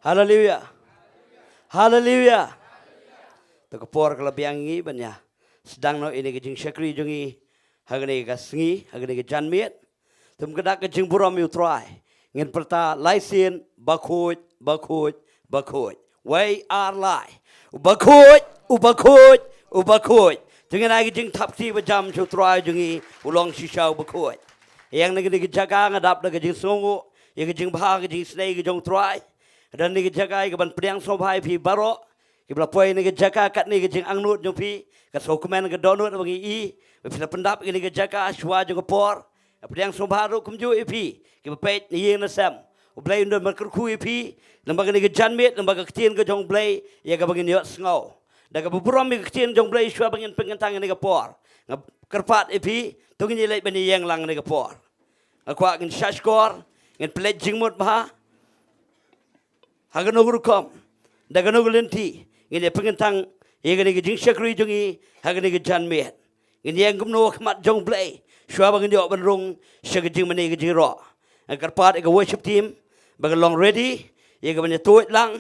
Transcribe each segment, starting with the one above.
Hallelujah. Hallelujah. Tak por kalau biangi banyak. Sedang no ini kejing syakri jungi. Hagani ke Sngi, hagani ke Janmiet. Tum kedak kejing buram utrai. Ngin perta laisin bakut. Way are lie. Ubakut. Dengan lagi jing tapsi berjam utrai jungi ulang sisau bakut. Yang negeri jaga ngadap negeri jing songo. Yang kejing bahag kejing Sngi kejong trai. Dan ni jaga ke ban pedang sobai pi baro ke belapoi ni jaga kat ni jing angnut jong pi kat sokumen ke donut bagi i bila pendap ni jaga shwa jong por pedang sobaru kumju pi ke bepet ni yeng nasam ublai ndon merkurku pi lembaga ni janmet lembaga ketien ke jong blai ya ke bagi nyot sngau da ke buram ni ketien jong blai shwa bangin pengentang ni ke por kerpat pi tungin ni lai bani yeng lang ni ke por akwa ngin shashkor ngin plet jingmut bah Haganogru kom, daganogru lenti. Ini pengentang, ini jing syakri jungi, hagani janmet. Ini yang kumno kemat jong play. Shua bangin jawab benrung, syakajing mani kajing ro. Angkat part eka worship team, bangin long ready. Ia bangin tuit lang,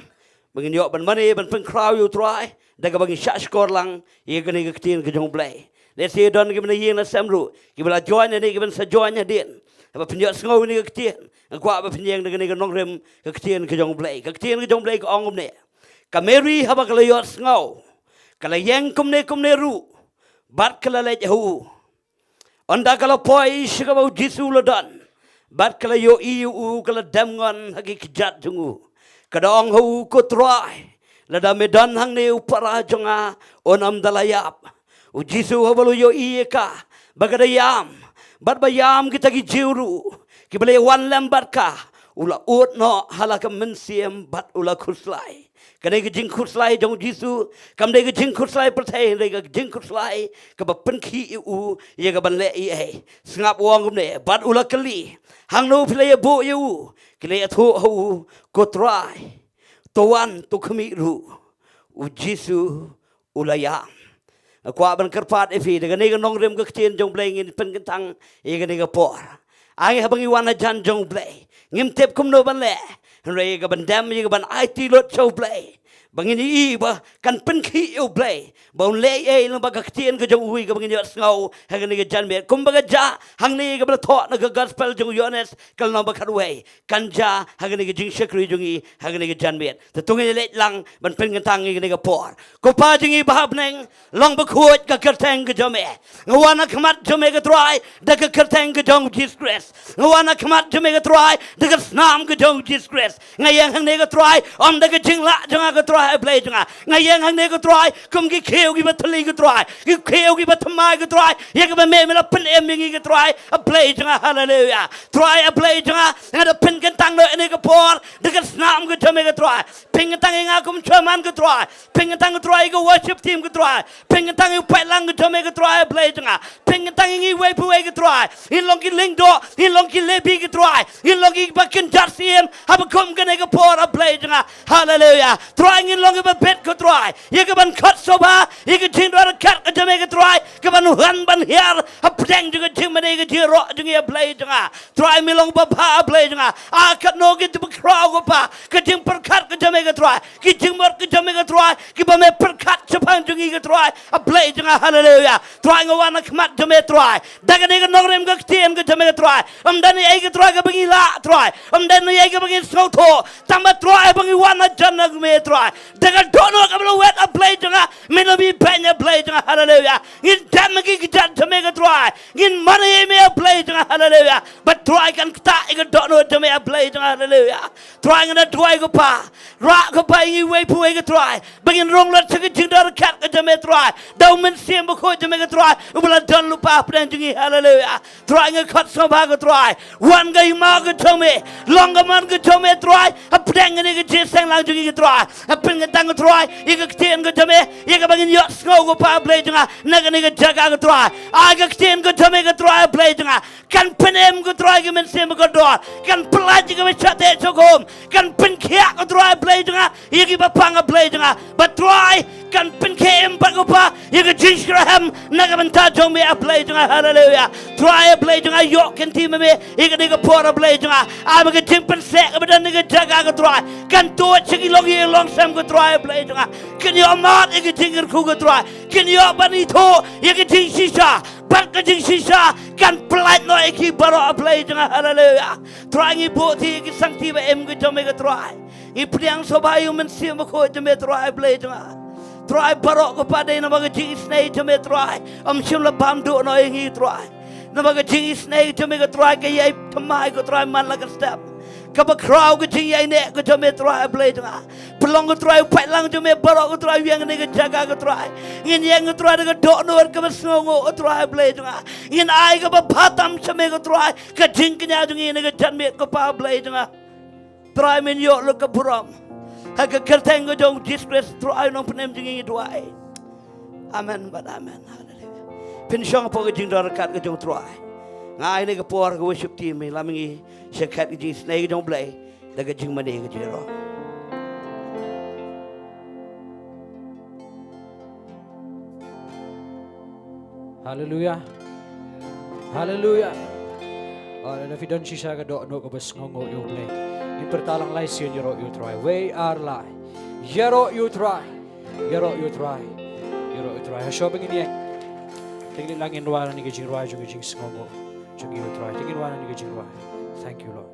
bangin jawab ben mani, ben pengkraw you try. Daga bangin syak skor lang, ia kani ketin kajong play. Let's say don gimana yang nasamru, gimana join ini gimana sejoin Nadien. Apa penjat sengau ini ketin. Aku apa penjang dengan Nonglum ketin ke Jong Blay. Ketin ke Jong Blay ke Ongum ne. Kameri haba kalau yot sengau. Kalau yang kumne ru. Bat kalau lej hu. Anda kalau poi syakabau jisu lodan. Bat kalau yo iu kalau damngan hagi kejat jungu. Kada ong hu kutrai. Lada medan hang ne upara jonga onam dalayap. Ujisu haba lo yo ieka. Bagadayam. Bat bayam kita gi jiuru. Ki boleh wan lambat ka. Ula ut no halaka mensiem bat ula kurslai. Kadai ke jing kurslai jong jisu. Kam dai ke jing kurslai pertai dai ke jing kurslai ke ba penki u ye ke ban le i sngap wong kum ne bat ula keli. Hang no play bo yu. Kile thu hu ko try. Towan tu khmi ru. U jisu ula yang. Aku akan kerpat evi dengan ni Nonglum ke kecil jong play ngin pengentang ye ke ni ke por. Ai habangi wana jan jong play. Ngim tep kum no ban le. Re ke ban dam ye ke ban IT lot show play. Bangin i ba kan penki eu play. Bau le e lo ba ke kecil ke jong hui ke bangin yot ngau ha ke ni ke jan me. Kum ba ja hang ni ke bla thot na ke gospel jong yones kal no ba kharwei. Kan ja ha ke ni ke jing syakri jong i ha ke ni ke jan me. Te tung le lang ban pengentang ye ke ni ke por. Ko pa jing i bahab neng long ba khuot ka kerteng ke jome. Ngawana khamat jome ke try da ke kerteng ke jong disgrace. Ngawana khamat jome ke try da ke snam ke jong disgrace. Ngayang hang ni ke try om da ke jing la jong ke try play jonga ngayang hang ne ko try kum gi kheu gi bathli ko try gi kheu gi bathmai ko try ye ko me la pen em gi ko try a play jonga hallelujah try a play jonga ngada pen kan tang no ne ko por de kan snam ko jome ko try pen kan tang nga kum chaman ko try pen kan tang ko try ko worship team ko try pen kan tang ko lang ko jome ko try play jonga pen kan tang ngi we pu we ko try in long ki Diengdoh in long ki lebi ko try in long ki bakin jarsiem hab kum kan ne ko por a play jonga hallelujah try in long ke bet ko try ye ke ban khat soba ye ke Jingiasyllok kat ke jame ke try ke ban han ban her ha pdeng juga jingmane ke jiro jungi play jonga try mi long ba pa play jonga a kat no ke tu kraw ko pa ke jing per khat ke jame ke try ke jing mor ke jame ke try ke ba me per khat chapang jungi ke try a play jonga hallelujah try ngawana khmat jame try daga ne ke Nonglum ke tien ke jame ke try dan ai ke try ke bangi la try dan ai ke bangi Sohthri tamba try bangi wana janna me try dengan dono kablo wet a play jonga mino bi penya play jonga hallelujah ngin damagi kijat jamega try ngin money me a play jonga hallelujah but try kan ta ig dono jamega play jonga hallelujah try ngana try ko pa ra ko pa ngi we pu ig try bangin rong lot chig Jingduwai kat ka jamega try daw men sim ko jamega try ubla don lu pa pren jongi hallelujah try ngi khat so ba ko try wan ga ma ko tome long man ko tome try a pren ngi ge jeseng lang jongi try a pen tang ko try ye ke tien ko jame ye ke bangin yot sngau ko pa play jonga naga ni ke jaga ko try a ke tien ko jame ko try play jonga kan penem ko try ke men sim ko dor kan pelaj ke me chate chokom kan pen khia ko try play jonga ye ke ba pang play jonga but try kan pen khem pa ko pa ye ke jingraham naga banta jong me a play jonga hallelujah try a play jonga yo kan ti me ye ke ni ko por play jonga a me ke jing pen se ke badan ni ke jaga ko try kan to chiki long ye long sam ko try play janga kin yo mat ye jing ku ko try kin yo bani tho ye jing shisha ban ka jing shisha kan plat no ki baro play janga hallelujah try ngi bo thi ki sang thi ba em ko jome ko try i priang so ba yu men sim ko jome try play janga try baro ko pa de na ba jing snei jome try shim la bam do no ngi try na ba jing snei jome ko try ke ye thamai ko try man la ka step Kapa crowd ke jing yang ne ke jome try play janga pelong ke try pai lang jome baro ke try yang ne ke jaga ke try ngin yang ke try ke dok no ke snongo ke try play janga ngin ai ke ba phatam chame ke try ke jing ke nya jung ne ke jan me ke pa play janga try men yo lo ke puram ha ke kerteng ke jong disgrace try no penem jing ngi tuai amen but amen hallelujah pin shong po ke jing dor kat ke jong try ngai ne ke por ke worship team me lamingi Shekat ke jing snai ke jong play da ke jing mane ke jiro Hallelujah. Hallelujah. Na fi don shisha ka do no ko bas ngongo you play. In pertalang lai siyon yero you try. We are lai. Yero you try. Yero you try. Yero you try. Hasyo bangin yak. Tingin lang inwara ni ke jing roi jung ke jing ngongo. Jung you try. Tingin wara ni ke jing roi. Thank you Lord.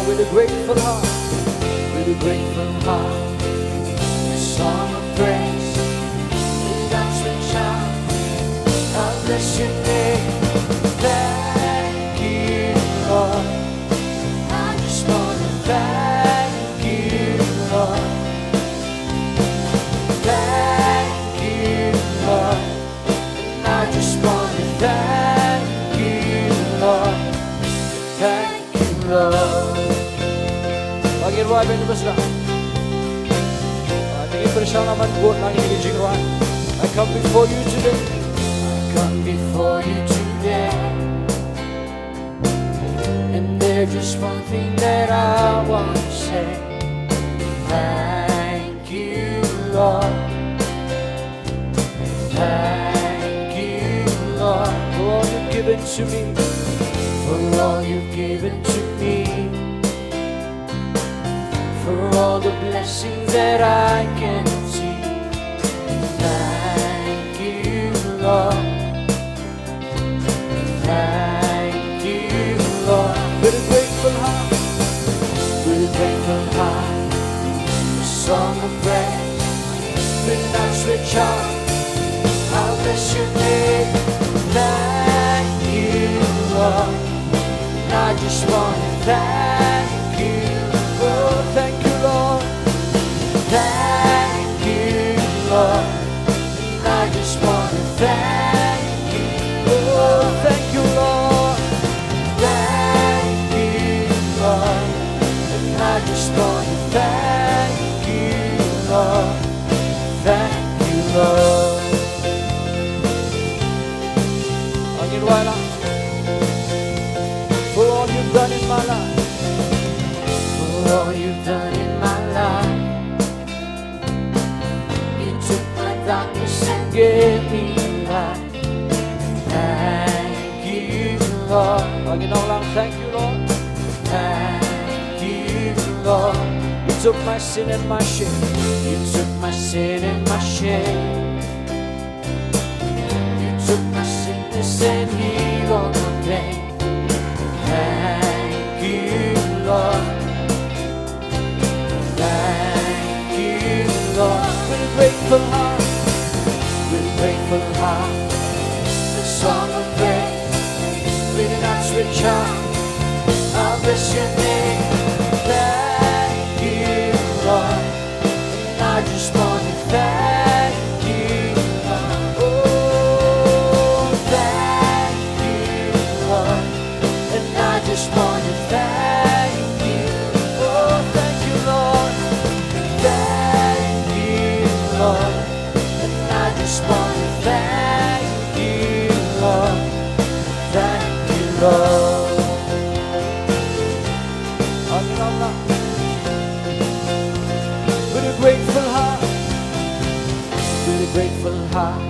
With a grateful heart, with a grateful heart, a song of praise, that's the child. I'll bless your name. Thank you, Lord. I just want to thank you, Lord. Thank you, Lord. And I just want to thank you, Lord. Thank you, Lord. Jingduwai ben besra. Tingin bersama buat lagi di Jingduwai. I come before you today. I come before you today. And there's just one thing that I want to say. Thank you, Lord. Thank you, Lord, for all you've given to me. For all you've given to me. For all the blessings that I can see. Thank you, Lord. Thank you, Lord. With a grateful heart, with a grateful heart, a song of praise, with that switch on, I'll bless your name. Thank you, Lord. And I just want to thank you. Oh, thank you, Lord. Thank you, Lord. And I just want to thank you. Oh, thank you, Lord. Thank you, Lord. And I just want to thank you, Lord. Thank you, Lord. Angin wala for all you've done in my life. All you've done in my life. You took my darkness and gave me light. Thank you, Lord. Thank you, Lord. Thank you, Lord. You took my sin and my shame. You took my sin and my shame. You took my sickness and healed all my pain. Thank you, Lord. grateful heart, with a grateful heart, a song of praise, with an outstretched arm, I'll bless your name. Thank you, Lord, and I just want to thank you, Lord. Oh, thank you, Lord, and I just want to thank you. Oh, thank you, Lord, thank you, Lord, and I just want to thank you, Lord. Thank you, Lord. With a grateful heart, with a grateful heart,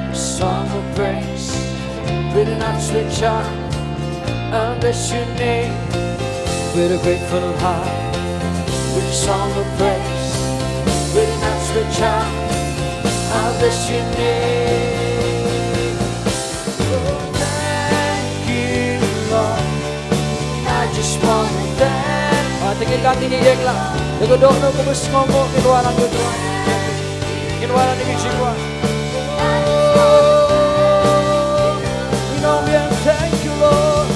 a song of praise, with an outstretched arm, I'll bless your name. With a grateful heart, with a song of praise, with an outstretched arm, I'll bless your name. Oh, thank you, Lord, I just want to thank. Tingin lang, tinigil lang. Nagudok na kubus mo mo, kinuha lang yun. Kinuha lang ni Jingiasyllok. You know me and thank you, Lord.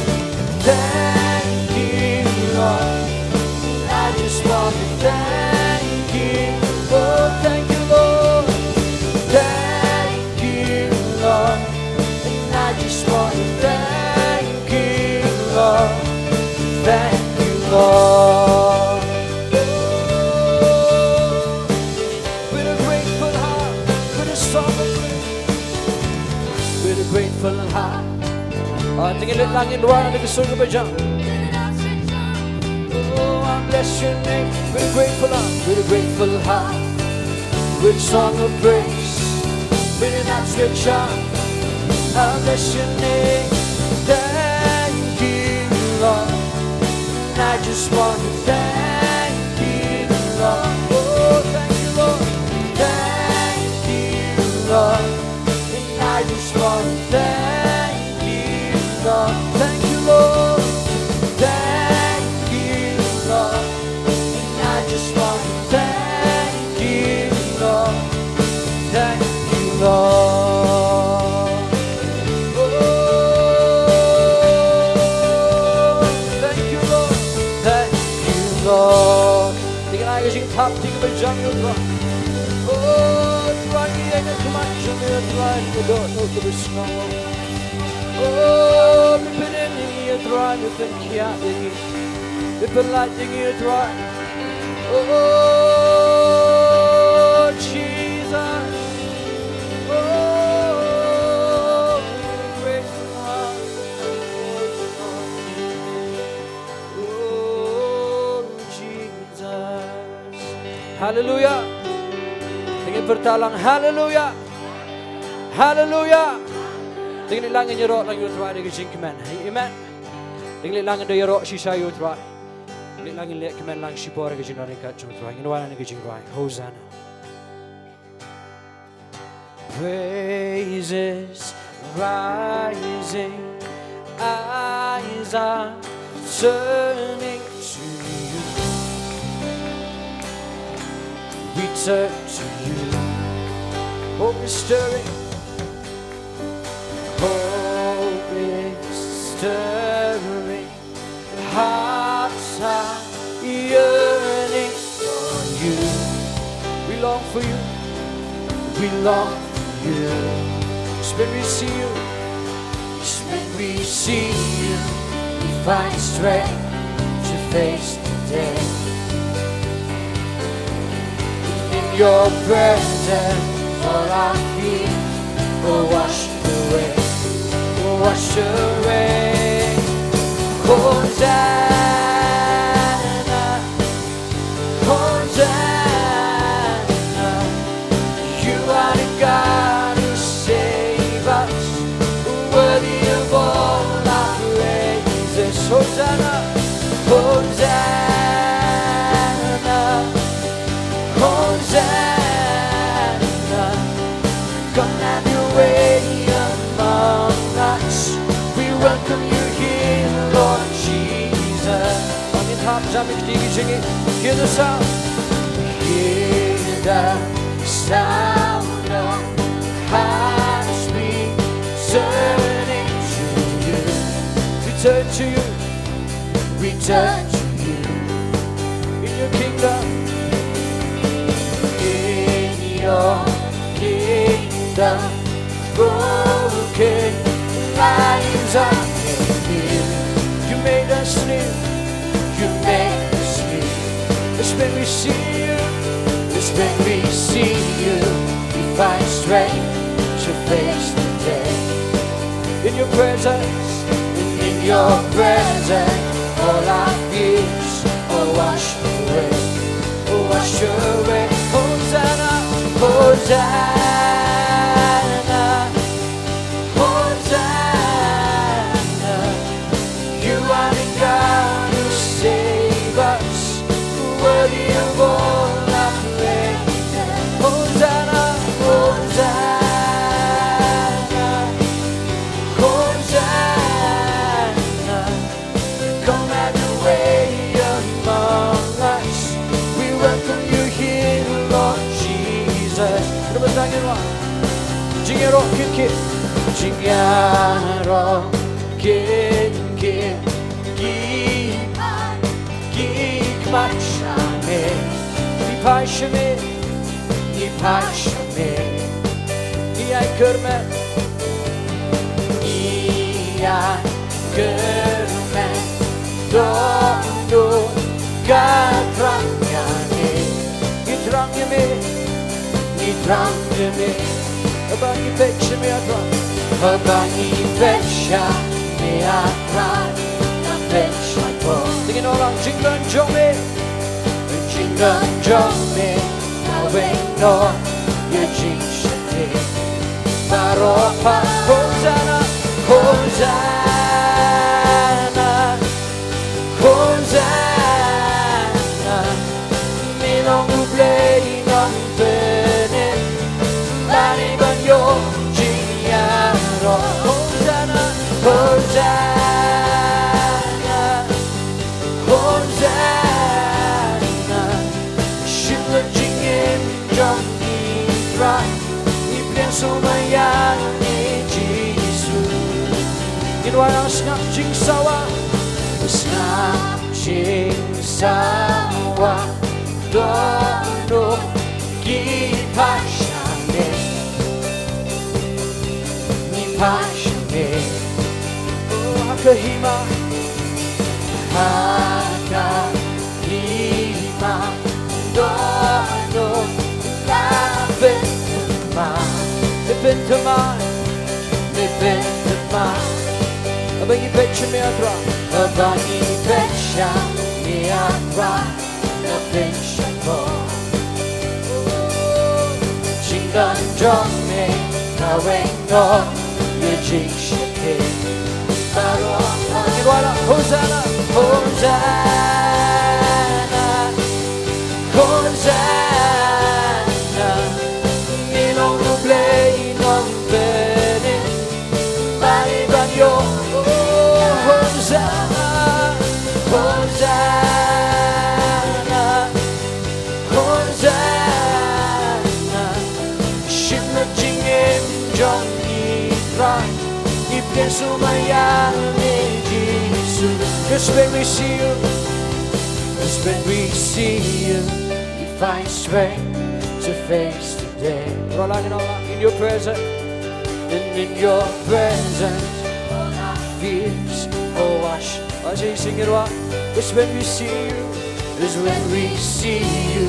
Thank you, Lord. I just want to thank you. Oh, thank you, Lord. Thank you, Lord. And I just want to thank you, Lord. Thank you, Lord. Grateful heart. Tingin lang yung luwa na nagsusunod ka ba dyan? Oh, I bless your name. With a grateful heart, with a grateful heart, with a song of praise, with an outstretched arm, I bless your name. Thank you, Lord, and I just want to thank you, Lord. Oh, thank you, Lord. Thank you, Lord. I just want to thank you, Lord. Thank you, Lord. Thank you, Lord. And I just want to thank you, Lord. Thank you, Lord. Oh, thank you, Lord. Thank you, Lord. Tingnan natin yung top, tingnan ba dyan yun, Lord? Oh, try and come on, Jimmy, try to go to the snow. Oh, we put in here, try to think, yeah, we put lighting here, try. Oh, Jesus. Oh, great God. Oh, Jesus. Hallelujah. Tingin bertalang, hallelujah, hallelujah. Tingin lang yung yoro lang yung try ng Jingiasyllok, amen. Tingin lang yung yoro siya yung try. Tingin lang yung lihat kemen lang siya por ng Jingiasyllok yung try. Ginawa ng Jingiasyllok, Hosana. Praises rising, eyes are turning to you. We turn to you. Hope is stirring. Hope is stirring. Hearts are yearning for you. We long for you. We long for you. It's when we see you. It's when we see you. We find strength to face the day. Your presence, all our fears will wash away, will wash away. Hosanna, Hosanna, you are the God who saves us, worthy of all our praises. Hosanna, Hosanna. Hosanna, come have your way among us. We welcome you here, Lord Jesus. On your top, jump into the singing. Hear the sound. Hear the sound of hearts returning to you. Return to you. Return to you. In your kingdom. In your kingdom. Broken lives are made new. You made us new. You made us new. It's when we see you. It's when we see you. We find strength to face the day. In your presence. In your presence. All our fears are washed away. Wash away. Hosana. Hosana. Worthy of all our praise. Hosana, Hosana, Hosana. Come have your way among us. We welcome you here, Lord Jesus. Kita bersangin wah. Jingiasyllok kikir, Jingiasyllok kikir, Gikmachame, Gipashame, Gipashame, Iyai Kermet, Iyai Kermet, Dongmuloom, Gatrangane, Gitrangame, Gitrangame, Abangi Pechame Atran, Abangi Pechame Atran, Pechame. Tingin orang Jingduwai me, Jingduwai, Naweno, Jingiasyllok, Baropa, Hosana, Hosana, Hosana, Nonglum, Nongpoh, Lari banyo, Jingiasyllok, Hosana, Hosana. Hosana, Shillong Jong, we bless Sohkymphor, Jesus. Jingiduwai Sngi Jingsawa, Sngi Jingsawa, Dongmuloom, Gipashame, Gipashame, oh Khynnah. Hima Dongmuloom la Bynta Abangi Pecha Miatra Abangi Pecha Miatra La Bynta Jingiasyllok Naweno Jingiasyllok Hosana Hosana, Hosana, Nonglum, Nongpoh, Lari banyo, Hosana, Hosana, Hosana, Shillong Jong, we bless Sohkymphor, Jesus. Cause when we see you, cause when we see you, we find strength to face the day. In your presence, and in your presence, all our fears are washed. As you sing it out, cause when we see you, cause when we see you,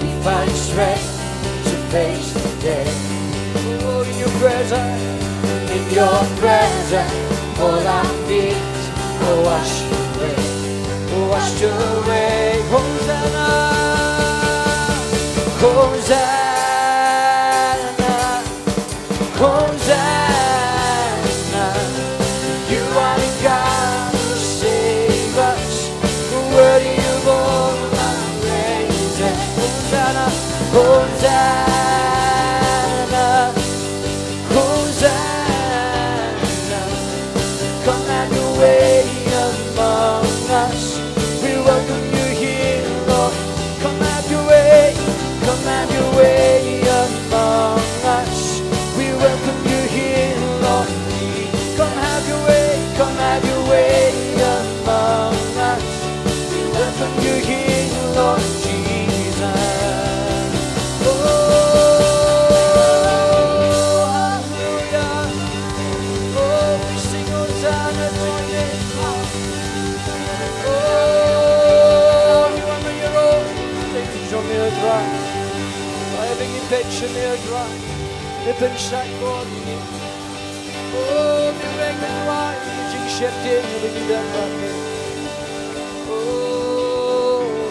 we find strength to face the day. Oh, in your presence, in your presence, all our fears are washed away, washed away. Hosana, Hosana, Hosana. You are the God who save us. Worthy of all our praise. Hosana, Hosana, Hosana. Come have your way among us. We welcome you here, Lord. Come have your way among us. Jong me dra I bring in pension me dra the pension God oh me bring me dra jing shep de me bring that dra oh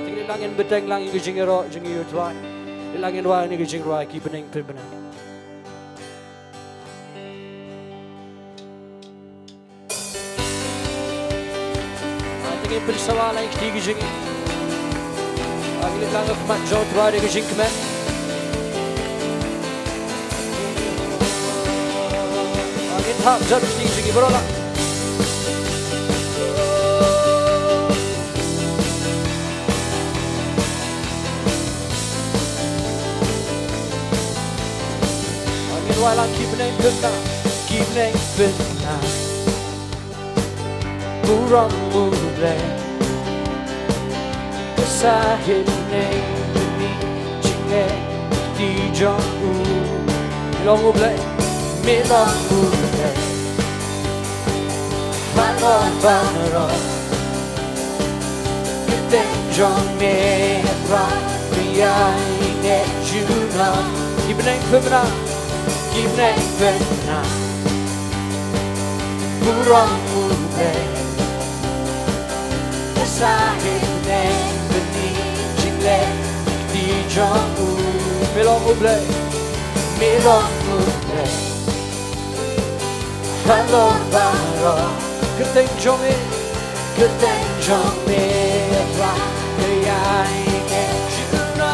tingin langin beteng lang yung jingero jingiyo dra langin wa ni jingro ki beneng beneng Bersawala ik die gezing. Agli lang of mat jot waar ik gezing men. Agli tap jot die gezing brola. Agli walang keep name Pynta. Kurang mulai Sahib neng ni jinge di Jong Long mulai Long mulai Balong balong Keteng Jong merah Pria inget juna Kibneng pemna Kurang mulai Sahib neng beni jingle di Jong Melong ublay Halo baro Keteng Jong me Ra Kaya inget juna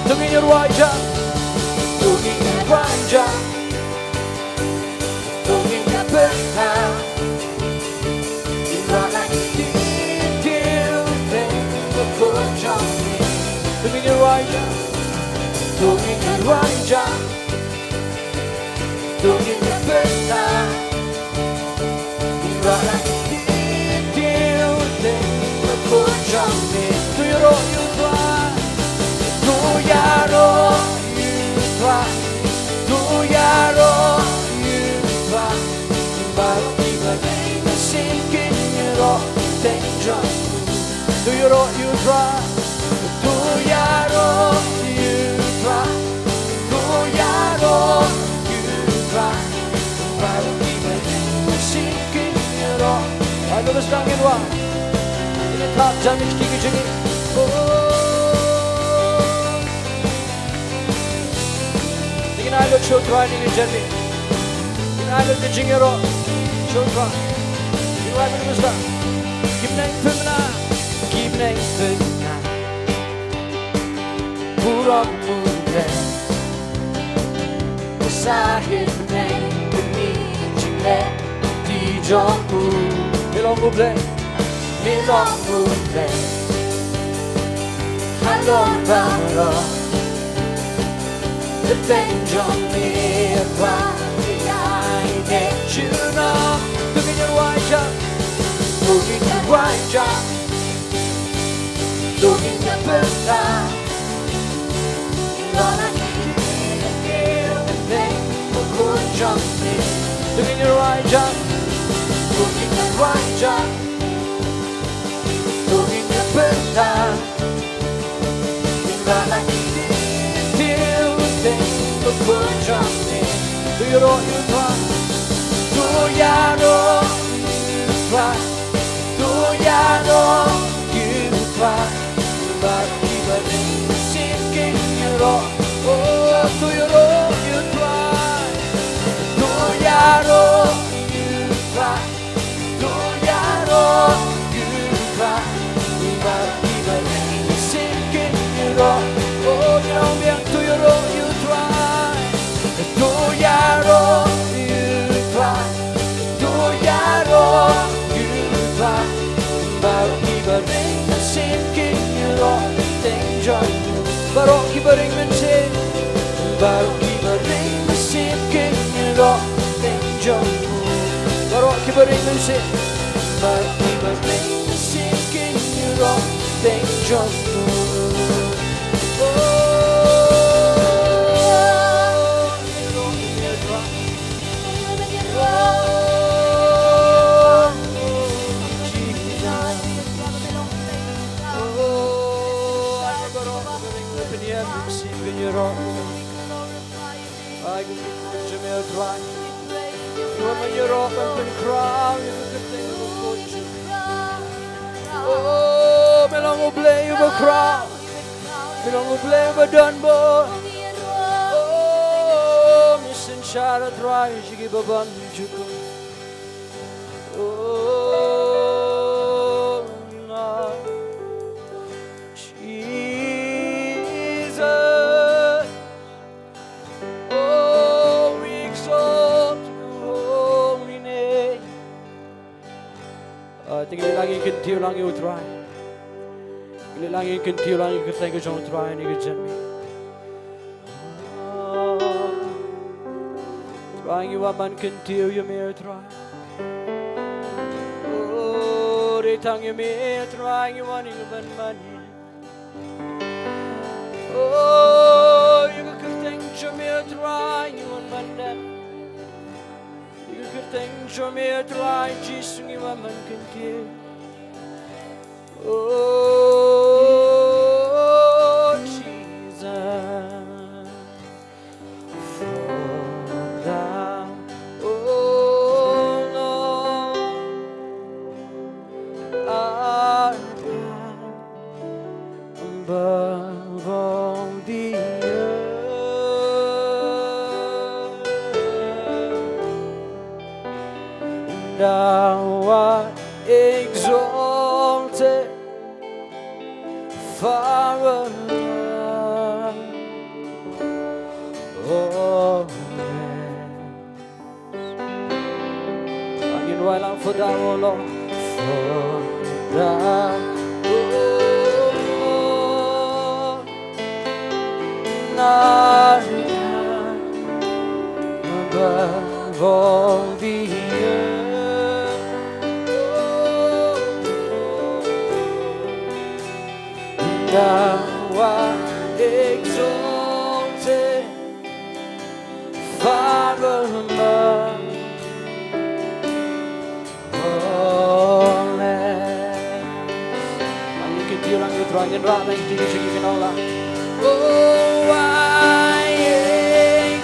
Tungin your wajah Tungin your berhak Ira lagi Tungin your wajah Tungin your berhak Ira lagi Tu yaro you try Tu yaro you try Baru tiba sinking yaro tenjong Tu yaro you try Tu yaro you try Baru tiba sinking yaro Ayo bestangin wa Tap jam ich die Jingi Dingin I look Sohthri dingin Jenny Dingin I look the Jingero Sohthri You are the Musta Keep name Pymna Kurang mulai Sahib name Beni jingle di Jong Melong mulai Melong mulai Halo baro Keteng Jong merah Kaya inget juna Tungin your wajah Tungin your berkah Lona kiri Ukun Jong ni Tungin your wajah Tungin your berkah Lona kiri Ukun Jong ni Tu yaro you try Tu yaro you try Bagi bading sinking yaro Oh tu yaro you try Tu yaro you try Bagi bading sinking yaro Oh yang biang tu yaro you try Tu yaro you try Bagi bading sinking yaro tenjong Baru kibaring mesin Baru kibaring sinking yaro tenjong Baru kibaring mesin Baru kibaring sinking yaro tenjong sing in your own. I can get to me a dry. When you're up and crown, you can think of a fortune. Oh, me long play you a crown. Me long play you a done boy. Oh, me sin shara dry, she give a bun to go. Oh, Lord. Jesus. Oh, we exalt your holy name. Tinggal lagi kentiu lagi utrai. Tinggal lagi kentiu lagi kita ke jong utrai ni ke jami. Utrai you aman kentiu you me utrai. Oh, retang you me utrai you wani you ban mani. Oh, you could think you me utrai you wan ban. Think show me a dry Jesus you a man can give. Oh Jesus, fall down, oh Lord, our above all the earth. Thou art exalted far above all else. Angin walang for thou, O Lord, for thou, O Lord, not above all the earth. Thou art exalted far above all else. You can feel like you're throwing it right like you can all that. Oh, I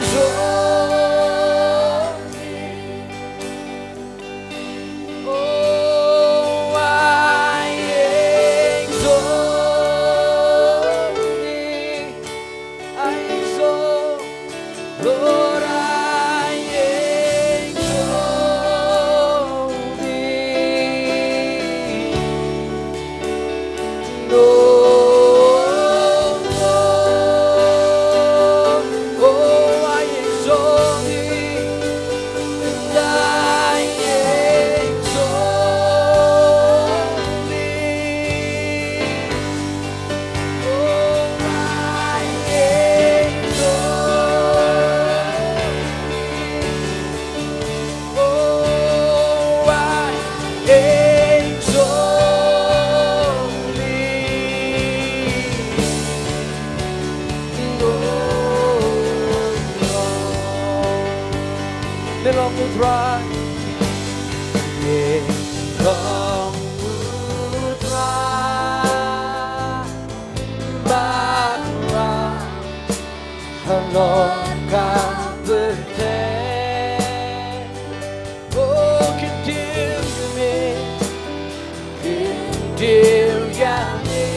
exalt thee. Oh, I exalt thee. I exalt, Lord, I exalt thee. Lord, oh, I exalt thee. And I exalt thee. Oh, I exalt thee. Oh, I exalt thee. Oh, Lord, will try. Nyngkong putra Balang Halokah berteh. Oh, kentil me, kentil yang me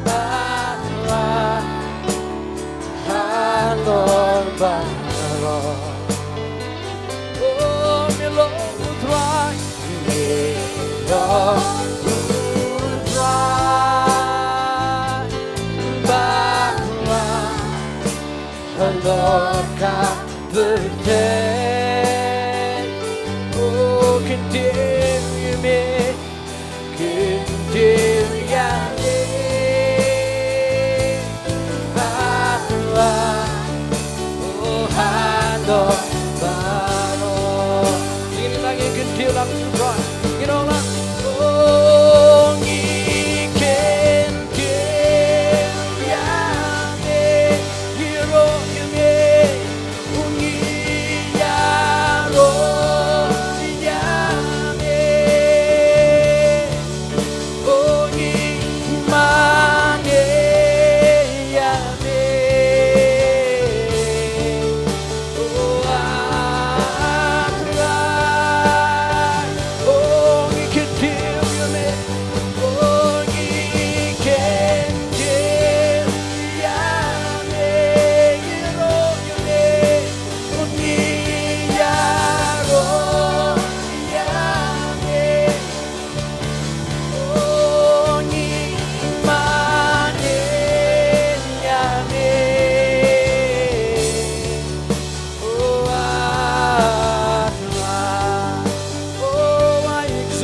Balang Halokah. Oh, me long will try. Nyngkong putra Balang Halokah berteh. Oh, kentil me, kentil yang me Balang. Oh, handok baru. Singin lagi kentil aku juga. You know lah. Oh, ngiken yang me, hero yang me, ungi ya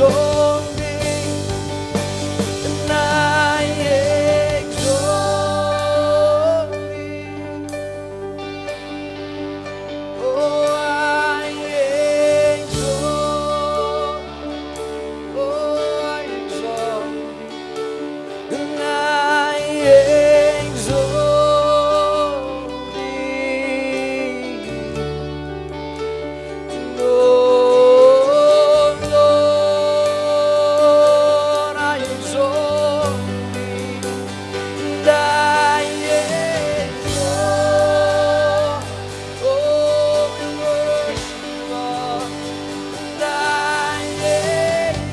exalt thee, and I exalt thee. Oh, I exalt, oh, I exalt thee, and I exalt thee. Oh, Lord, I exalt thee, and I exalt. Oh, we worship you, Lord, and I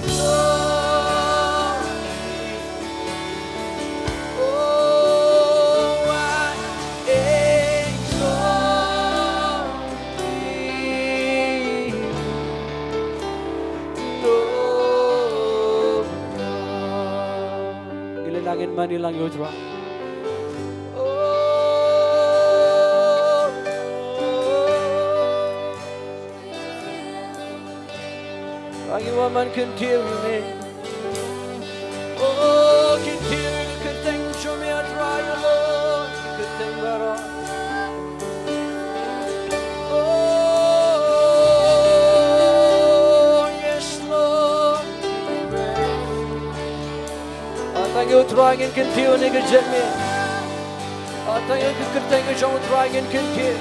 exalt thee. Oh, I exalt thee. Lord God. Ilalangin man nilang Yudra. Lagi waman continue. Oh, continue to thank you, me at right, Lord. Good thing, Lord. Oh, yes, Lord. Thank you, trying and continue, nigga, me. Thank you, good thing, you're trying and continue.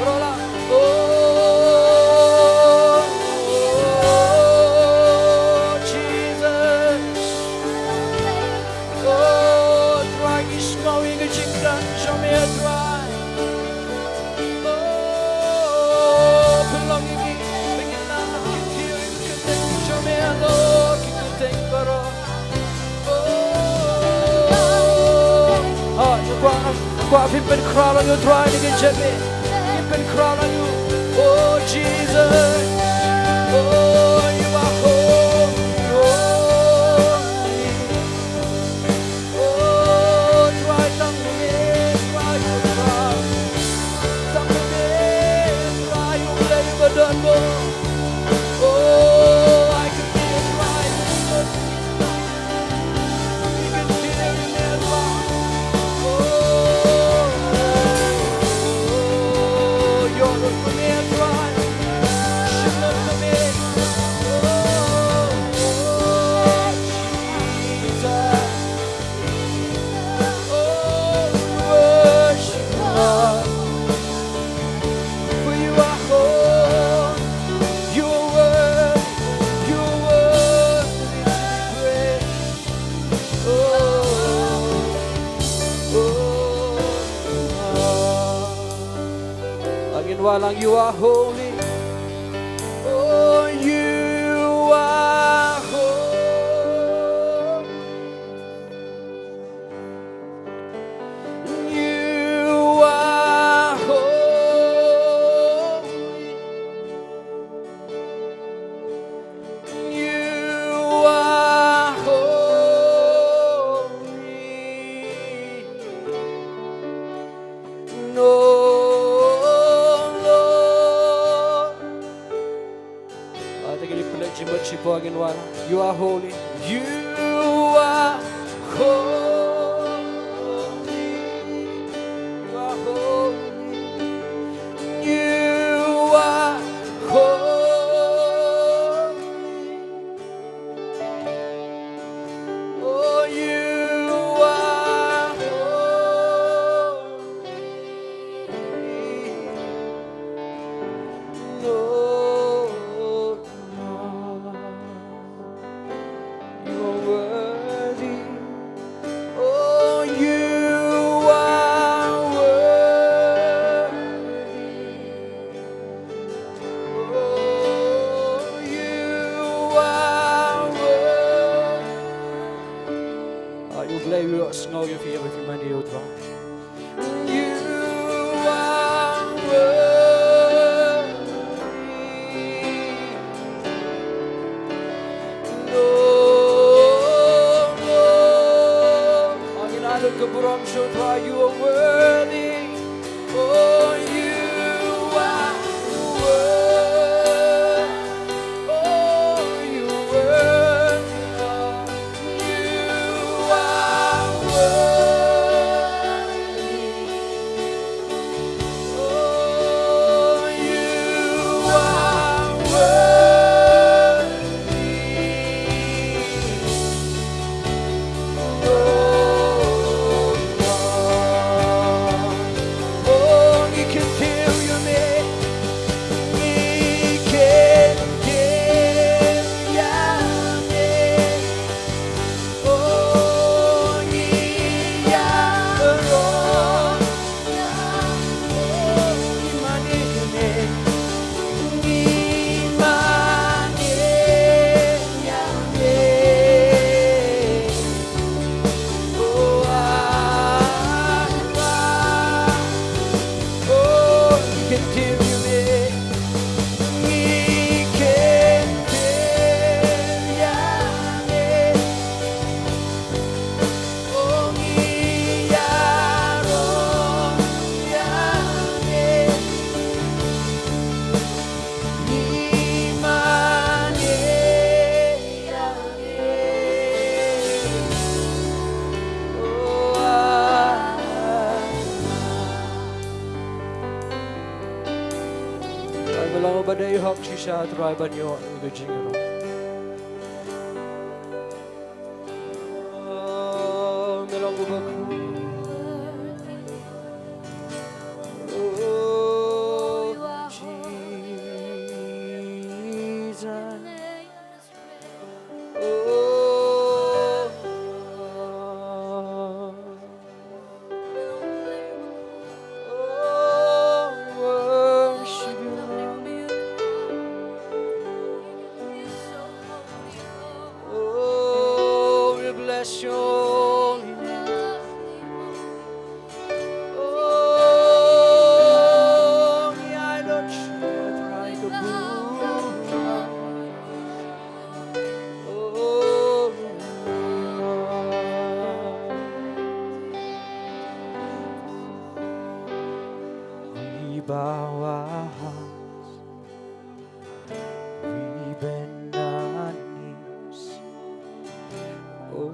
Rolla. Oh, Jesus. Oh, trying is going to show me a try. Oh, belonging me, begin now, continue, good thing, show me a Lord, good thing, but oh, you've been crowned on your throne, you can check me. You've been crowned on you. Oh, Jesus. Oh, you are holy, holy. Oh, try something, try your crown. Something, try your labor done more. Oh, I can be a cry. You can hear me as well. You're the premier drive. Shillong to me. Oh, Jesus. Oh, worship God. For you are holy. You are worthy. You are worthy to be praised. Oh. Again, walang you are holy. Oh, you are holy. You are holy. You are holy. No, Lord. I think it is much again. You are holy. You are holy. You are holy. You are holy. Oh, you are holy. Lord God, you are worthy. Oh, you are worthy. Oh, you are worthy. You play with Sngi if you mind you try. You are worthy. Lord, Lord. Angin alun keburam syutra, you are worthy. Oh, you are worthy. Oh, you are hok chisha trai ban yo ngi jingalo melong buku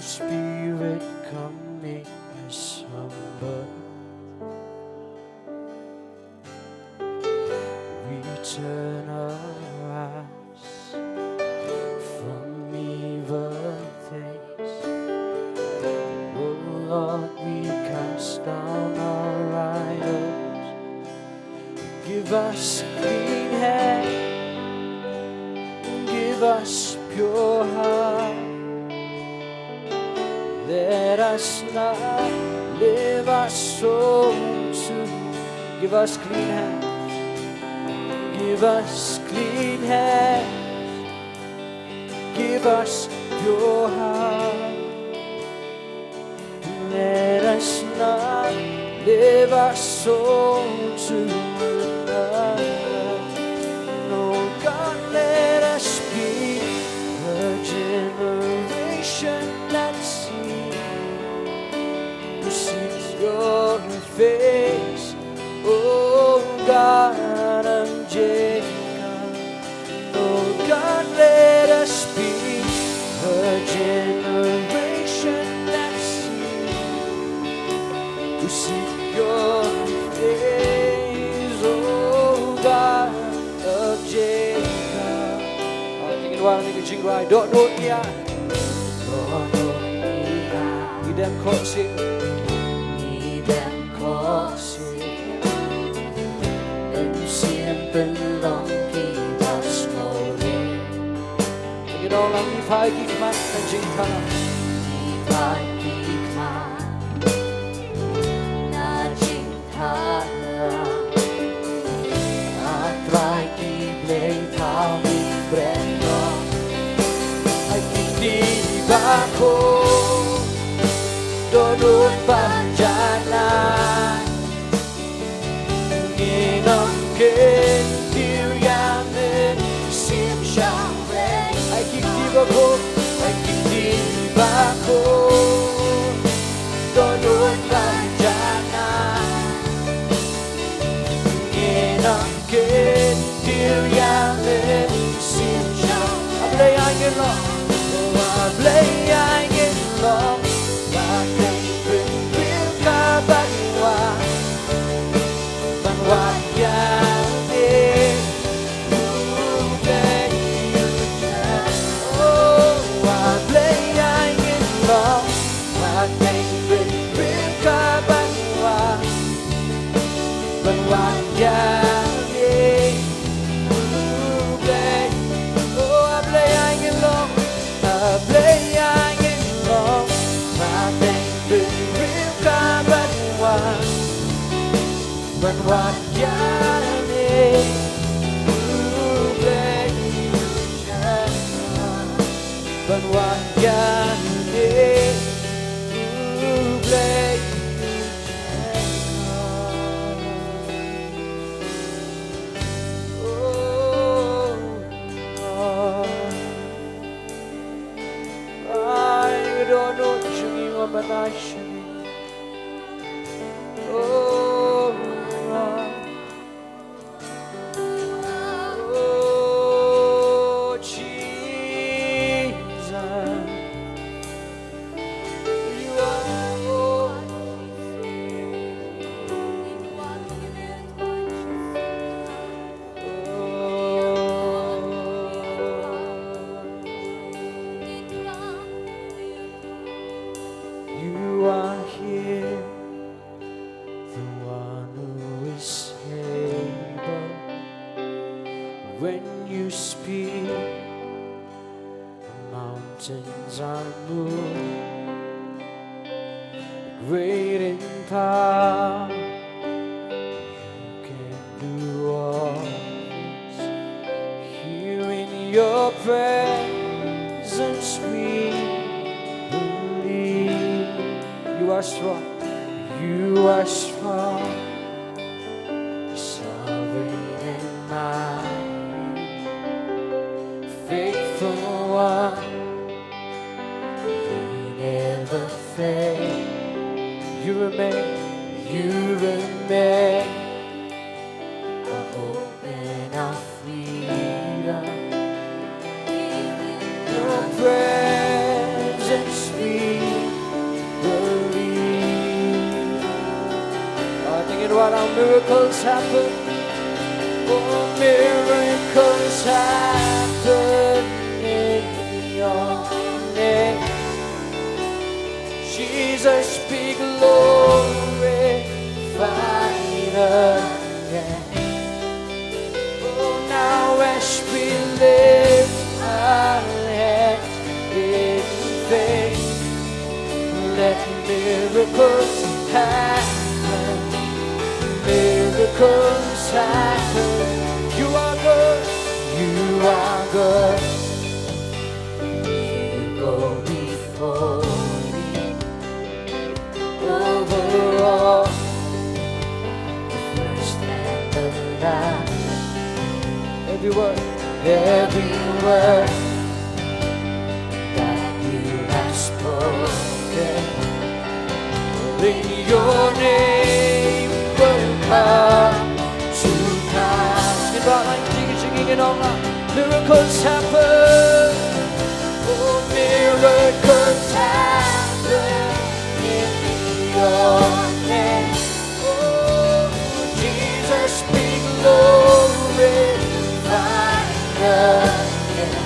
Spirit, come make us humble. We turn our eyes from evil things. Oh Lord, we cast down our idols. Give us clean hands, give us pure heart. Let us not live our soul to. Give us clean hands. Give us clean hands. Give us your heart. Let us not live our soul to another. No, God, let us be a generation that's your face, oh God of Jacob. Oh God, let us be a generation that seek your face, oh God of Jacob. Tingin wala ni Jingiasyllok, don't niya. Idem koksing. Belong kita semua. Kita orang Ri-Bhoi hikmat dan Jingduwai. Ri-Bhoi hikmat dan Jingduwai. Atrai di belakang di Diengdoh. Hai di bako, dodot panjana. Nongken điều yang nên xiêm sang về ai kịp đi ba cô tôi luôn vàng jana nghe nongken điều yang nên xiêm sang I play I get long I play I get long và cây bình biết cả bát hoa hoa When what yani When what yani I don't know Jingiasyllok but I should. mountains are moved, great in power, you can do all things. Here in your presence we believe. You are strong, you are strong, sovereign and mighty, faithful one, you never fail. You remain, our hope and our freedom. Your presence we believe. I'm thinking about how miracles happen. Oh, miracles happen in your name. Jesus, be glorified again. Oh, now as we lift our hands in faith, let miracles happen. Miracles happen. You are good. You are good. You go before overall, the first and the last. Every word that you have spoken, in your name will come to pass. In Balang, Jingiasyeng, and Nonglum, miracles happen. Oh, miracles happen in your name. Oh, Jesus, be glorified again.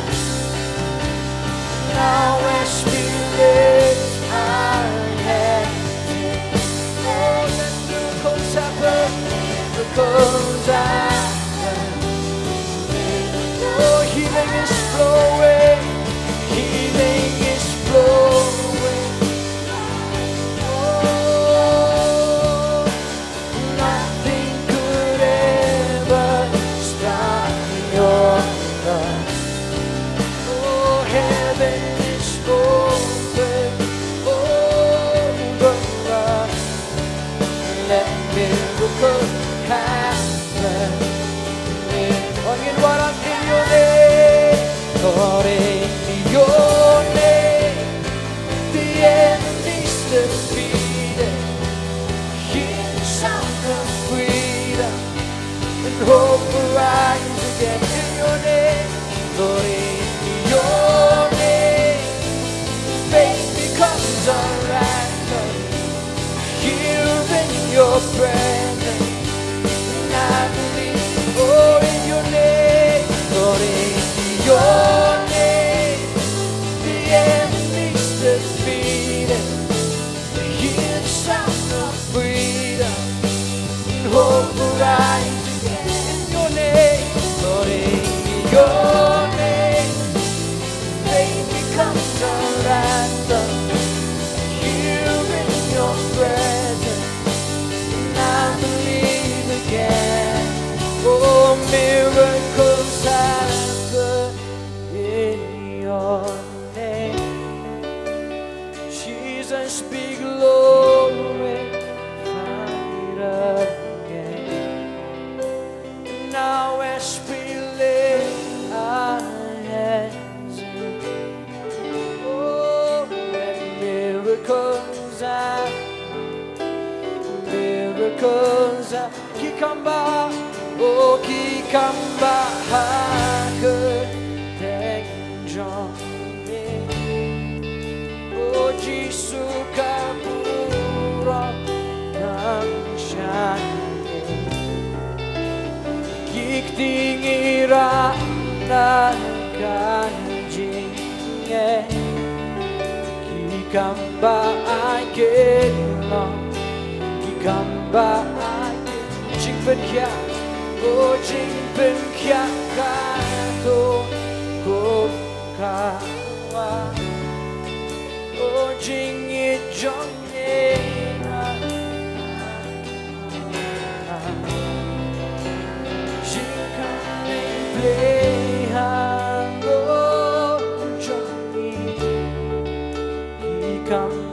Now as we lift our hands, oh, let miracles happen. Miracles happen. Oh, healing is flowing. Healing is flowing. Lord, in your name, the enemy's defeated. Hear the sound of freedom and hope will rise again. In your name, Lord, in your name, faith becomes our anthem. Here in your presence, and I believe, oh, in your name, Lord, in your name, the enemy's defeated. Hear the sound of freedom and hope will rise again. In your name, Lord, in your name, faith becomes our anthem. Here in your presence, and I believe again. Oh, miracles happen in your name. Jesus, be glorified again. Now as we lift our hands, oh, let miracles happen. Miracles happen. Kikamba, oh, Kikamba, Jong. Oh, Jesus, kapura ng shani. Kiktingira na kanjinge. Kikamba ay Khynnah. Kikamba ay Jingpen kya. Oh, Jingpen kya kato. Kawa Jong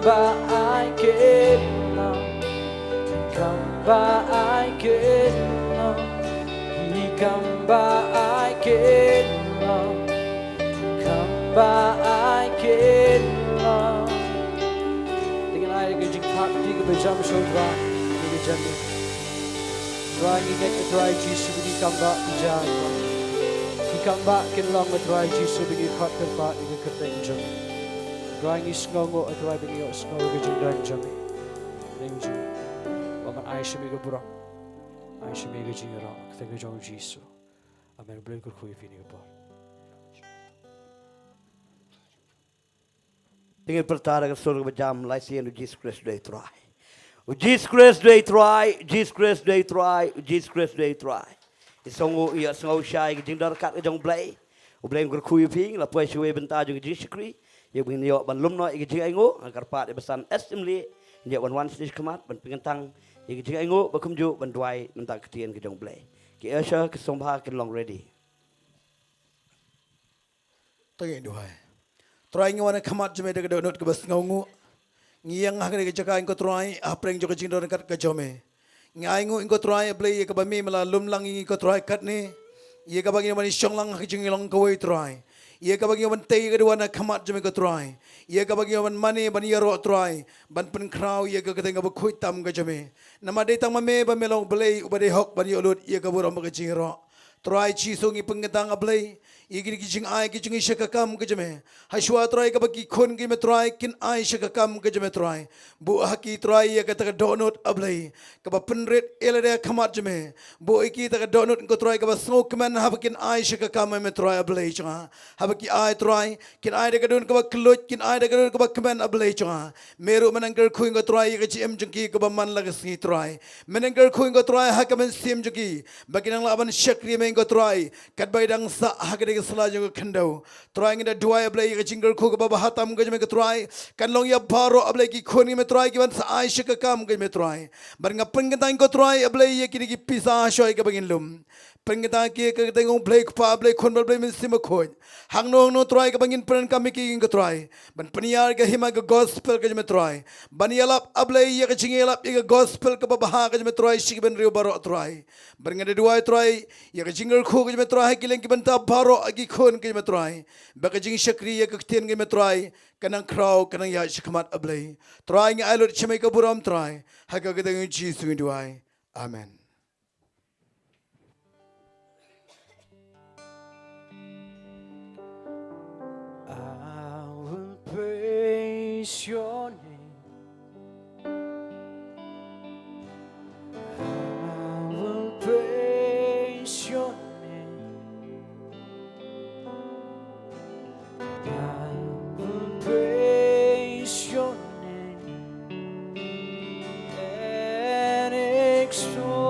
Ba ai kết lòng, cầm ba ai kết lòng, cầm ba ai kết lòng, cầm ba ai kết lòng. Dengan ai ke jing thak di ke bejam shodra di ke jani. Dry ingat ke dry jisu bagi kamba ijal. Di kamba ken long ke dry jisu bagi khat ke ba di ke keteng jam. Dry ngi sngongo dry bagi yo sngongo ke jing dry jam. Deng jam. Waman ai shemi ke burang. Ai shemi ke jing ra ke ke jong jisu. Amen boleh kur khui fini ke par. Ingin pertara ke surga berjam laisian Jesus Christ day try. Jesus Christ day try, Jesus Christ day try, Jesus Christ day try. Isongo ia songo syai ke jingdar kat ke jong blai. Ublai kur khui ping la puai shwe Bynta jong Syiemlieh. Ia begini yo ban lum no ke Jingiasyllok agar pat di besan Syiemlieh. Dia wan stage kemat ban pengentang ke Jingiasyllok bakumju ban Jowai mentang ketien ke jong blai. Ke asha ke sombha ke long ready. Diengdoh. Try ngi khamat jeme de donut ke bas ngongu. Ngiang ha ke jaka ingko try apreng jo ke jingdor kat ke jome. Ngai ngu ingko try blai ke bami mala lum lang ingko try kat ni. Ye ka bagi mani Shillong ha Jingiasyllok ko wei try. Ye ka bagi man tei ke dua khamat jeme ko try. Ye ka bagi man mani ban ye ro try. Ban pen krau ye ka keteng ba khoi tam ke jeme. Nama de tang mame ba melong blai ubade hok ban ye ulut ye ka buram ke jingro. Try chi songi pengetang ablay. Igir kijing ai kijing ishakakam kejame. Hashwa try kabaki khon ki me try kin ai shakakam kejame try. Bu haki try ya kata donut ablay. Kaba penret elade khamat jame. Bu iki ta donut ko try kaba smoke man habakin ai shakakam me try ablay changa. Habaki ai try kin ai de kadun kaba klot kin ai de kadun kaba kman ablay changa. Meru manangker khuing ko try ya kachim jengki kaba man lagasni try. Manangker khuing ko try hakamen sim jengki. Baginang laban shakri me ko try. Kat baidang sa hakade selaju ke kendo. Try ngi da duai ablai ke jingger ko ke baba hatam ke me ke try. Kan long ya baro ablai ki khon ngi me try ki ban sa ai shik kam ke me try. Bar ngapeng ke tang ko try ablai ye kini ki pisa shoy ke bagin lum. Pengeta ki ke tengong blai pa ablai khon ablai me sim khon. Hang no try ke bagin pren kam ki ke try. Ban peniar ke hima ke gospel ke me try. Ban yalap ablai ye ke jingelap ye ke gospel ke baba ha ke me try shik ben rio baro try. Bar ngi da duai try ye ke jingger ko ke me try ki leng ki banta baro agi khon ke me try. Ba ke jing shakri ye ke tien ke me try. Kanang krau kanang ya shikmat ablai. Try ngi ailot chemai ke buram try. Ha ke tengong Jesus Jingiasyllok. Amen. I will praise your name. I will praise your name. I will praise your name and extol.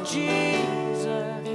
Jesus,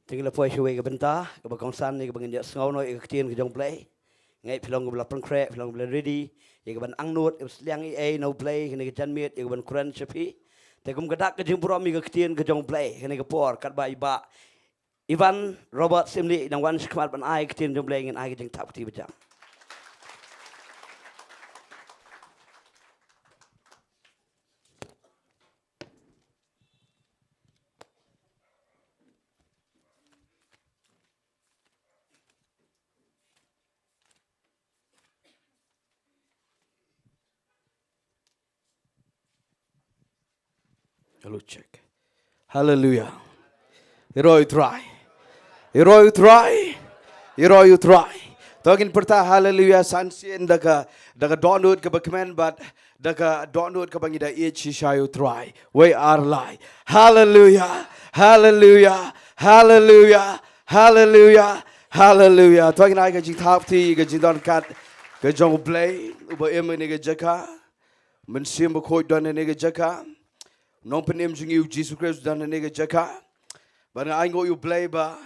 tinggal poy shuwe ke Bynta ke bakongsan ni ke bangin dia sengau no ke tien ke jong play ngai Shillong ke belapang krek Shillong ke ready ye ke ban angnut ke sliang ai no play ke jan miet ye ke ban kuran sepi te kum gadak ke jing puram ke tien ke jong play ke por kat ba iba Ivan Robert Syiemlieh nang wan skmat ban ai ke tien jong play ngin ai ke jing tap ti bejam. Hello, check. Hallelujah. Hero try. Hero try. Hero try. Talking perta hallelujah sansien daga download ke bakman but daga download ke bangida each shayu try. We are lie. Hallelujah. Hallelujah. Hallelujah. Hallelujah. Hallelujah. Talking I get top tea get don kat ke jong play uba em ni ke jaka. Men sim ko don ni ke jaka. Nongpenem jingiu Jesus Christ dan nega jaka. Bana aingo you play ba.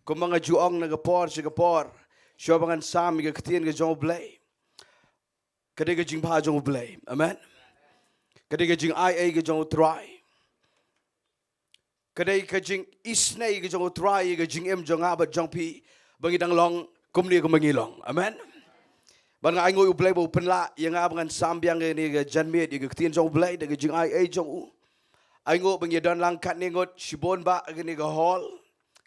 Ko mga Jong nagapor sigapor. Syo bangan sam ga ktien ga jong play. Kadega jing pa jong play. Amen. Kadega jing IA ga jong try. Kadega jing isnay ga jong try ga jing em jong abat jong pi bangidang long kumni ko mangilong. Amen. Bana aingo you play bo penla yang abangan sam biang ni ga janmet ga ktien jong play daga jing IA jong u. Aingo bang yadon lang kat ningot sibon ba agni ga hall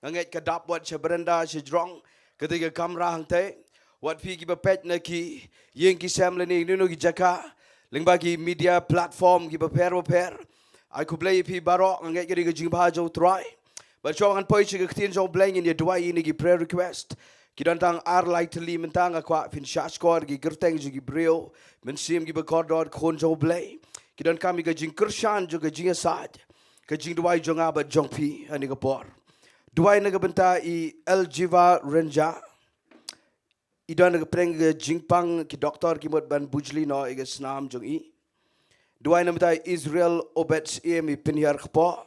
nganget ka dap wat sebrenda sejrong ketika kamera hangte wat pi ki bapet na ki yeng ki Syiemlieh ni nuno ki jaka ling bagi media platform ki baper ai ku play pi baro nganget ki ga jing ba jo try but show an poi chi tin jo blang in Jowai ni ki prayer request ki dan tang ar lightly mentang akwa fin shashkor ki gerteng ji ki brio men sim ki bakordor khon jo blay Kidan kami ke jing kershan juga Jingiasyllok ke Jingduwai jonga ba jongpi ani ke por. Duwai na ke Bynta I Eljiva Renja. Idan ke preng ke jingpang ki doktor ki mot ban bujli no I ke snam jong I. Duwai na Bynta Israel obets I pinhiar kpo.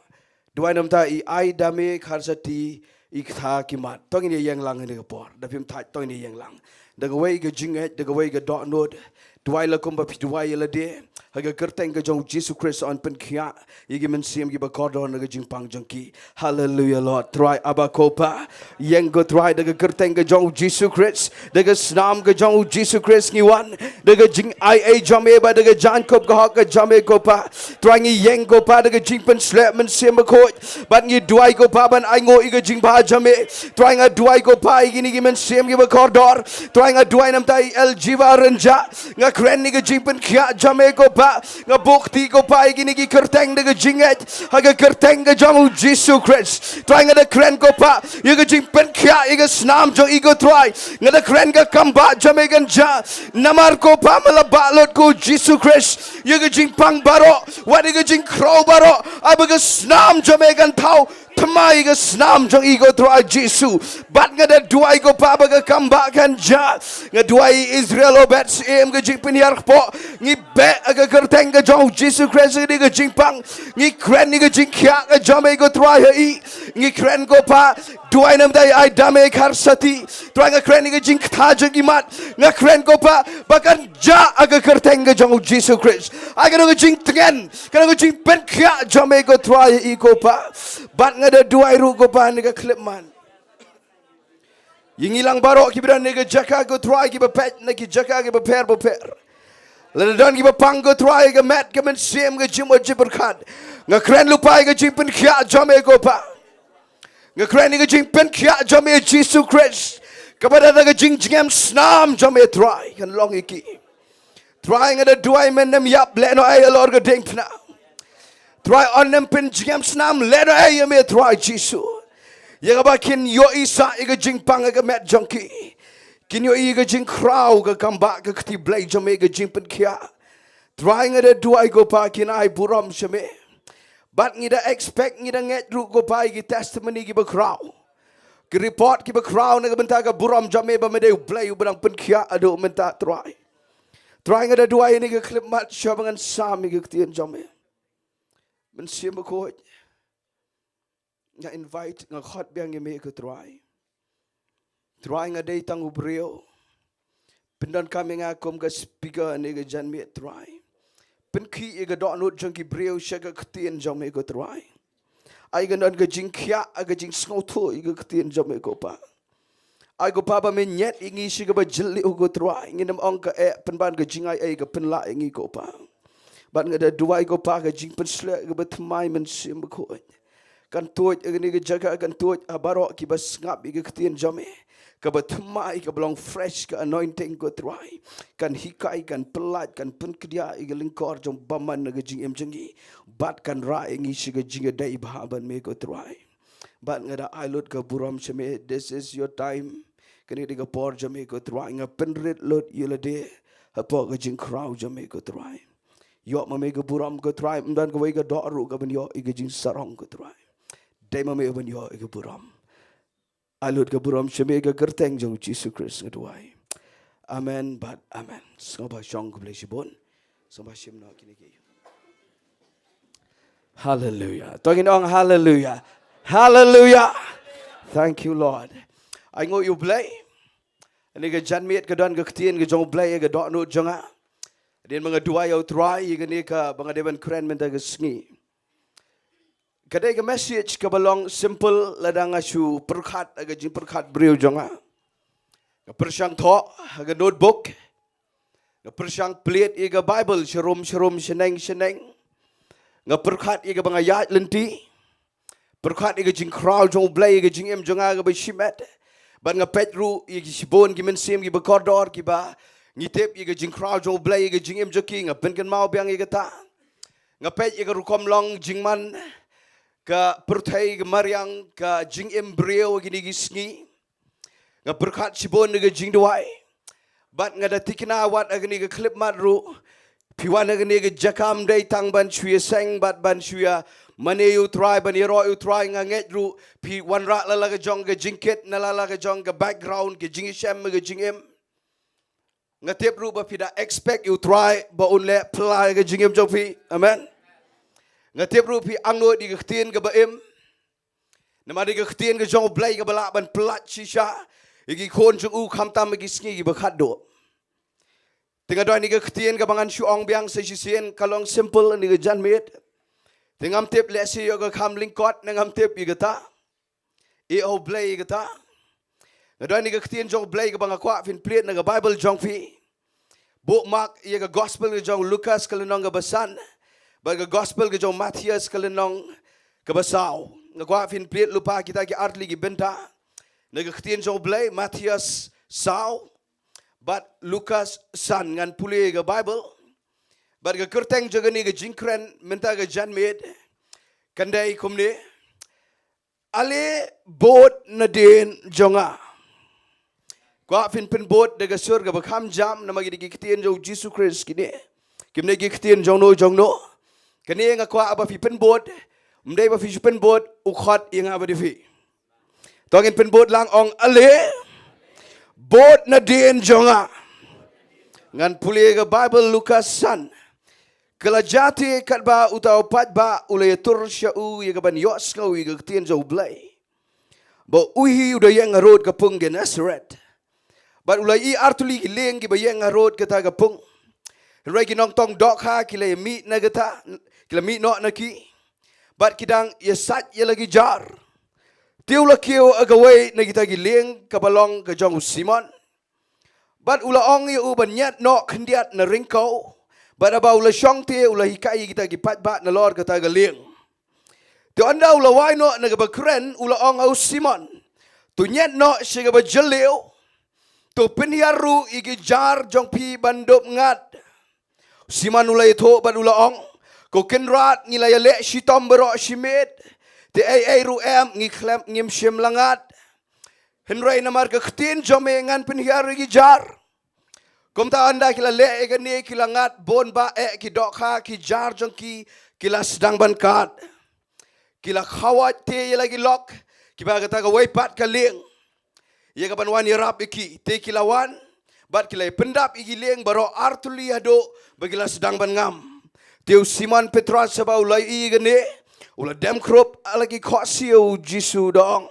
Duwai na Bynta I dame kharsati I kha ki mat. Tong ini yang lang ani ke por. Dapim thai tong ini yang lang. Daga wei ke jinget daga wei ke dot node. Duwai la kumba pi duwai la de. Haga kerteng ke jong Jesus Christ on pen kia igi men siam gi bakodon ga jing pang jongki hallelujah Lord try abakopa yang go try daga kerteng ke jong Jesus Christ daga snam ke jong Jesus Christ ngi wan daga jing IA jame ba daga jan kop ga hok ga jame kopa try ngi yang go pa daga jing pen slap men siam ko bat ngi duai go pa ban ai ngo igi jing ba jame try nga duai go pa igi ni gi men siam gi bakodor try nga duai nam tai Eljiva Renja nga kren ni ga jing pen kia jame ko pa nga bukti ko pa gini gi kerteng de jinget haga kerteng ga jong Jesus Christ try nga de kren ko pa you ga jing pen kya iga snam jong igo try nga de kren ga kamba jame gan ja namar ko pa malaba lot ko Jesus Christ you ga jing pang baro what ga jing crow baro abaga snam jame gan thau Pemai ke snam jong ego try Jesu bat nga de duai ko pa baga kamba kan ja nga duai Israel obet em ga jing piniar po ngi be aga kerteng ga jong Jesus Christ ni ga jing pang ngi kren ni ga jing kya ga jame go try hi ngi kren ko pa duai nam dai ai dame kharsati try nga kren ni ga jing tha jong imat nga kren ko pa bakan ja aga kerteng ga jong Jesus Christ aga ga jing tengen ga jing pen kya jame go try hi ko pa bat ada dua iru ko pa ni ka clip man yung ilang baro ki bidan ni ka jaka ko try ki ba pet na ki jaka ki ba per la dan ki ba pang ko try ka mat ka men sim ka jimo jiberkat nga kren lupa ka jimpen kya jame ko pa nga kren ni ka jimpen kya jame Jesus Christ kepada ka jingjam snam jame try kan long iki try nga da dua men nam yap le no ay lor ka ding pna try on them pen jam snam letter ay me try Jesus yang abakin yo isa iga jing pang iga met junkie kin yo iga jing crow ga come back ga kti blay jame ga jing pen kia try ngada do I go pa kin I buram shame but ngida expect ngida nget ru go pa gi testimony gi ba crow gi report gi ba crow na ga benta ga buram jame ba me de blay ubang pen kia ado menta try ngada do I ni ga clip mat shabangan sam gi kti jame men siam ko nga invite nga khot biang yeme ko try nga day tang ubrio pendan kami nga kom ga speaker ne ga jan me try pen ki e ga do no jong ki brio shaga ktien jom me ko try ai ga non ga jing khya ga jing snotho i ga ktien jom me ko pa ai go pa ba me nyet ingi shi ga ba jilli go try ngin ong ka e pen ban ga jing ai ga pen la ingi ko pa ban nga da duai go pa ga jing pen sle ga ba thmai men sim ko kan tuoj agni ga jaga kan tuoj abaro ki bas ngap i ga ktien jome ka ba thmai ka belong fresh ka anointing go try kan hikai kan pelat kan pen kedia i ga lingkor jom baman ga jing em jengi bat kan ra ingi shi ga jing dai ba ban me go try bat nga da I lot ka buram cheme this is your time kan i ga por jome go try nga pen red lot yela de apo ga jing crowd jome go try yo ma me ga buram go try mdan ga wei ga do ru ga ban yo i ga jing sarong go try dai ma me ban yo i ga buram alut ga buram sheme ga gerteng jong Jesus Christ ngadwai amen but amen soba shong ko bless bon soba shim na kini ge hallelujah tongin ong hallelujah hallelujah thank you lord ai ngo you play ani ga jan miet ga don ga ktien ga jong play ga do no jonga den mga duai au try ga ni ka banga deban kren men ga sngi kadai ga message ka balong simple ladang asu perkhat aga jing perkhat brio jonga ga persyang tho ga notebook ga persyang plate ga bible sharom sheneng ga perkhat ga bang ayat lenti perkhat ga jing crowd jong blay ga jing em jonga ga bishimet ban nga petru ga sibon gi men sim gi bakordor gi ba ngitep ga jing crowd jong blay ga jing em joki nga pen kan mau biang ga ta nga pet ga rukom long jingman ka perthai ga mariang ka jing embryo gini gisngi nga berkat sibon ga Jingduwai bat nga da tikina wat agni ga clip madru piwan agni ga jakam dai tang ban Jingiaseng bat ban shuya mane you try ban yero you try nga ngedru pi wan ra la ga jong ga jingket na la ga jong ga background ga jingishem ga jingem nga tep ru ba pida expect you try ba unle pla ga jingem jopi amen nga tep rupi angno di ktien ga baem nama di ktien ga jong blai ga bala ban plat shisha igi khon chung u kham tam gi sngi gi bakhat do tinga do ni ga ktien ga bangan shuong biang se sien kalong simple ni ga jan met tingam tep le si yo ga kham lingkot ngam tep gi ga ta e o blai ga ta ga do ni ga ktien jong blai ga banga kwa fin plate na ga bible jong fi book mark ye ga gospel ga jong Lucas kalonong ga basan baga gospel ke jong Matthias kalenong ke basau ngwa fin plate lupa kita ke artli ki Bynta nega ktien jong blay Matthias sau but Lucas san ngan puli ke Bible but ke kerteng jaga ni ke jingkren minta ke jan med kandai kumne ale bot Nadien jonga kwa fin pen bot daga surga bakham jam nama gi ktien jong Jesus Christ kine kimne gi ktien jong no kani nga kwa aba fi penbot mdai ba fi penbot ukhat inga ba fi tongin penbot lang ong ale bot Nadien jonga ngan puli ga Bible Lucas san kala jati kat ba utau pat ba ulay tur syau ye ga ban yos kau ye ga tien jo blai ba uhi uda yang road ka pung ge Nazareth ba ulay i artuli ki leng ki ba yang road ka ta ga pung rai ki nong tong dok ha ki le mi na ga ta kila mi no na ki bat kidang ye sat ye lagi jar tiu la kiu agawai na kita gi leng ka balong ka jong Simon bat ula ong ye u ban nyat no khndiat na ringkau bat aba ula shong te ula hikai kita gi pat ba na lor ka ta ga leng to anda ula wai no na ga ba kren ula ong au Simon tu nyat no shi ga ba jeleu tu penyaru igi jar jong pi bandop ngat Simon ula itho bat ula ong ko kenrat ngilaya le shitom bero shimet te ai ru em ngi klem ngim shim langat henrai namar ka ktin jome ngan penhiar gi jar kom ta anda kila le ga ne kila ngat bon ba ki dokha ki jar jong ki kila sedang ban kat kila khawat te lagi lok ki ba kata ka wai pat ka leng ye ka ban wan yarap ki te kila wan bat kila pendap igi leng baro artuli ado bagila sedang ban ngam Teu Simon Petrus sabau lai i gane Ula dem krop lagi kok siu Jisu dong.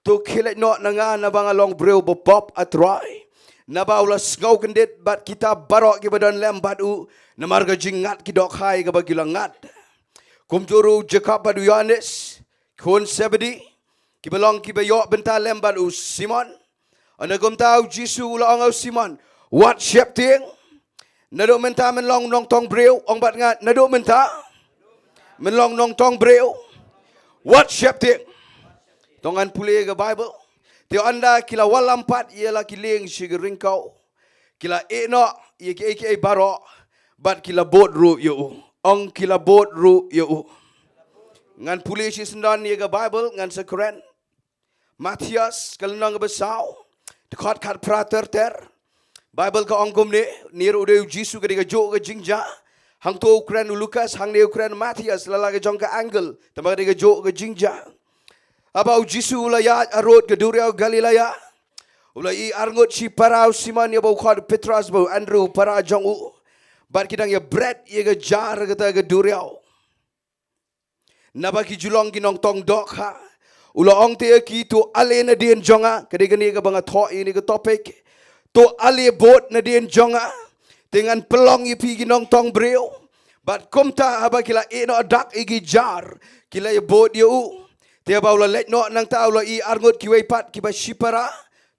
Tu kilet not nanga na bang along breu bopop atrai. Naba ula ngau kendit bat kita barok ki badan lem batu na marga jingat ki dok hai ka bagilangat. Kumjuru Jacob badu Yohanes kun sebedi ki belong ki bayok Bynta lem batu Simon. Ana gum tau Jisu ula angau Simon. What shep ting? Naduk menta menlong nong tong breu ong bat ngat naduk menta menlong nong tong breu. What shep ting? Tongan pulih ke Bible. Tio anda kila walampat ialah kiling sigering kau. Kila eno ia ki barok bat kila bot ru yo. Ong kila bot ru yo. Ngan pulih si sendan ia ke Bible ngan sekeren. Matias kalenang besau. Dekat kat prater ter. Bible ka ongkom ni udah Jisu ke diga jo ke jingja. Hang tu Ukraine Lukas hang ni Ukraine Matias lalaga jong ke angle. Tambah diga jo ke jingja. Abau Jisu ulaya arot ke Duriau Galilea. Ulai arngot si parau Simon ya bau khad Petrus bau Andrew para jong u. Bat kidang ya bread ya ke jar kata ke Duriau. Nabaki julong kinong tong dok ha. Ula ong te ki tu ale Nadien jonga kadegani ke banga tho ini ke topik. Tu ale bot Nadien jonga dengan pelong ipi kinong tong breu. Bat kumta abakila eno dak igi jar kila ya bot ya u. Dia baula let no nang tau la I arngot ki weipat ki ba shipara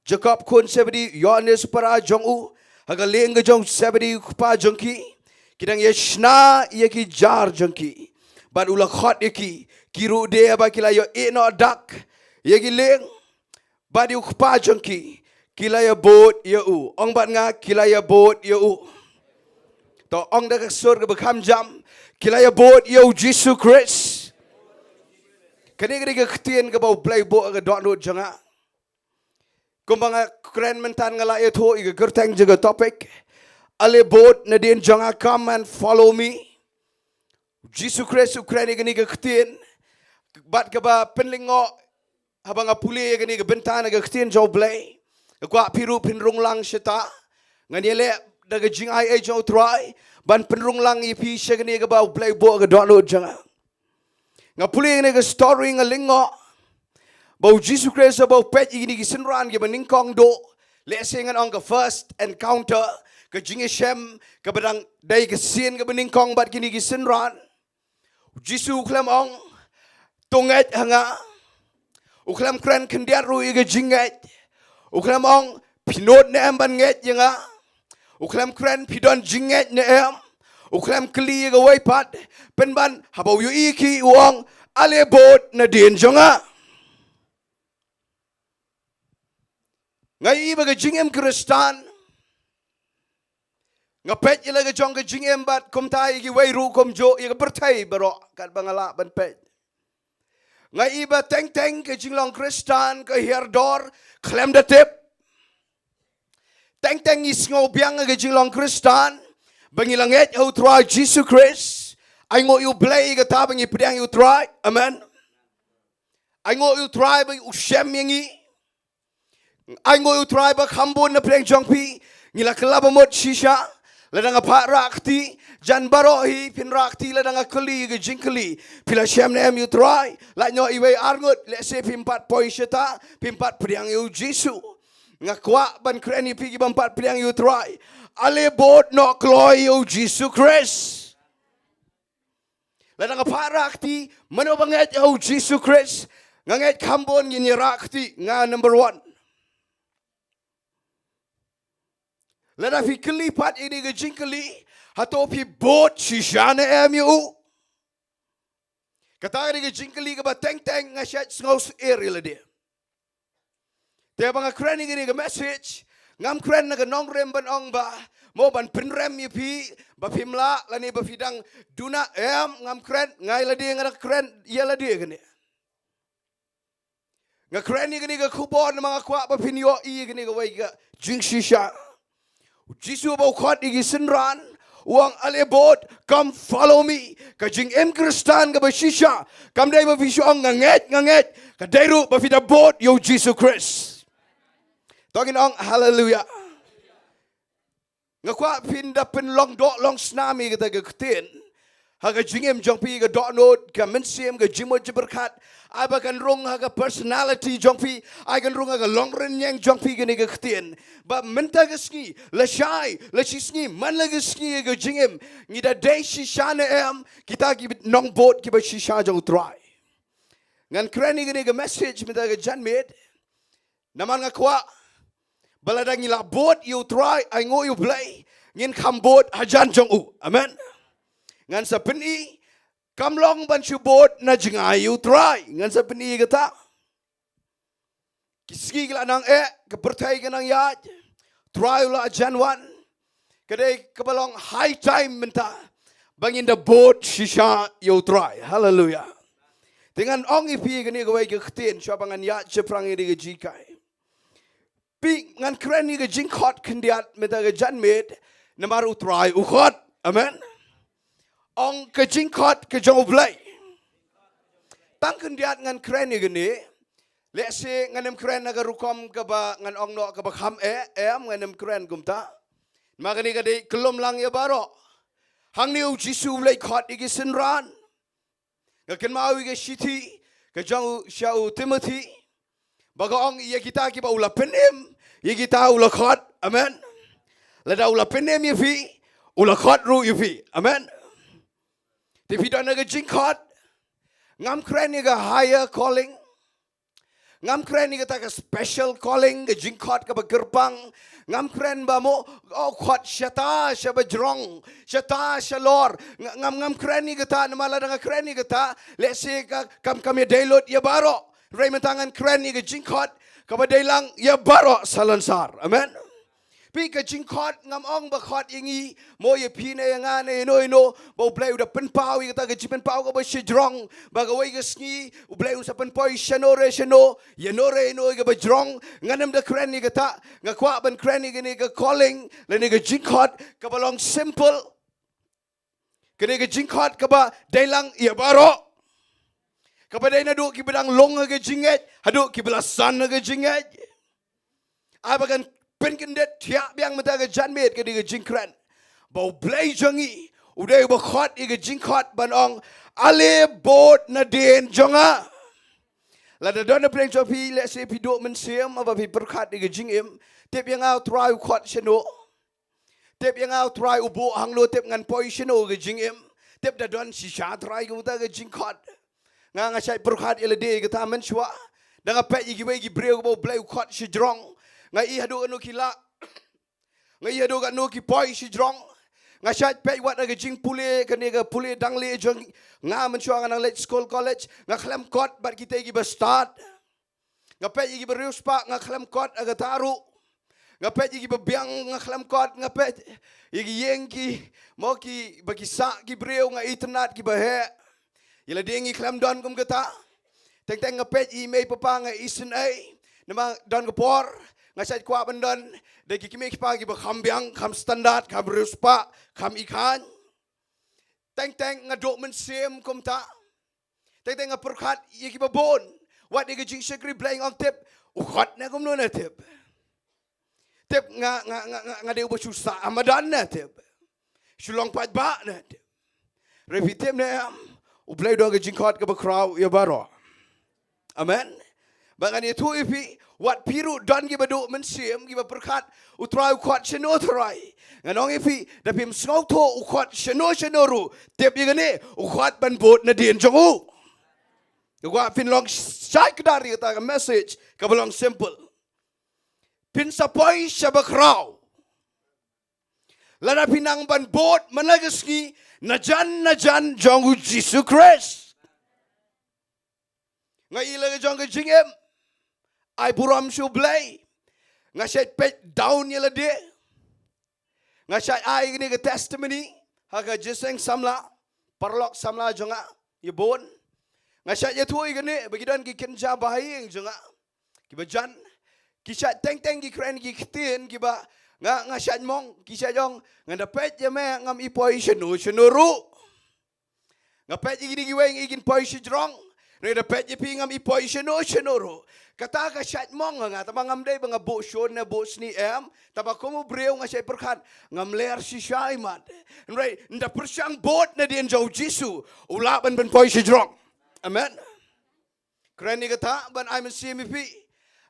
Jacob kun sebedi Yohanes para jong u haga leng jong sebedi pa jong ki kidang yeshna ye ki jar jong ki ban ula khot ye ki ru de ba kila yo eno dak ye ki leng ba di pa jong ki kila ya bot ye u ong ban nga kila ya bot ye u to ong da ka sur ke bekam jam kila ya bot ye u Jesus Christ. Kini ketien ke bau play bo ke dok nut janga. Kumbang keren mentan ngala itu ike gerteng juga topik. Ale bot Nadien janga come and follow me. Jesus Christ Ukraine kini ketien. Bat ke ba penlingo habang apuli kini ke Bynta ke ketien jau play. Kwa piru penrung lang syeta. Nganyele daga Jingiasyllok jau try. Ban penrung lang ipi kini ke bau play bo ke dok nut janga. Ngapuli ini ke story ngalingo bau Jesus Christ bau pet ini kisenran ke Nyngkong do lesengan on ke first encounter ke Jingiasyeng ke bedang dai ke sin ke Nyngkong bat kini kisenran Jesus uklam ong tunget hanga uklam kren kendiat ru ke jinget uklam ong pinot ne em ban nget yanga uklam kren pidon jinget ne em uklam kli ke waipat penban habau yu iki uang ale bot Nadien jonga ngai iba ke jingem Kristan ngapet ila ke jong ke jingem bat kumtai ki wairu komjo i ke bertai baro kat bangala ban pet ngai iba teng ke jinglong Kristan ke herdor klem de tip teng is ngau biang ke jinglong Kristan bangilanget au try Jesus Christ. I ngo you play ke tabang i pedang you try. Amen. I ngo you try ba u shem yangi. I ngo you try ba khambon na pedang jongpi ngila kelaba mot shisha ladang apa rakti jan barohi pin rakti ladang akli ke jingkli pila shem na em you try la nyo iwe arngut let's say pimpat poi syeta pimpat pedang you Jesus ngakwa ban kreni pigi bampat pedang you try. Ale bot no kloy o Jesus Christ. Ladang aparakti mano banget o Jesus Christ. Nganget kambon gini rakti nga number 1. Ladang fi kelipat ini ke jingkeli hato fi bot sishane emu. Kata ini ke jingkeli ke bateng ngasyat ngaus eri dia. Dia bang keren ini ke message. Ngam keren na nong rem ban ong ba mo ban penrem yipi ba pimla lani ba fidang duna ngam keren ngai la dia ngara keren ya la dia gani nga keren ni gani ga kubon mga kwa ba pinyo I gani ga wai ga jingshisha Jisu ba khot igi sinran uang ale bot come follow me ka jing em Kristan ga ba shisha kam dai ba fisyo nganget ka dairu ba fida bot yo Jesus Christ. Togin ong hallelujah. Ngakwa pinda pen long do long snami kita ke ketin. haga jingem jong pi ga dot note ga mensiem ga jimo berkat ai bakan rong haga personality jong pi ai kan rong haga long ren yang jong pi ga ni ga ktien ba menta ga ski la shai la shisni man la ga ski ga jingem ni da day shisha na em kita ki nong bot ki ba shisha jong try ngan krani ga ni ga message meta ga jan med naman nga kwa baladang ila bot you try ai ngo you play ngin kham bot hajan jong u amen ngan sa peni kamlong ban chu bot na jingai you try ngan sa peni gata kiski gila nang ke bertai ke nang ya try la janwan kedai kebalong high time menta bangin the boat shisha you try hallelujah dengan ong ipi ke ni ke wai ke ktien syabangan ya ceprang iri ke jikai pi ngan kren ni ke jingkot kendiat menta ke janmed namar utrai ukhot amen ong ke jingkot ke Jowai tang kendiat ngan kren ni gini lese nganem kren naga rukom ke ba ngan ong no ke ba kham em nganem kren gumta magani ka de kelom lang ya baro hang ni jisu lei khot igi sinran ngaken mawi ke shiti ke jong shau timothy baga ong ye kita ki ba ula penem ye kita ula khot amen lada ula penem ye fi ula khot ru ye fi amen Tapi dah nak jingkot, ngam keren ni ke higher calling, ngam keren ni ke tak special calling ke jingkot ke bergerbang, ngam keren bamo oh khot syata syabajrong syata syalor, ngam keren ni ke tak malah dengan keren ni ke tak, let's say kami download ya baro, rai mentangan keren ni ke jingkot, kapa dailang ya baro salansar, amen. Pi ke jingkot ngam ong ba khot yangi mo ye pi ne nga ne no bo play udah penpau ye ta ke jipen pau ko ba shijrong ba ga wai ke sngi u play sa penpau shanore shano ye nore no ke ba jrong nganem da kren ni ke ta nga kwa ban kren ni ke calling le ni ke jingkot ka ba long simple ke ni ke jingkot ka ba dailang ye baro ka ba dai na do ki bedang long ke jinget hadu ki belasan ke jinget abagan penkendet tiap yang mata ke janmet ke di ke jingkran bau blai jangi udai ba khot i ke jingkot ban ong ale bot Nadien jonga la da don pleng chopi le se pi do men sem aba pi perkhat i ke jingim tep yang au try khot sheno tep yang au try ubo hang lo tep ngan poi sheno ke jingim tep da don shisha try ke mata ke jingkot nga sai perkhat ile de ke tamen chwa da pe i ki we ki breu bau blai khot shijrong ngai hadu anu kila ngai hadu anu ki poi si drong ngai shat pe wat ga jing pule kane ga pule dang le jong nga men chuang nang let school college nga khlam kot bar kita gi ba start nga pe gi ba rius pa nga khlam kot aga taru nga pe gi ba biang nga khlam kot nga pe gi yeng ki mo ki ba ki sa ki breu nga itnat ki ba he yela dengi khlam don kum gata teng teng nga pe i me papa nga isen ai nama don ga por ngasai kwa bandon de ki kimi pa ki ba kham biang kham standard kham ruspa kham ikan teng teng ngadok men sem kum ta teng teng ngapurkhat ye ki ba bon wat de jing shakri playing on tip ukhat na kum no na tip tip nga de ubo chusa amadan na tip Shillong pat ba na tip repeat na u play do ga jing khat ka ba crowd ya baro amen bangan itu ipi wat piru don gi badu mensiem gi berkat utrai khot sheno trai nganong ipi da pim sngo to ukhot sheno ru tep yigane ukhot ban bot Nadien jongu gwa pin long sai kadari ta message ka belong simple pin sapoi shabakrau lada pinang ban bot managasgi najan jongu Jesus Christ ngai ilaga jongu jingem I buram shu blay ngasai pet down yela de ngasai ai ni ke testimony haga jeseng samla parlok samla jonga ye bon ngasai ye thui gane bagidan ki kenja bahayeng jonga ki bajan ki sha teng ki kren ki ktien ki ba ngasai mong ki sha jong nganda pet ye me ngam ipoi shenu ru ngapet ye gi weng igin poi shi drong Ngai dapat je pi ngam ipoi sheno. Kata ka syat mong nga tama ngam dai banga bo shon na bo sni taba komo breu nga syai perkhat ngam ler si syai mat. Ngai nda persyang bot na dien jau Jisu ula ban poi shjrong. Amen. Keren ni kata ban I mesti mi pi.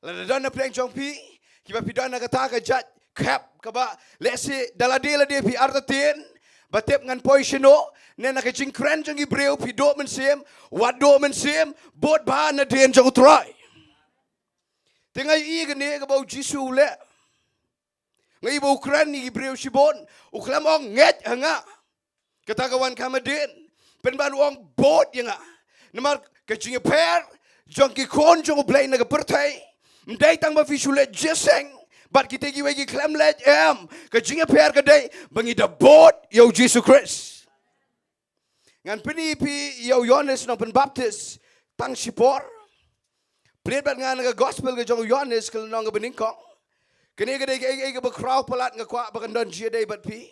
La dan na pleng jong pi kiba pi dan na kata ka jat kap kaba lesi dalade pi artatin batep ngan poi shino ne na ka jing kren jong i breu pi do men sim wat do men sim bot ba na dien jong try. Tengah i gene ka bau Jisu le. Ngai bau kran ni Ibreu sibon. Uklam ong nget hanga. Kata kawan kamadin. Penban ong bot yanga. Namar kacing per jong ki kon jong blay na pertai. Mdai tang ba fisule jeseng. Bat kita gi wegi klam let kacing per kadai bangi da bot yo Jisu Christ. Ngan penipi yo Yohanes no pen baptis tang sipor. Plit bat nga nga gospel ke jong Yohanes ke nong ke Nyngkong. Kene ke dei ke crowd palat nga kwa ba kan jia dei bat pi.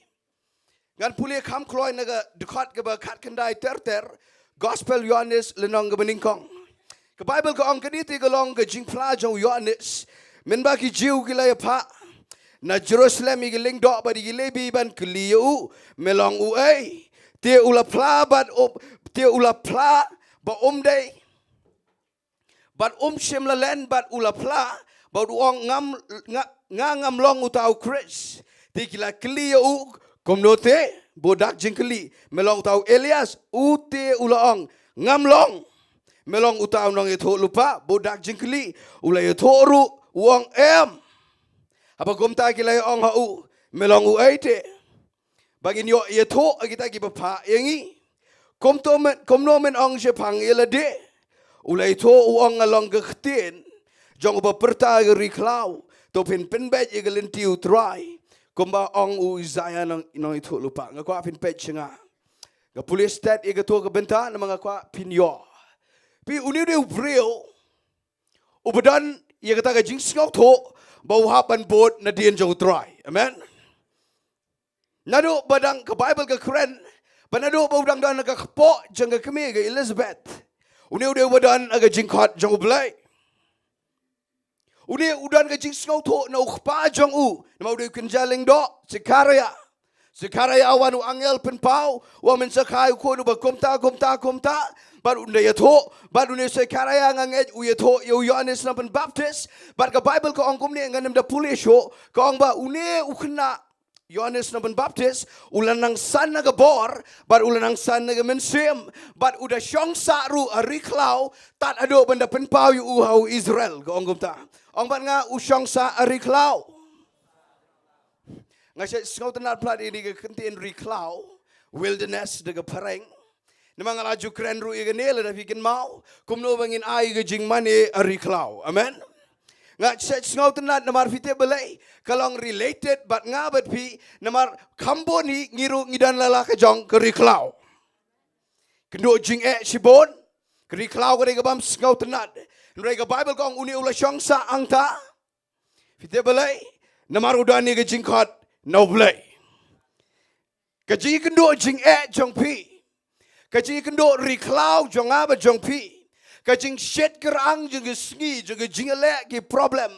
Ngan puli kham kloi nga dekat ke ba khat kendai ter gospel Yohanes le nong ke Nyngkong. Ke Bible ke ong ke dit ke long ke jing pla jong Yohanes men ba ki jiu ki la pa na Jerusalem i ling do ba di lebi ban kliu melong u ai te ula pla bat te ula pla ba dei bat Syiemlieh bat ulapla bat uang ngam long utau Chris tikila kli u komnote bodak jingkli melong utau Elias ute ulaong ngam long melong utau nong itu lupa bodak jingkli ulai toru uang apa komta kila ong hau melong u aite bagin yo yeto kita ki bapa yangi komnomen ong jepang elade ulai to uang along gektin jong ba perta ri klau to pin bet ye galentiu try komba ong u Isaiah nong itu lupa ngakwa pin pet chenga ga police stat ye to ke Bynta na mga kwa pin yo pi uni de bril ubadan ye kata ga jing skok to ba hapan bot na dien jong try amen nado badang ke Bible ke keren banado ba udang dan ka kpo jeng ke kemi ke Elizabeth Uni udah wadan aga jingkot jong blai. Uni udan aga jing skau to na ukpa jong u. Nama udah kenjaling do Zekaria. Zekaria awan u angel penpau. Wa men sakai ko nu ba komta. Bat unda ya to. Bat unda Zekaria nganget u ya to yo Yohanes na pen baptis. Bat ka Bible ko ong kumni nganem da pulisho. Ko ong ba uni u kena Yohanes na pen baptis ulan nang san na gabor bat ulan nang san na mensim bat udah syong saru ariklau tat ado benda penpau yu uhau Israel ko ong gumta ong bat nga usyong sa ariklau nga siya ngau tenat plat ini ke kentiin riklau wilderness de pareng nama nga laju keren ru i ganela da bikin mau kumno bangin ai ke jing mane ariklau amen nga ngau tenat namar fite belai kalong related but nga bat pi namar kamboni ngiru ngidan lala ke jong ke riklau kendo jing sibon ke riklau ke gabam ngau tenat nrega Bible kong uni ula syong sa angta fite belai namar udani ke jingkot no belai ke jing kendo jing jong pi ke jing kendo riklau jong aba jong pi kajing shet kerang juga Sngi juga Jingiasyllok ki problem.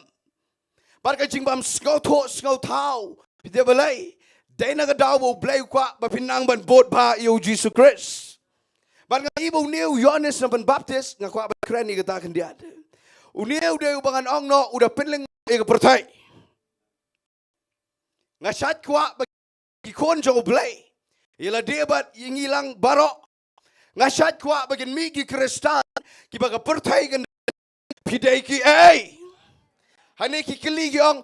Bar kajing bam skau tau. Pite balai. Dai na gadau bo blai kwa ba pinang ban bot ba yo Jesus Christ. Bar nga ibo new Yohanes na ban baptist nga kwa ba kren ni kata kendiat. Uniu de ubangan ong no udah penling e pertai. Nga shat kwa ba ikon jo blai. Ila debat yang hilang barok. Nga shat kwa bagin migi Kristan kibaga pertai kan pidai ki hane ki keli ki ong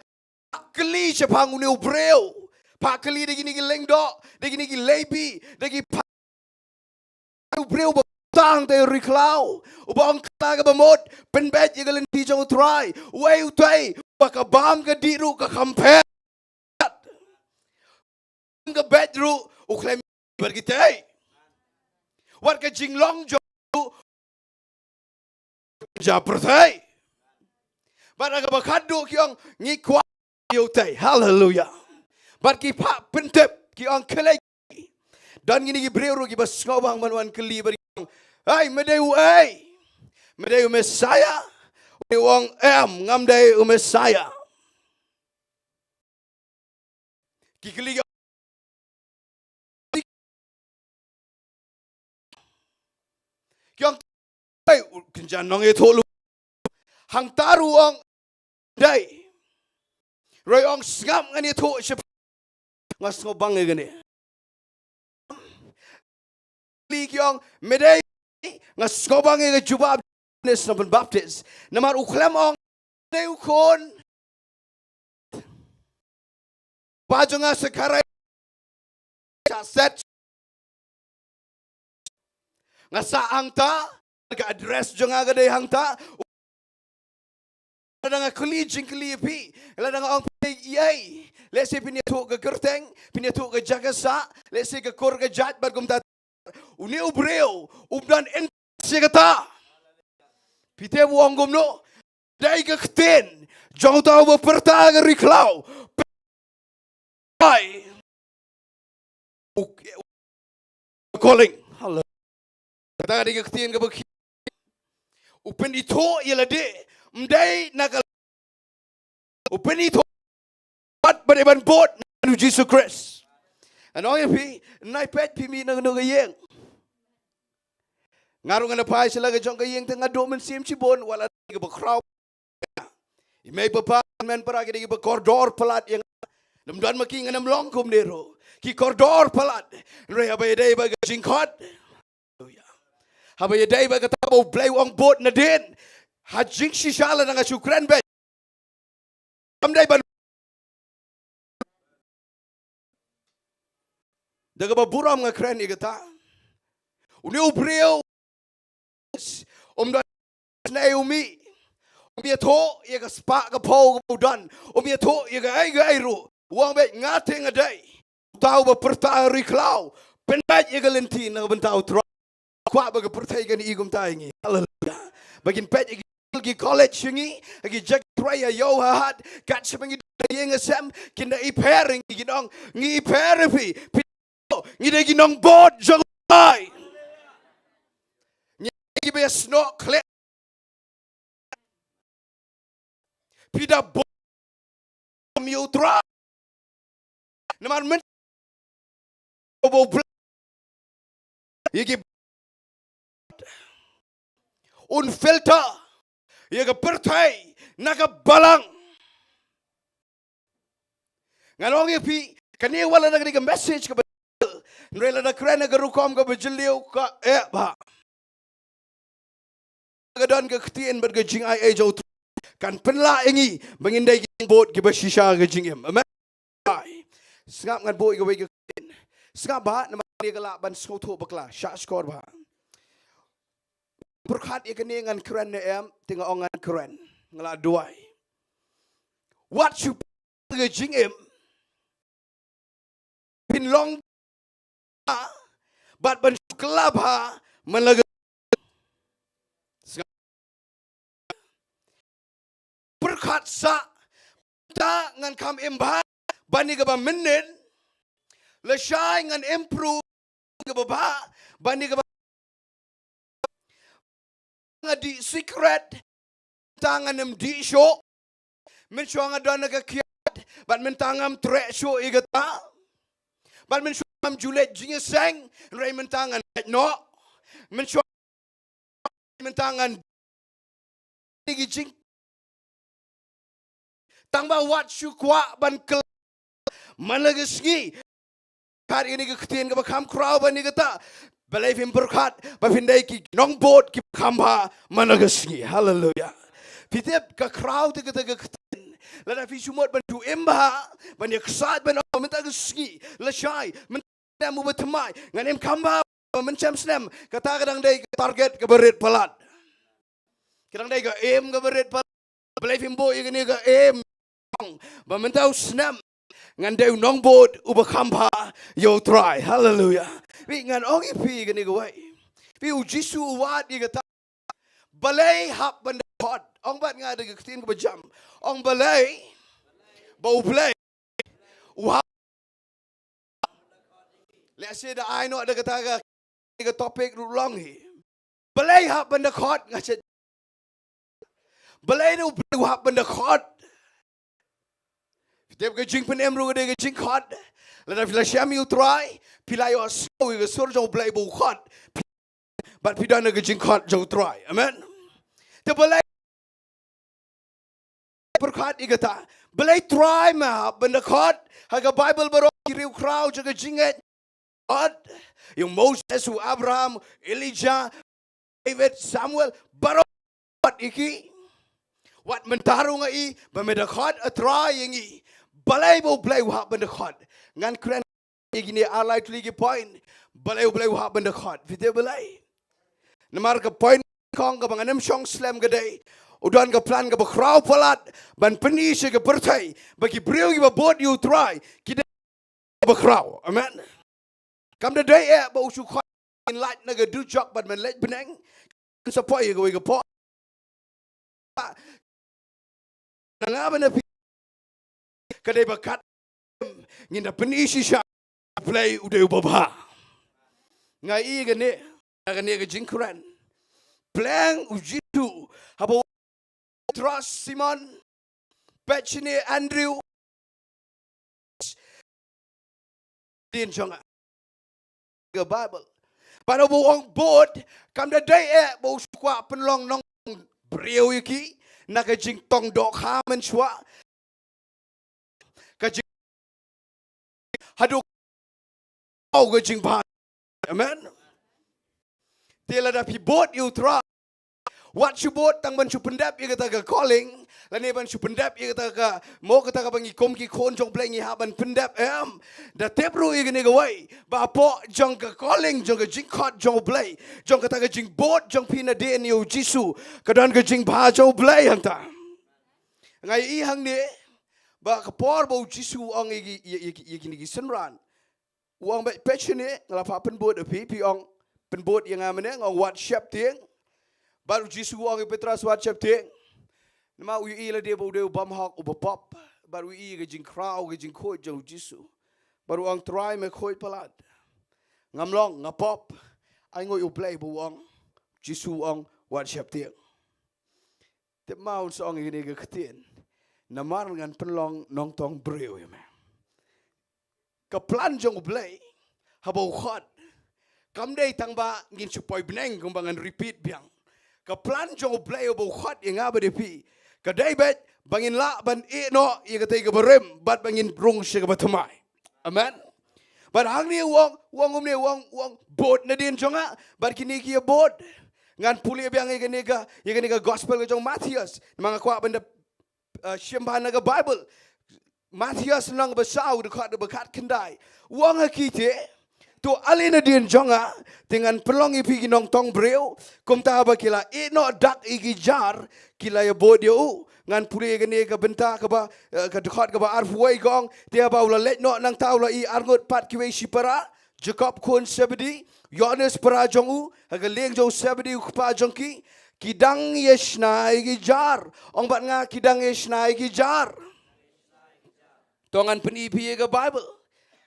keli sepang uni ubreu pak keli de gini ki lengdo de gini ki lebi de ki ubreu tang te riklau ubang kata ka bamot penbet ye galen ti jong try wei utai baka bam ka diru ka kampet ka bedru uklem bergitai war ka jinglong jo Japertai. Baraga bakado kiong ngikwa yotai. Hallelujah. Bar ki pa pentep kiong kelai. Dan gini ki breu ki bas ngobang manuan keli bar kiong. Ai medeu ai. Medai Messiah. Wong ngam day Messiah. Kikili Kyong tay kinjan nong etholu hang taru ong day roy ong ngam ngani tho ship ngas ngo bang ngani li kyong medai ngas ngo bang ngi jubab nes na baptist namar uklam ong day ukon bajonga sekarai set ngasa angta ka address jonga ga day hangta ladang kuli jingkli pi ladang ong yai lesi pinetu ke kerteng pinetu ke jagasa lesi ke kor ke jat bargum ta uni ubreu ubdan en segata pite wong gumno dai ke kten jong tau bo perta ke riklau pai calling hello kata di ke kten ke baki upen itu ialah de mdai nakal upen itu bat bereban bot nu Jesus Christ anong pi nai pet pi mi nang yeng ngarung na pai sila ga jong ga yeng tengah do men sim cibon wala ga bakraw imay bapa men para ga ga koridor pelat yang namdan maki nganam longkum dero ki koridor pelat re abay dai ba ga jingkot habay dai ba ga tabo play wong bot Nadien hajing shishala nga syukran ba amday ban daga ba buram nga kren igata uni ubreo da snai umi tho ye ga spa ga po ga dan tho ye ga ai ru wang be ngate nga dai tau ba perta riklau penat ye ga lenti na bentau tro kwa ba ga pertai ga ni igum taingi haleluya bagin pet gi college Sngi gi jag prayer yo hat kat sebengi yeng asem kinda I pairing gi nong ngi pairing ngi de gi nong bot Jowai ngi be snot clip pida bot mutra naman men bo yegi un filter yega pertai naga balang ngalong pi kani wala nagri message ka nrela na krena ga rukom ga bejliu ka ba ga don ga ktien ber ga jing ai jo kan penla engi mengindai ging bot gi bashisha ga jingem ngap ngan bot ga we ga ngap ba na ga la ban skotho bakla sha skor ba berkat ikani ngan keren em tinggal ongan keren ngala duai what you ga jingem pin long but ban club ha melaga berkat sa ta ngan kam imba bani ga ba menen le shai ngan improve ga ba bani ga di secret tangan em di show men show ngadon ga kiat bat men tangam tre show igata bat men show am julet Jingiaseng rai men tangan no men show men tangan digi jing tangba wat shu kwa ban kel malagasgi kar ini ke ketien ke bakam kraw ban igata balai fim berkat bafindai ki Nongpoh ki khamba managasgi hallelujah pitep ka kraw te ke lada fi sumot bantu emba ban yaksat ban mentagasgi la shai mentamu betmai nganem khamba mencam snem kata kadang dai target ke berit pelat kadang dai ke em ke berit pelat balai fim boy ini ke em ba mentau snem ngan deu Nongpoh uba khamba yo try hallelujah wi ngan ongi pi gani go wai pi ujisu wat ni gata balai hap banda hot ong bat nga de tin ko jam ong balai bau play wa let's say the I know de kata ga topic long hi balai hap banda hot nga Balai tu boleh wahap benda kot. Tiap ke jing penem ru ke jing kot. Lalu bila Syiemlieh try, pilai asau ke sur jauh balai bau kot. But pidan ke jing kot jauh try. Amen. Tiap balai perkat igata. Balai try mah benda kot. Haga Bible baru kiriu crowd jaga jinget. God, yung Moses, Abraham, Elijah, David, Samuel, baru iki. Wat mentarung ai, bamedakot atray yang i. Balai bo balai wahap bendakot. Ngan keren gini alai tu point. Balai wahap bendakot. Video balai. Namar ke point kong ke banganem shong slam gede. Udan ke plan ke bakrau palat. Ban penis ke bertai. Bagi beriu ke bot you try. Kita bakrau. Amen. Kam the day ba usu khot in light na ga du jok but man let benang. Support you ke po. Nangaba na kadai bakat ngin na penisi siya play udah ubah. Ngai gane ke jingkuran. Plan ujitu habo trust Simon Pechine Andrew din jonga ke Bible. Pada buang board kam da day bo sukwa penlong nong beriu iki nak ke jing tong dok ha men chwa ke jing hadu au ke jing ba. Amen. Tela da pi board you try. What you board tang ban chu pendap ye kata ke calling. Lani ban chu pendap ye kata ke mo kata ke bangi kom ki khon jong play ni ha ban pendap da tebru ye ne gawai. Ba po jong ke calling jong ke jing khot jong play. Jong kata ke jing board jong pi Nadien you Jisu. Kadan ke jing ba jong play hang ta. Ngai i hang ni ba ke por bo Jisu ong ye ki senran. Uang ba passion ni ngala pa pen board api pi ong pen board yang amane ngong WhatsApp tiang. Baru Jisu orang Petrus WhatsApp tiang. Nama ui la dia bau bam hak ubapop. Baru ui ke jing crowd ke jing koi jauh Jisu. Baru orang try me koi palat. Ngamlong ngapop. Ai ngoi uplay bau orang Jisu orang WhatsApp tiang. Tep mau seorang ini ke ketien. Namar dengan penlong nong tong breu ya me. Keplan jong uplay habau khot. Kam day tang ba ngin supaya beneng kumbangan repeat biang. Keplan jong play bo khat yang apa depi. Kadai bet bangin la ban no ye kata ke berem bat bangin rung se ke batamai. Amen. Bat hang ni wong bot Nadien jonga bat kini ki bot ngan puli biang ye ke gospel ke jong Matthias manga kwa benda syembah ke Bible. Matthias nang besau dekat kendai. Wong akite tu alina Nadien jonga dengan pelong ipi nong tong breu kum ta ba kila no dak igi jar kila ya bodio ngan puri gene ka Bynta ka ba ka dekat ka ba Ri-Bhoi gong dia ba ula let no nang taula i arngot pat kiwe sipara Jacob kun sebedi Yohanes para jongu aga leng jo sebedi pa jongki kidang yesna igi jar ong bat nga kidang yesna igi jar tongan penipi ka Bible.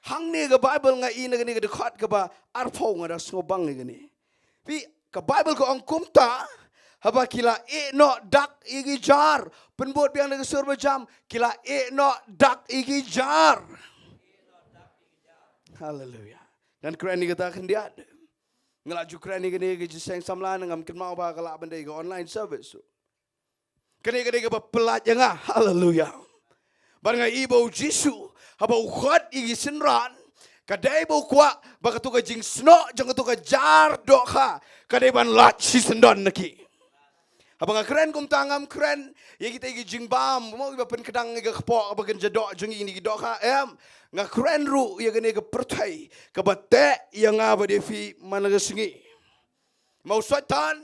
Hang ni ke Bible ngai ni ke dekat ke ba arpau ngada ngobang ni. Pi ke Bible ko angkum ta haba kila no dak igi jar penbot biang ke surba jam kila no dak igi jar. Hallelujah. Dan keren ni kata kendiat. Ngelaju keren ni ke Jingiaseng samlan ngam ken mau ba kala benda ke online service. Kene ke ba pelat yang hallelujah. Barang ibu Jisu haba ukhat igi senran kadai bau kwa bakatu ka jing sno jang tu ka jar dokha kadai ban lat si sendon naki haba keren kum tangam keren ye kita igi jing bam mau iba pen kedang igi kepok apa gen jadok jeng ini dokha nga keren ru ye gene ke pertai ke bate yang aba defi managa Sngi mau Satan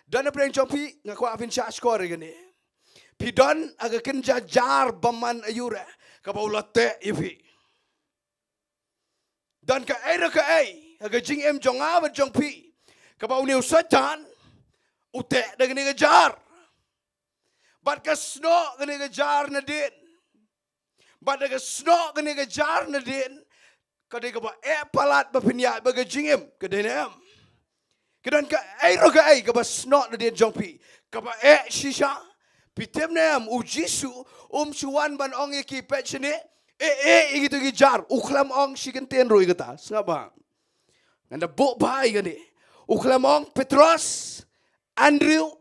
dan apa yang jompi nga kwa afin sya skor gene pidon aga kenja jar baman ayura kabaulate ifi dan ka aga jing jong ava jong pi kabau niu Satan ute dengan ngejar bat ka sno dengan ngejar Nadien bat ka sno dengan ngejar Nadien kadai ka ba palat ba pinya ba ka jing kadai nem kedan ka ka ba sno Nadien jong pi ka ba shisha Pitem nem u Jisu chuan ban ong ki pechne gitu gijar uklam ong shiken roi kata sngaba. Nganda bo bai gani. Uklam ong Petrus Andrew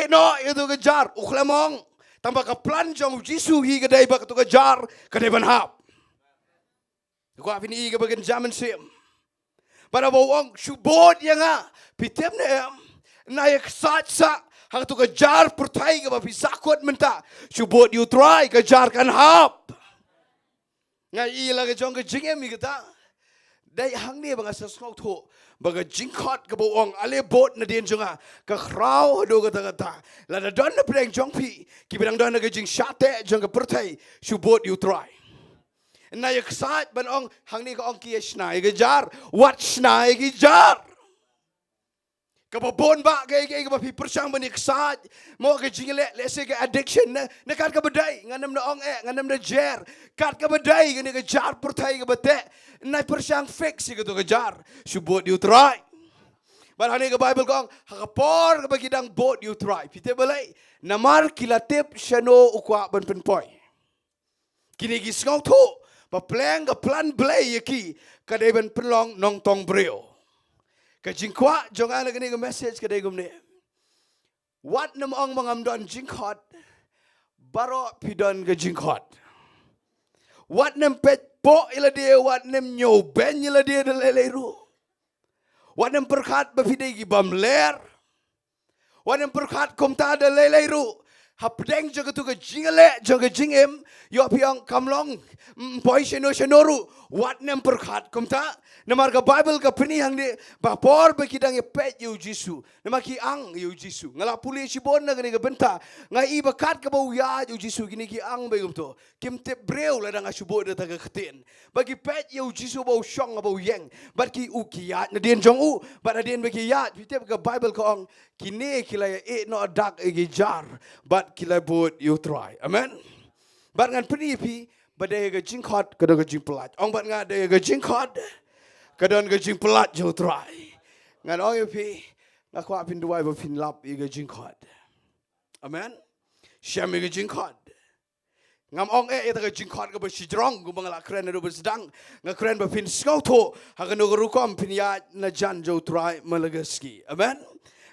no itu gijar uklam ong tambah ka plan jong Jisu hi gadai bak tu gijar kadai ban hap. Ko apin i ga bagen zaman sim. Para bawang subod yang pitem nem naik satsa hang tu kejar pertai ke bapi sakut menta subod you try kejar kan hap ngai ila ke jong ke jingem mi kata dai hang ni bang asas ngau tho baga jingkhot ke bawang ale bot Nadien jonga ke khrau do kata kata la da don na preng jong pi ki bidang don ke jing shate jong ke pertai subod you try naik sat ban ong hang ni ko ong ki snai kejar wat snai kejar Kababon ba kay kabapi persang banik sat mo ke jingle lese ke addiction na kat ka badai nganam na ong nganam na jer kat ka badai ngani ke jar pertai ke bate na persang fix ke to ke jar subot you try ban hani ke bible kong hakapor ke bagidang bot you try pite balai namar kilatip shano ukwa ban penpoi kini gi ngau tho ba plan ke plan blay yaki kadai ban penlong nong tong breo Ka jingkwa jong ana gani message kadai gumne. Wat nam ong mangam don jingkot baro pidon ka jingkot. Wat nam pet po ila dia wat nam nyo ben ila dia dalairu. Wat nam perkat bafidai gi bamler. Wat nam perkat komta dalairu. Hapdeng jaga tu ka jingale jaga jingem yo piang kamlong poi shenoru wat nam perkat komta namar ka bible ka pini hang ni bapor bekidang e pet yu Jisu namaki ang yu Jisu ngala puli sibon na gani ka Bynta ngai bakat ka bau ya yu Jisu gini ki ang begum to kim te breu la dang asubo de ta ka khten bagi pet yu Jisu bau shong bau yeng bat ki ukiyat Nadien Jong u bat Nadien beki yat pitep ka bible ka ong kini kilaya no dak e jar bat kilai bot you try amen bat ngan pini pi badai ga jingkot kada ga jingpelat ong bat nga de ga jingkot kadon ga jingpelat you try ngan ong pi ngakwa pin duai ba pin lap i ga jingkot amen syam ga jingkot ngam ong ta ga jingkot ga ba sidrong gu bangala kren do ba sedang ngakren ba pin skau tho ha ga no rukom pin ya na jan you try malagaski amen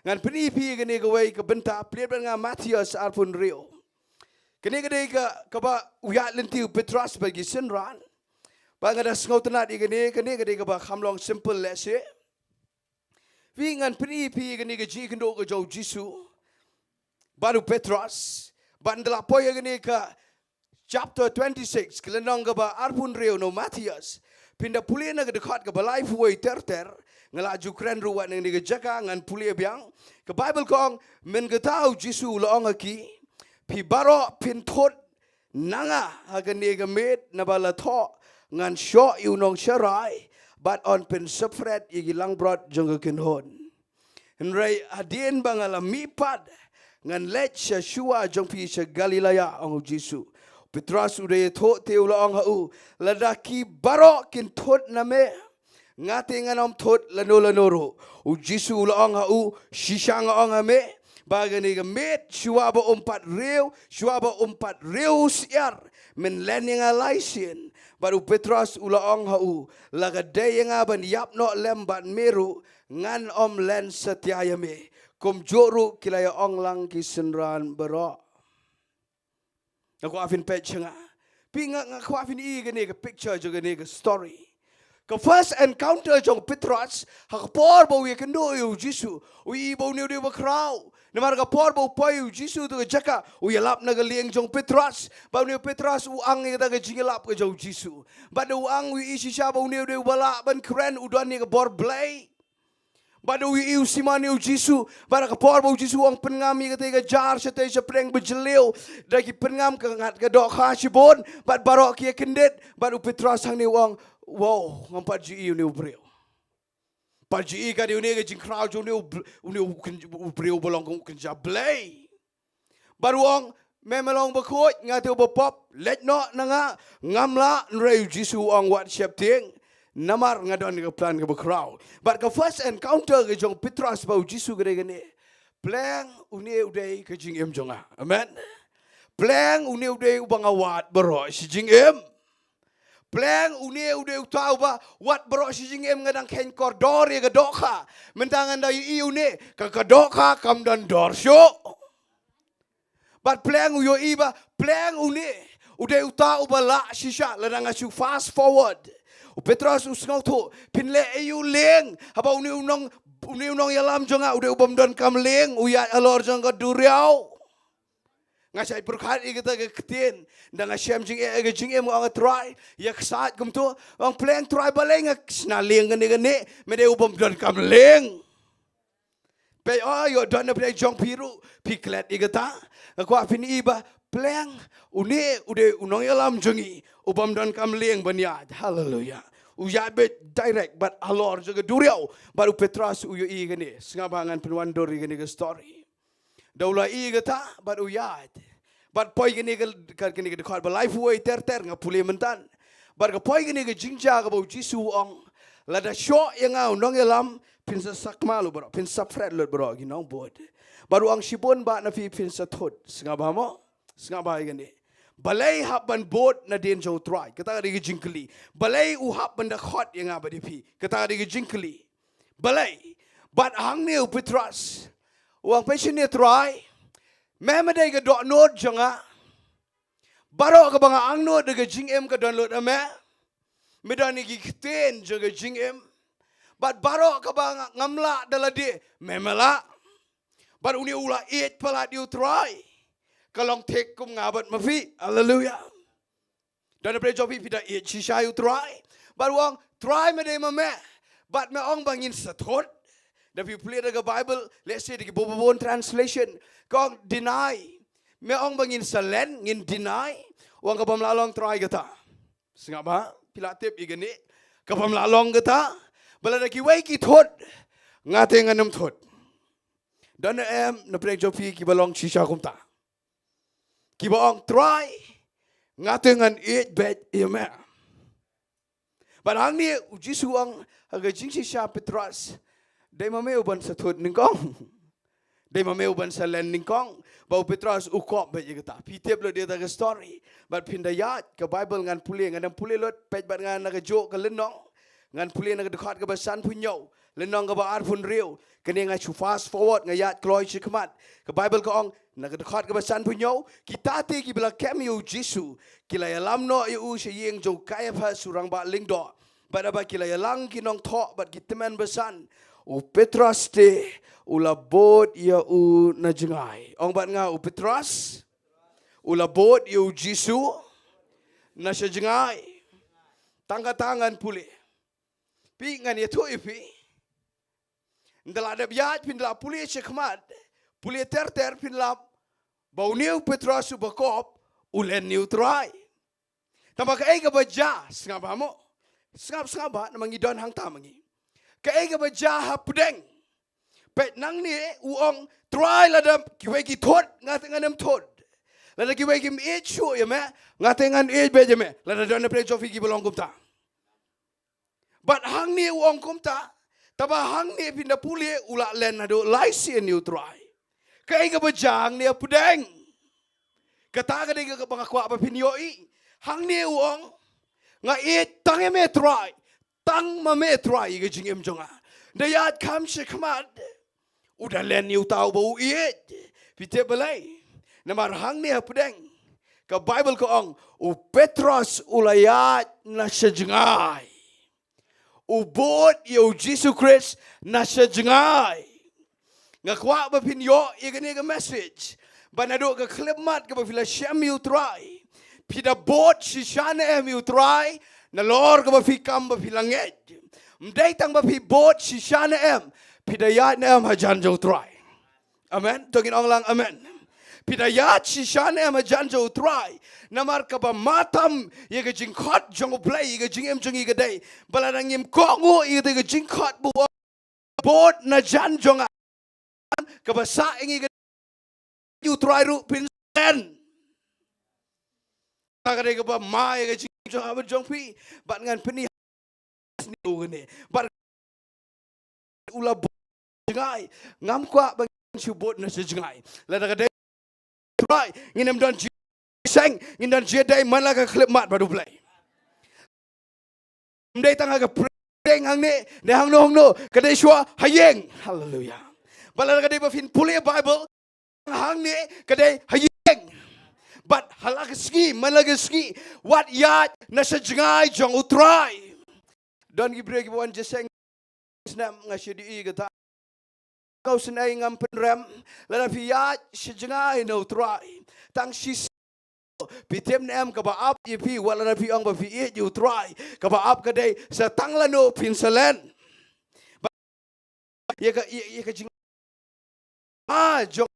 ngan pini pi gani ga wei ka Bynta plet nga Matthias arpun rio kini gani ka ba uya lenti Petrus bagi sinran ba ngada ngau tenat igani kini gani ka ba khamlong simple lese wi ngan pini pi gani ga ji kendo ga jo Jisu baru Petrus bandla poy gani ka chapter 26 kelenong ga ba arpun rio no Matthias pinda pulina ga dekat ga ba life way terter ngelaju keren ruat yang digejaga ngan pulia biang ke Bible kong men getau Jisu laong aki pi baro pintot nanga hagan nega met nabala tho ngan syo nong syarai but on pin sepret igi lang brot jong ken hon henrai adien bangala mipat ngan let sya shua jong pi sya Galilaya ong Jisu Petrus udah tho teu laong hau ladaki baro kin tot name ngati nganom tot lanolo u Jisu laong hau shisang ong ame bagani ga met shuaba umpat reu siar men lening alaisien baru Petrus ulaong hau laga day nga ban yap no lembat meru ngan om len setiayame kum joru kilaya ong lang kisenran bero aku afin pechenga pinga aku afin I gani ga picture jo gani ga story Ka first encounter jong Petrus hakapor bau ye kendo yu Jisu ui bau neu de bakrau namar ka por bau pai yu Jisu tu jaka ui lap na galieng jong Petrus bau neu Petrus u ang ye ta ga jingelap ka jong Jisu ba u ang ui isi sha bau neu de bala ban kren u don ni ka bor blay ba ui yu siman yu Jisu ba ka por bau Jisu ang pengami ka te ga jar sa te sa preng bejeleu dagi pengam ka ngat ka dok ha sibon ba barok ye kendet ba u Petrus hang ni wang wow, ngampat ji ni ubreu. Paji ka di ni ke jing crowd jo ni ubreu bolong kan jablay. Baruang memelong bakot ngate ubapop let no nanga ngamla nreu Jisu ang wat siap ting namar ngadon ke plan ke crowd. But ke first encounter ke jong Petrus bau Jisu gede gene. Plan uni udai ke jing em jonga. Amen. Pleng uni ude ubang awat bro si jingem. Pleng uni ude utau ba wat bro si jingem ngadang ken kordor ya gadokha. Mentangan da i uni ka gadokha kam dan dorsyo. But pleng uyo iba pleng uni ude utau ba la shisha ladang asu fast forward. Petros usngau tu pinle ayu leng haba uni unong yalam jonga ude ubam don kam leng uya alor jonga duriau. Ngasai perkhat kita ketin dan ngasem jing jing mo ang try ya saat kum tu ang pleng try baleng sna leng gani mede ubam don kam leng pe yo don pleng jong piru piklet igata kwa pin iba pleng uni ude unong yalam jongi ubam don kam leng banyad hallelujah uya bet direct but alor jaga duriau baru Petras uyo i gani sengabangan penwandor gani ke story Daula i gata but uyat. But poi gini ke dekat ba life way ter ngapuli mentan. But ke poi gini ke jingja ke bau jisu ong. Lada show yang au nong elam pinsa sakmalu bro. Pinsa fred lot bro ginong bod. Baru ang sipon ba na fi pinsa thot. Sengaba mo? Sengaba gini. Balai hap ban bod na Diengdoh try. Kata ke jingkeli. Balai u hap ban da khot yang apa di pi. Kata ke jingkeli. Balai. But hang ni Petras. Uang pensionnya try, memang dia dok note jonga, baru ke bangga ang note dia jingem ke download ame, medan ni gikten juga jingem, but baru ke bangga ngamla dalam dia, memela, baru ni ulah eat pala dia try, kalau take kum ngabat mafi, hallelujah, dan daripada jobi pida eat shisha you try, baru ang try medan mame, but me ang bangin setot. If you play the Bible, let's say the Bobon translation, kong deny. Me ong bangin salen ngin deny. Wang kapam lalong try gata. Sengap ba? Pilatip igani. Kapam lalong gata. Bala na kiway ki thot. Ngate nganam thot. Dan na prek jopi ki balong shisha kumta. Ki ba ong try. Ngate ngan eat bed yame. Barang ni ujisu ang aga jingsi sha Petras. Dai mameu ban sathut Nyngkong. Dai mameu ban salen Nyngkong. Bau Petras ukop ba jigata. Pitep lo dia ta story. But pindayat ke Bible ngan puli ngan puli lot pej bat ngan naga jo ke lenong. Ngan puli naga dekat ke basan punyau. Lenong ke ba ar pun riu. Kene ngai chu fast forward ngayat kloi chikmat. Ke Bible ko ong naga dekat ke basan punyau. Kita ti ki bela cameo Jisu. Kila yalam no yu Syiemlieh kaya pa surang ba Diengdoh. Pada ba kila yalang kinong thok bat kiteman basan. U Petras te ulabot ya u najengai. Ong bat nga u Petras ulabot ya u Jisu na sajengai. Tangga tangan puli. Pi ngan ya tu ipi. Ndala ada biat pin la puli chekmat. Puli ter pin la bau niu Petras u bakop ulen niu try. Tambah ka ega baja sengap mo. Sengap ba namang idon hang tamangi. Kaya baca hapudeng, pet nang ni uong try ladam kiwai ki thot ngatengan am thot, lada kiwai ki eat show ya me ngatengan eat beje me, lada dona play jofi ki belong kumta. But hang ni uong kumta, taba hang ni pindah puli ulak len ado laisi you try. Kaya baca hang ni hapudeng, kata kadang ke bangakwa apa pinyoi, hang ni uong nga eat tangi me try. Tang mame try ke jingem jonga. Dayat kam shikmat. Udah len you tahu bau iet. Pite belai. Namar hang ni hapdeng. Ke Bible ko ong. U Petras ulayat na sajengai. U bot yo Jesus Christ na sajengai. Ngakwa ba pinyo igani ke message. Banado ke klemat ke bafila syam you try. Pida bot sishane you try. Na lor ka ba fi kam ba fi langit. Mday tang ba fi bot si shana em. Pidayat na em hajan jo try. Amen. Togin ong lang amen. Pidayat si shana em hajan jo try. Namar ka ba matam ye ka jingkot jong play ye ka jingem jong ye day. Bala nang yim kongo ye ka jingkot bu bot na jan jong ka ba sa ing ye you try ru pin sen. Ta ka de ka ba ma ye ka jong pi bat ngan peni ni bat ula jengai ngam kwa bang subot na jengai la da try nginem don sang in dan jedai mana ka klip mat baru play. Mdai tang ka preng hang ne hang no kadai shua hayeng. Hallelujah. Bala kadai ba fin puli Bible hang ne kadai hayeng. But halak ski malaga ski what yat na sa jngai jong utrai. Don gi break wan jeseng snam ngasih di kata kau senai ngam penrem lada fiat sejngai no utrai. Tang sis pitem nem ka ba up ye pi wala na pi ang ba fi e you try ka ba up kadai sa tanglano pinsalen ye ka jing jong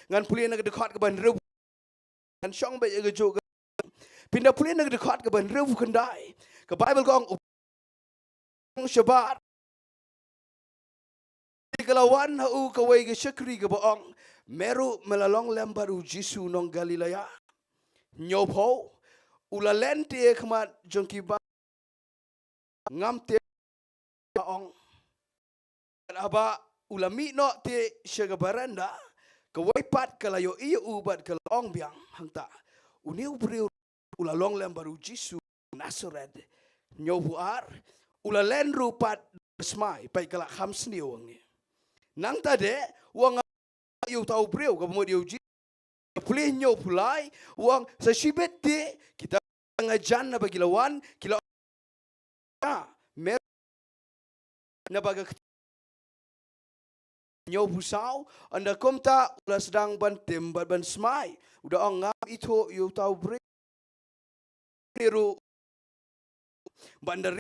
ngan pulien nak dekat ke ban rew kan syong ba ye ga jo pindah pulien nak dekat ke ban rew kendai ke bible kong syabat kelawan hu ka wei ga syakri ke baong meru melalong lembaru Jisu nong Galilea Nyopo ula lente kemat jongki ba ngam te baong aba ula mi no te syaga baranda ke waipat kalayo iya ubat kelong biang hangta uniu beriu ula long lembaru Jisu Nazaret Nyopo ar ula len rupat smai pai kala khamsni wang ni nang tade wang you tahu beriau kamu dia uji boleh nyo pulai uang sesibet de kita ngajan na bagi lawan kilo mer na baga nyo busau anda komta ulah sedang ban tembat ban smai udah ngam itu you tahu beriau bandar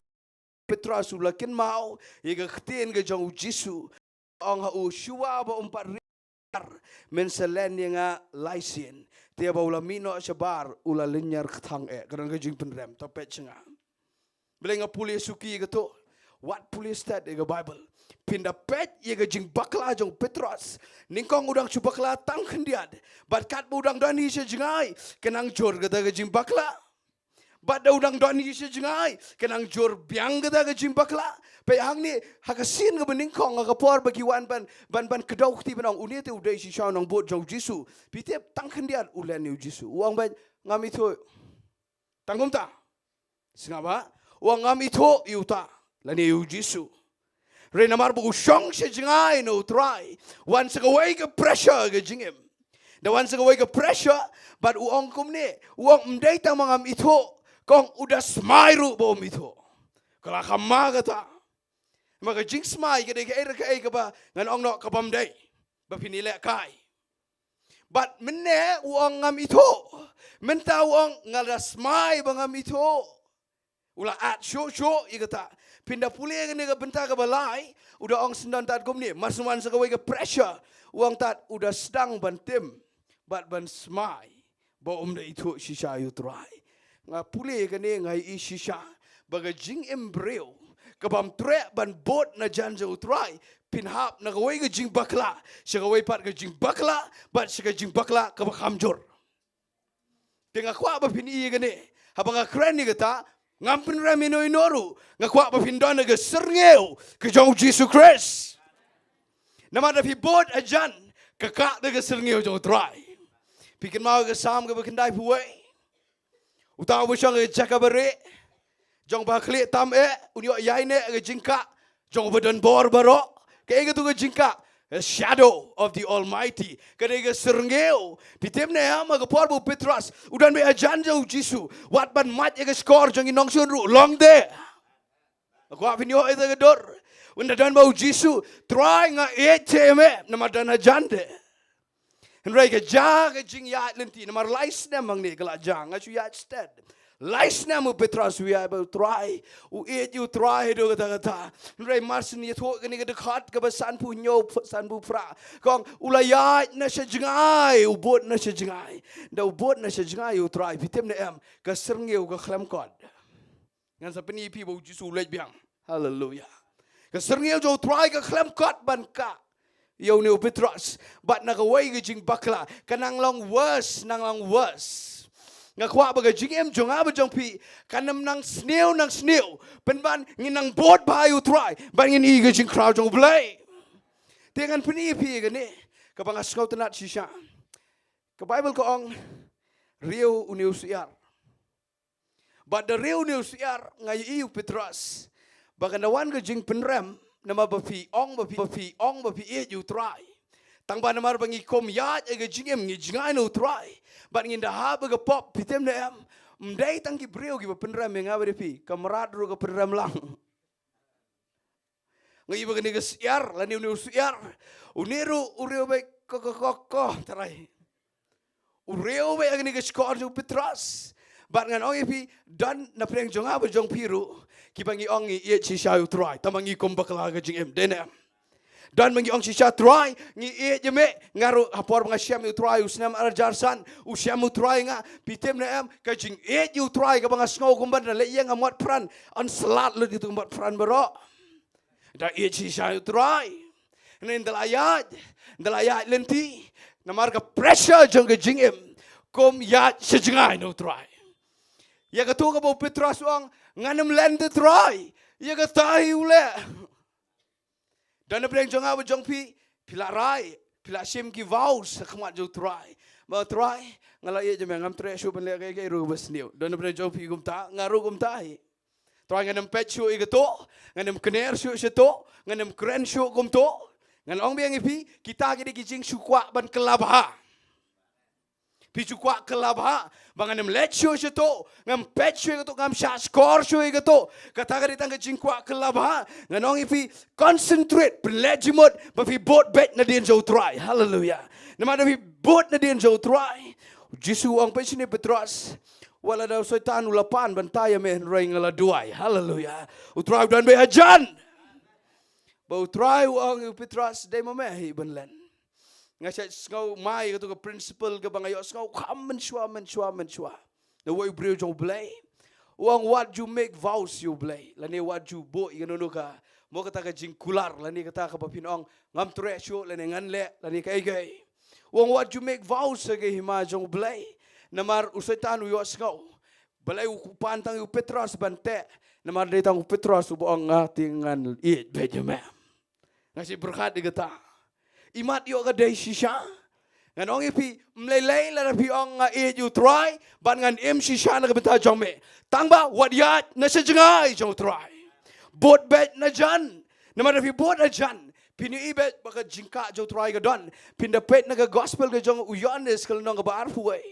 Petrus ulah ken mau iga ktien ke jong Jisu ong hau shua ba 4 menselen yang laisin dia baula mino sebar ula linyar ketang kadang kejing penrem topet cenga belenga pulis suki gitu what pulis that ega bible pindah pet ye kejing bakla jong Petrus Nyngkong udang cubakla tang kendiad bat kat udang dani sejengai kenang jor kata kejing bakla bat da udang dani sejengai kenang jor biang kata kejing bakla payang ni hakasin ke Nyngkong ngakapor bagi wan ban kedau ti benong unia te udai si shau nong bot jong Jisu pitep tangkan dia ulen ni Jisu uang ban ngam itu tangkum ta singapa uang ngam itu yuta lani Jisu re namar bu shong se jingai no try wan se away ke pressure ke jingem da wan se away ke pressure but uang kum ni uang mdai tang mangam itu kong udah smairu bom itu kalau kama kata maka jing smai ke dek era ke ba ngan ong nok kabam dai ba pinile kai but menne uang ngam itu menta uang ngada smai bangam itu ula at show igata pindah pulia ke nega Bynta ke balai udah ong sendan tat kom ni masuman sekawai ke pressure uang tat udah sedang bantim but ban smai ba da itu shisha yu try nga pulia ke ne ngai i shisha baga jing embryo kabam trek ban bot na janja utrai pinhap na kawai ke jing bakla sekawai pat ke jing bakla bat seka jing bakla ke bakhamjor tengah kwa ba pini ke ne habang keren ni kata ngampin ramino inoru ngakwa ba pindona ke serngeu ke jong Jesus Christ nama da pi bot ajan kakak de ke serngeu jong utrai pikin mau ke sam ke bakendai puai utaw bo syang ke jakabare jong bakli tam unyo yai ne ke jingka jong badan bor baro ke tu ke jingka a shadow of the almighty ke ke serngeu pitem ne ha ma ke por bu Petrus udan be ajan jo Jisu wat ban mat ke skor jong inong sun ru long de ko apinyo ite ke dor unda dan bau Jisu try nga eteme nama dan ajan de henry ke ja ke jing ya lenti nama lais ne mang ni kala jang asu ya stead lais nama Petrus we able try u eat you try do kata rai marsin ye tho kini ke dekat ke basan pu nyo san bu pra kong ulaya na sejengai ubot na sejengai da ubot na sejengai u try pitem ne em ke serngeu ke klam kod ngan sa peni pi bu Jisu lej biang hallelujah ke serngeu jo try ke klam kod ban ka yo ne Petrus bat na kawai ke jing bakla kanang long worse nang long worse ngakwa baga jingem jong aba jong pi kanam nang sneu penban nginang bot bayu try ban ngin i jing crowd jong blai tengan peni pi ga ne ka banga skau tanat shisha Ke Bible ko ong Rio Uniusiar. But the Rio Uniusiar ngai iu Petras. Baganawan ke jing penrem nama bapi ong bapi e you try. Tang ba namar bangi kom yat e ke jingem ngi jingai no try. But ngin da ha ba ke pop pitem ne am. Mdai tang ki brio ki penrem nga ba pi kamarad ro ke penrem lang. Ngai ba ni ke siar la ni Uniusiar. Uniru urio ba ko tarai. Ureo ba ang ni ke skor ju Petras. But ngan ong pi dan na preng jong aba jong piru ki bangi ong i e chi sha u try tamangi kom bakla ga jing em denem dan mangi ong chi sha try ngi e je me ngaru hapor nga syam u try usnam arjarsan u syam u try nga pitem na em ka jing e u try ka banga sngo kumban le yang amot pran on slat lu ditu amot pran baro da e chi sha u try nen dalayat lenti namar ka pressure jong ga jing em kom ya sejingai no try. Ya ketua ke bau Petras uang nganem lente try. Ya ketahi ule. Dan apa yang jangka berjang pila rai, pila sim ki vaus kemat jauh try. Bau try ngalah ia jam ngam try show penlek kayak ru besniu. Dan apa yang jang gum ta ngaru gum tahi. Try nganem pet show iketo, nganem kener show seto, nganem keren show gum to. Ngan ong biang ipi kita kini kijing sukwa ban kelabha. Pijukwa kelabha banganem let show seto ngam pet show iketo ngam shot score show iketo kata ka ditang kijingkwa kelabha nganong ipi concentrate penlejimot bafi bot bet Nadien jau try hallelujah nama dafi bot Nadien jau try Jisu ang pesini Petras wala daw setan ulapan bantaya men rai ngala duai hallelujah utrai dan be hajan bau try ang Petras dai mamehi benlen ngasai skau mai ke principal ke bangayo skau kam menshua the way brio jong blay uang what you make vows you blay lani what you bo iganono ka mo kata ka jingkular lani kata ka papinong ngam tresyo lani nganle lani kai uang what you make vows ke hima jong blay namar usaitan uyo skau balai ukupan tang Petras bante namar detang Petras ubo ngatingan it bejema ngasih berkat digata imat yo ka day shisha ngan ong ipi mlelei la pi ong nga e you try ban ngan em shisha na kabenta jong me tangba wat yat na sejengai jong try bot bet na jan na ma pi bot na jan pini ibet baka jingka jong try ka don pinda pet na ka gospel ka jong uyones kal nong ka bar fuai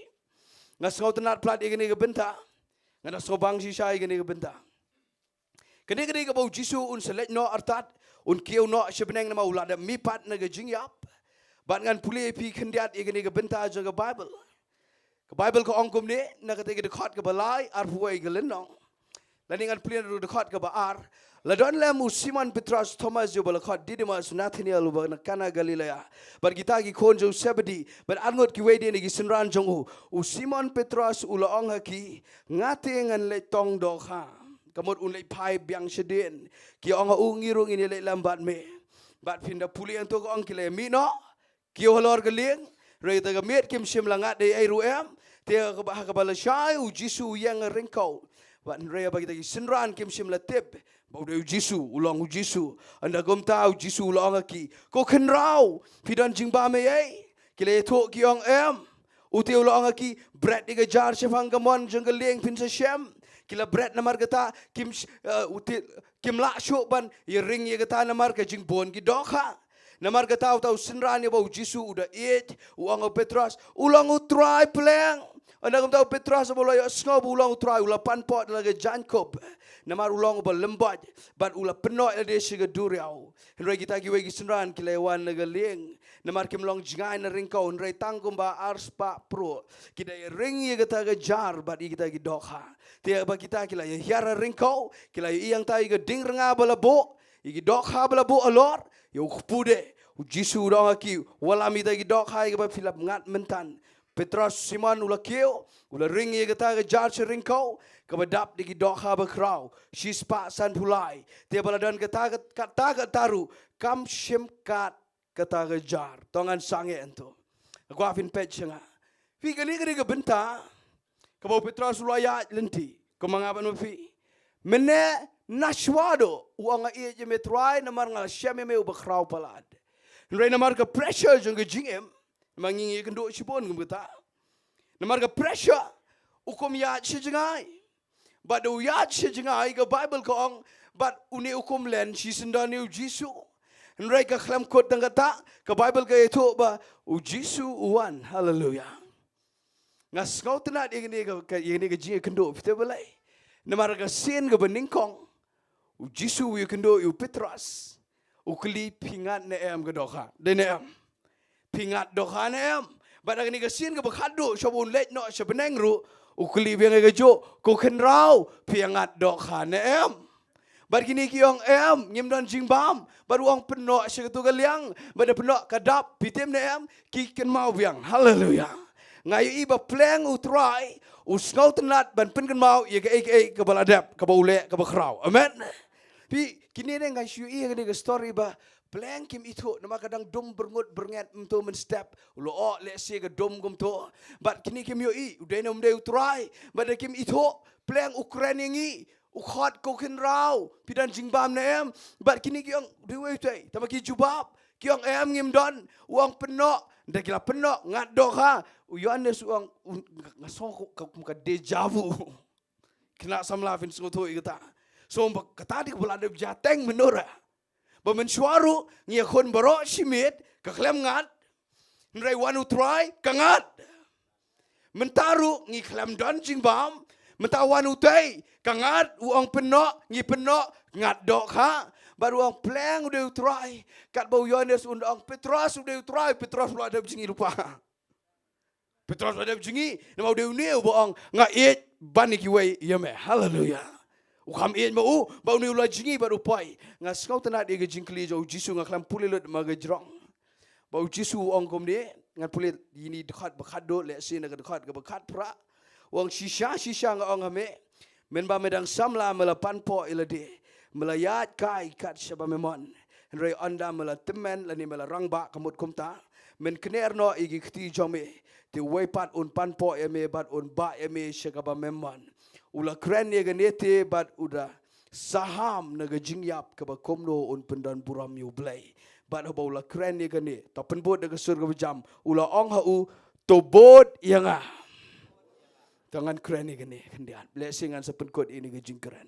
ngas ngau tenat plat igani ka benta ngana sobang shisha igani ka benta kene ka bau jisu un selek no artat un kiau no sebeneng nama ulada mipat naga jingyap ban ngan puli pi kendiat igani ke benta jaga Bible ko ongkum ni naga tege dekat ke balai arhuai ke lenong lani ngan puli ru dekat ke baar ladon lem Simon Petras Thomas jo balakot Didymus Nathaniel ba kana Galilea bar kita ki konjo sebedi bar angot ki wedi ni senran jong u Simon Petras ulaong haki ngate ngan le tong do kha kamot unlay pai biang sedin ki ong ungirung ini le lambat me bat pinda puli anto ko ong kile mi no ki holor geling re ta gamet kim sim langat de ai ruem te ka ba ka bala shai u Jisu yang ringkau bat re ba kita ki senran kim sim la tip bau de Jisu ulang u Jisu anda gom tau Jisu ulang ki ko khenrau pidan jingba me ai kile to ki ong em u te ulang ki bread diga jar chefang gamon jenggeling pin sa shem kila bread namar kata kim la shok ban ye ring ye kata namar ka jing bon ki dokha namar kata tau senran ye bau Jisu uda it uang Petras ulang utrai pleng anda kam tau Petras bolo yo snob ulang utrai ula panpot laga Jacob namar ulang ba lembat bat ula penoi de siga duriau henry kita ki wegi senran kilewan laga leng namar kim long jingai na ring kau henry tangkum ba arspa pro kita ye ring ye kata ga jar bat kita ki dokha tiap ba kita kila ye hiara ring kau kila ye yang tai ga ding renga balabo igi dokha balabo alor yo kupude Jisu dong aki wala mi dagi dokha ga ba filap ngat mentan Petras Simon ula keo ula ring ye kata ga jar ring kau kabadap digi dokha ba krau shispa san pulai tiap baladan kata taru kam shim kat kata ga jar tongan sange ento aku afin page nga fi gani ga benta kabau Petras ulaya lenti kemangapan mafi mene nashwado uang ia je metrai namar ngal syame me ubakrau palad nrai namar ka pressure jong jingem mangingi kendo sibon gumta namar ga pressure ukum ya chijangai but u ya chijangai ga bible ko ong but uni ukum len sisendani u jisu nrai ka khlam kot dangata ka bible ka itu ba u jisu uan hallelujah ngas ngau tena ini ga ji kendo fitebelai namar ga sin ga Nyngkong u jisu u kendo u Petrus u kli pingat ne em ga doka de ne em pingat doka ne em But ni kasin ka bakado sabun let no sa benengru ukli biang ka jo ko kenrau piangat dok khan em. But kini kiong em nyim don jingbam but uang peno sa tu kaliang but peno kadap pitem ne em ki ken mau biang. Hallelujah. Ngayo iba pleng utrai usngau tenat ban pen ken mau ye ka baladap ka baule ka bakrau. Amen. Pi kini ne ngai syu i ka story ba Pleng kim itu nama kadang dom berngut berngat untuk menstep lo le se ke dom gum to but kini kim yo I udah nom de utrai but kim itu pleng Ukraine ngi ukhot ko kin rau pidan jingbam ne em but kini kiong dewe tai tamaki jubab kiong em ngim don uang penok nda kila penok ngat dok ha uyanes uang ngasok ka deja vu kena samlafin ngoto ikata so kata di belada jateng menora Bermensuaru ngia kon barok simit keklem ngat nrai wanu try kangat mentaru ngi klem don jingbam mentawanu tei kangat uang penok ngi penok ngat dok ha baru uang pleng udah try kat bau Yohanes undang Petrus udah try Petrus lu ada jingi lupa Petrus ada jingi nama udah neu boong ngat it banik iwe yame hallelujah Ukam ian mau bau ni ulah jingi baru pai ngas kau tenat dia jingkli jauh jisu ngaklam pulilut magajrong bau jisu ongkom dia ngan pulit ini dekat bekado le sin dekat ke bekat pra wang shisha ngong ame men ba medang samla melapan po ilade melayat kai kat syaba memon rei anda mela temen lani mela rangba kamut kumta men knerno igi kti jome te wepat un pan po eme bat un ba eme syaba memon Ula keren ye ganete bat udah saham naga jingyap ke bakomno un pendan buram yu blai bat haba ula keren ye gane ta penbot naga surga bejam ula ong hau tobot yanga tangan keren ye gane kendian blessing an sepenkot ini ke jingkeren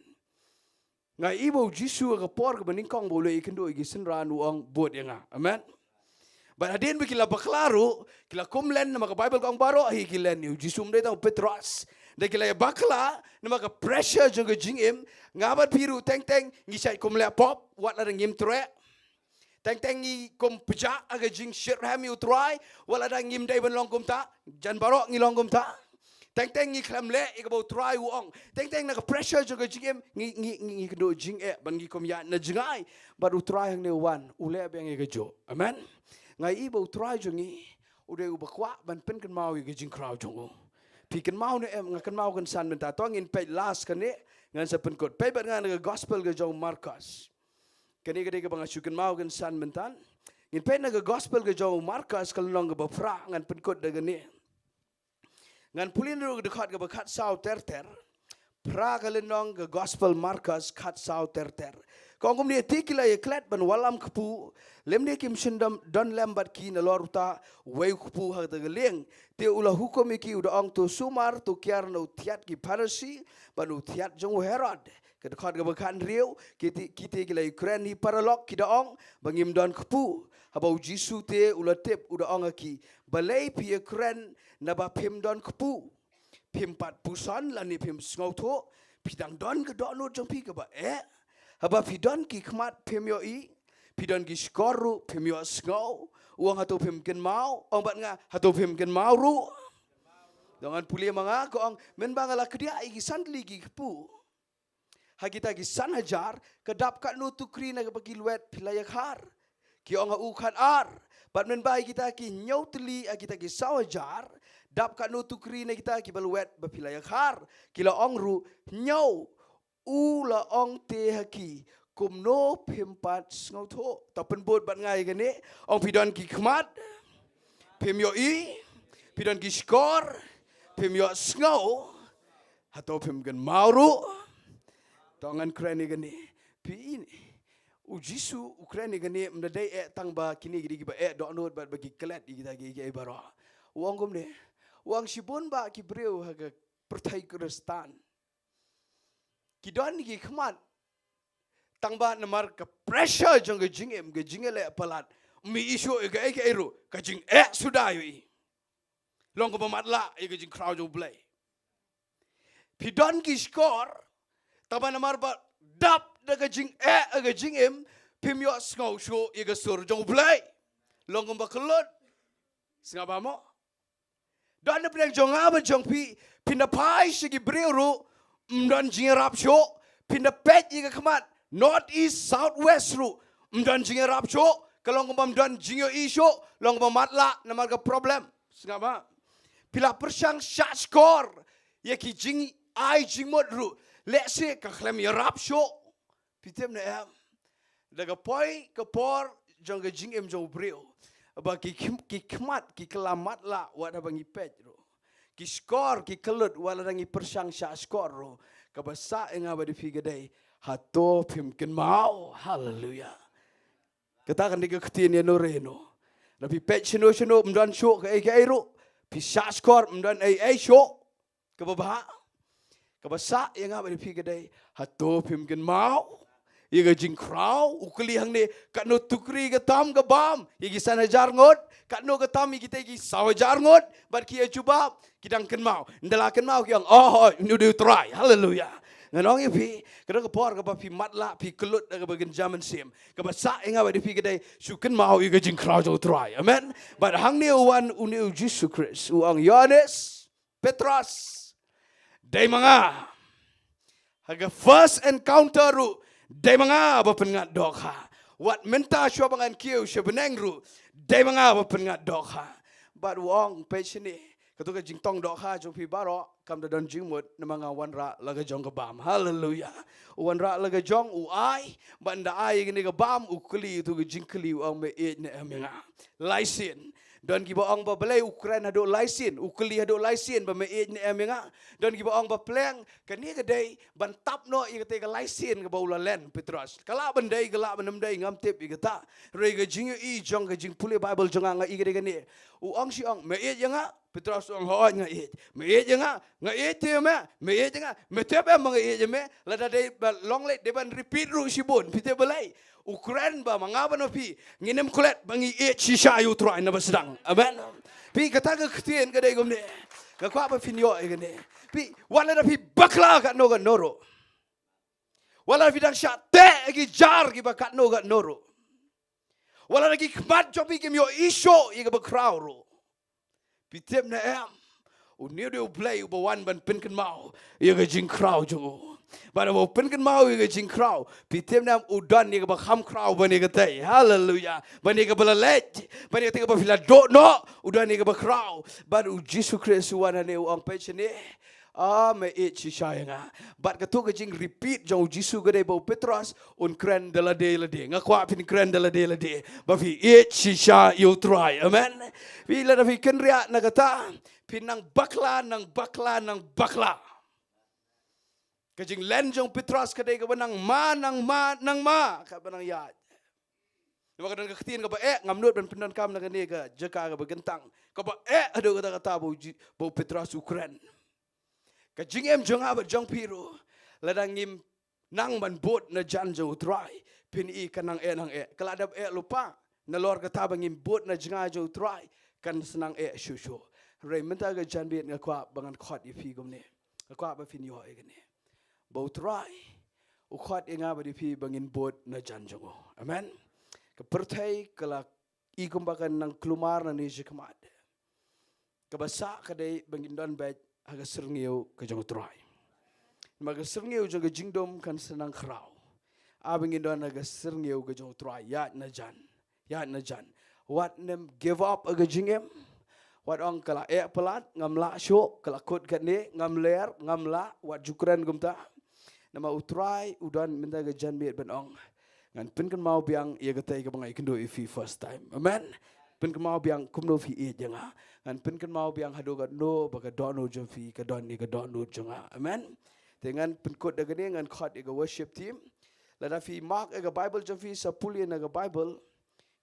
ngai ibo jisu ke por ke Nyngkong boleh ikendo igi senran uang bot yanga amen But hadin bikila baklaru kila kumlen nama ke Bible kong baro hi kilen yu jisu mde tau Petrus Dah kila bakla, nama ke pressure juga jingim, ngabat biru teng ngisai kum le pop, wat ada ngim tre, teng ngi kum pejak aga jing shit rami utrai, wala ada ngim dai ben long kum ta, jan barok ngi long kum ta, teng ngi klam le, ika bau try uong, teng nak pressure juga jingim, ngi kendo jing ban ngi kum ya na jingai, baru try yang ne wan, ule yang ngi kejo, amen, ngai ibu try jungi, udah ubakwa ban pen kan mau ngi jing crowd jungu. Pikan mau ne ngakan mau kan san Bynta to ngin pe last kan ne ngan sapen kot pe bat ngan ga gospel ga Jong Marcus kani ga de bang asukan mau kan san Bynta ngin pe na ga gospel ga Jong Marcus kal nong ga bafra ngan pen kot da ne ngan pulin ru ga khat ga bakhat sau ter pra kal nong ga gospel Marcus khat sau ter kong kum ni tikila ye klet ban walam kpu lem ne kim sindam don lembat ki na loruta wei kpu ha da leng te ula hukum iki uda ong tu sumar tu kiar no tiat ki parasi banu tiat jong herod ke dekat ga bakan riu kiti kila Ukraine hi paralok ki da ong bangim don kpu habau jisu te ula tip uda ong aki balai pi Ukraine na ba pim don kpu pim pat pusan lani pim sngoto pidang don ke do no jong pi ka ba Haba pidon ki kmat pemyo I, pidon ki skoru pemyo sngau, uang hatu pem ken mau, ong bat nga hatu pem ken mau ru. Dengan pulia manga ko ong men bangala kedia iki sandli ki kepu. Hagita ki san hajar kedap kat nu tukri na bagi luet pilayak har. Ki ong u khan ar, bat men bai kita ki nyau teli kita ki sawajar, dap kat nu tukri na kita ki baluet bapilayak har. Kila ong ru nyau Ula ong te haki kum no pimpat ngau tho tapen bot bat ngai gane ong pidon ki khmat pimyo I pidon ki skor pimyo ngau hato pim gan mauru tongan krani gane pi ini Jisu Ukraine gani mendai tang ba kini gidi ba donut ba bagi kelat kita gigi bara. Uang gumne. Uang sibun ba ki breu haga pertai Kristan. Ki don gi khmat tang ba namar ka pressure jong ge jingele palat. Mi isu ga eru ka jing sudah yui. Long ko matla ga jing crowd jo play. Pi don gi score tang ba namar ba dap daga jing aga jingem pim yo sngo sho iga sur jong play long ba kelot singa ba mo don na preng jong aba jong pinda pai sigi breu mdon jing sho pinda pet iga khamat north east south west mdon jing sho kalong ba mdon jing yo sho long ba matla na marga problem singa ba pila persang shot score ye ki jing jing mod let's say ka khlem yarap sho pitem na daga poi ke por jong ge jing jong breu ba ki khmat ki kelamat la wa da bangi pet ki skor ki kelut wala dangi persang sha skor ka basa enga ba di figade hato pim ken mau haleluya kata kan diga ktin ya no reno na pi pet chino mdan sho ka ai pi sha skor mdan ai sho ka ba kabasa yang apa di figade hato pim ken mau iga jing crow ukli hang ne katno tukri ga tam ga bam igi sana jar ngot katno ga tam igi te gi saw jar ngot bar ki ajuba kidang ken mau ndala ken mau yang nu do try hallelujah nganong ipi kada ga por ga ba pi matla pi kelut ga bagen zaman sim kabasa yang apa di figade su ken mau iga jing crow jo try amen but hang ne wan uni Jesus Christ uang Yohanes Petrus Day mga haga first encounter day mga bapengat dokha wat menta syo bangan kiu syo beneng day mga bapengat dokha but wong patiently katuka jingtong dokha jong pi baro kam da don jingmut na mga wanra laga jong ka bam hallelujah wanra laga jong ai banda ai gini ka bam ukli tu jingkli ang me ne amenga laisin don giba ong ba belai Ukraine hado laisin ukli hado laisin ba me ne amenga don giba ong ba pleng kani ka dai ban tap no i ka te ka laisin ka baula len Petrus kala bandai kala banam dai ngam tep i ka ta re ga jing i jong ga jing pule Bible jong nga i ka ni ong si ong me nga Petrus ong ho nga me nga te me nga me tep nga me la da dai long let de ban repeat ru si bon pite belai Ukraine ba mangaba no pi nginem kulet bangi shisha yu try na basdang amen pi kata ka ktien ka dai gomne ka kwa ba finyo e gane pi wala da pi bakla ka no ga noro wala fi dang sha te gi jar gi ba ka no ga noro wala gi kmat jo pi yo isho i ga ba crowd pi tem na u ne do play u ba wan ban pin kan mau i ga jing crowd jo But about pengen mau iga jing crow, pitem nam udan ni ba kham crow bani ga tai, hallelujah. Bani ga bala let, bani ga ba fila do no, udan ni ga ba crow. But u Jesus Christ wana ne ang page ni, me si sayanga. But katu ga jing repeat jong Jesus ga dai ba Petrus un kren de la de, ngakwa pin kren de la de. Ba fi si sha you try, amen. Fi la da fi kenria na kata, pinang bakla. Kajing lenjong Petrus kadai ka banang ma ka banang yat. Diba kadang kaktiin ka ba ngamnut ban pindan kam na kani ka jaka ka bagentang. Ka ba ado kata bo Petrus Ukran. Kajing jong aba jong piro ladang ngim nang ban bot na jan jo try pin I kanang nang kaladab lupa na lor kata bangim bot na janga jo try kan senang shushu. Ray menta ka jan biet ngakwa bangan khot ifi gomne. Ngakwa ba fin yo gane. Bau try ukhat inga badi pi bangin bot na janjongo amen kepertai kala ikumbakan nang klumar na ni jikmat kabasa kadai bangin don bet haga serngiu ke jong try maga serngiu jong jingdom kan senang krau abangin don haga serngiu ke jong try ya na jan what nem give up aga jingem wat ong kala pelat ngamla syo kala kot kane ngamler ngamla wat jukran gumta nama utrai udan minta ga jan biet ben ong ngan pin kan mau biang ia ga tai ga bangai kendo ifi first time amen pin kan mau biang kumno fi e janga ngan pin kan mau biang hado ga no ba ga dono jo fi ka don ni ga dono janga amen dengan pin kot da ga ngan khot ga worship team Lada fi mark ega Bible jo fi sapuli ega Bible.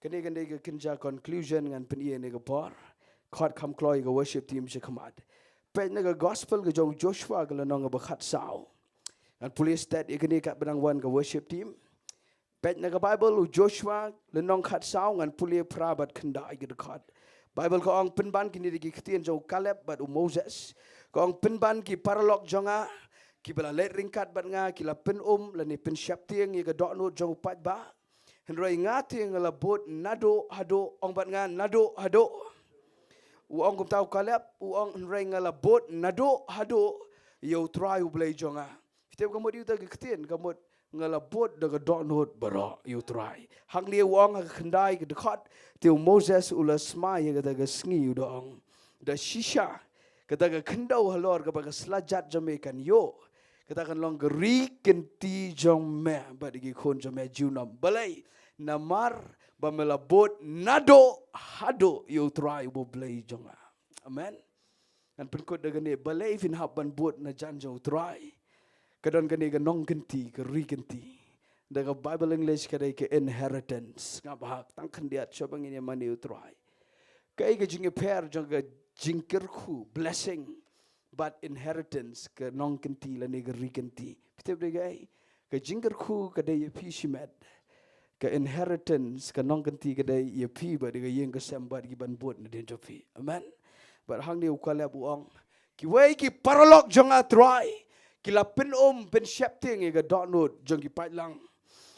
Kene ke kinja conclusion ngan penie ega por. Khat kam kloy ega worship team je kamat. Pe ega gospel ke jong Joshua ke lanong ega khat sao. Ngan police stat ega kat benang wan ke worship team. Pe ega Bible Joshua lanong khat sao ngan pulie prabat kenda ega dekat. Bible ko ang penban kini digi ketien jong Caleb bat Moses. Ko ang penban ki paralog jonga ki bala let ringkat bat nga ki la pen lani pen syap tieng ye dok no jong pat ba. Henroi ngati ngala bot nado hado ong bat nga nado hado. U ong kum tau Caleb u ong henroi ngala bot nado hado yo try u blai jonga. Fitep kamu diu ta ketien kamu ngala bot daga dok no bara yo try. Hang lie u ong kendai ke dekat tiu Moses ula sma ye kata ke Sngi udong da shisha kata ke kendau halor ke baga selajat jamekan yo kata kan long geri kenti jong me badigi kon jong me junam balai namar bamela bot nado hado yo try bo blai jonga amen kan penkot daga ne balai fin haban bot na jan jong try kadon kani ke nong kenti geri kenti daga Bible English kadai ke inheritance ngabahak tangkan dia cobang ini mani utrai kai ke jingi pair jonga jingkirku blessing but inheritance ke nong kenti la negeri kenti pitep de gai ke jingkirku kadai pi shimet ke inheritance ke nong kenti kadai ye pi ba de yeng ke sambat gi ban bot na den jofi amen but hang ni ukala buang ki wei ki paralog jonga try ki la pen pen shapting ye ga donut jongi patlang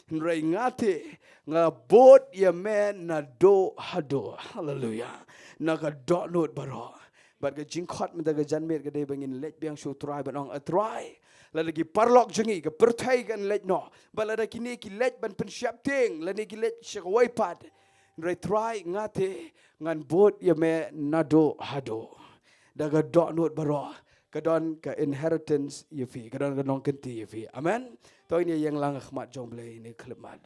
Nrai ngate nga bot ya men na do hado hallelujah naga dot note baro but ga jingkhot menta ga janmet ga de bangin let biang shu try banong a try la lagi parlok jengi ga perthai gan let no bala da kini ki let ban pen syap ting la ni ki let shawai pat nrai try ngate ngan bot ya me na do hado daga dot note baro kadon ka inheritance yefi kadon ka nong kenti yefi amen to ini yang lang khmat jong blai ni khlemat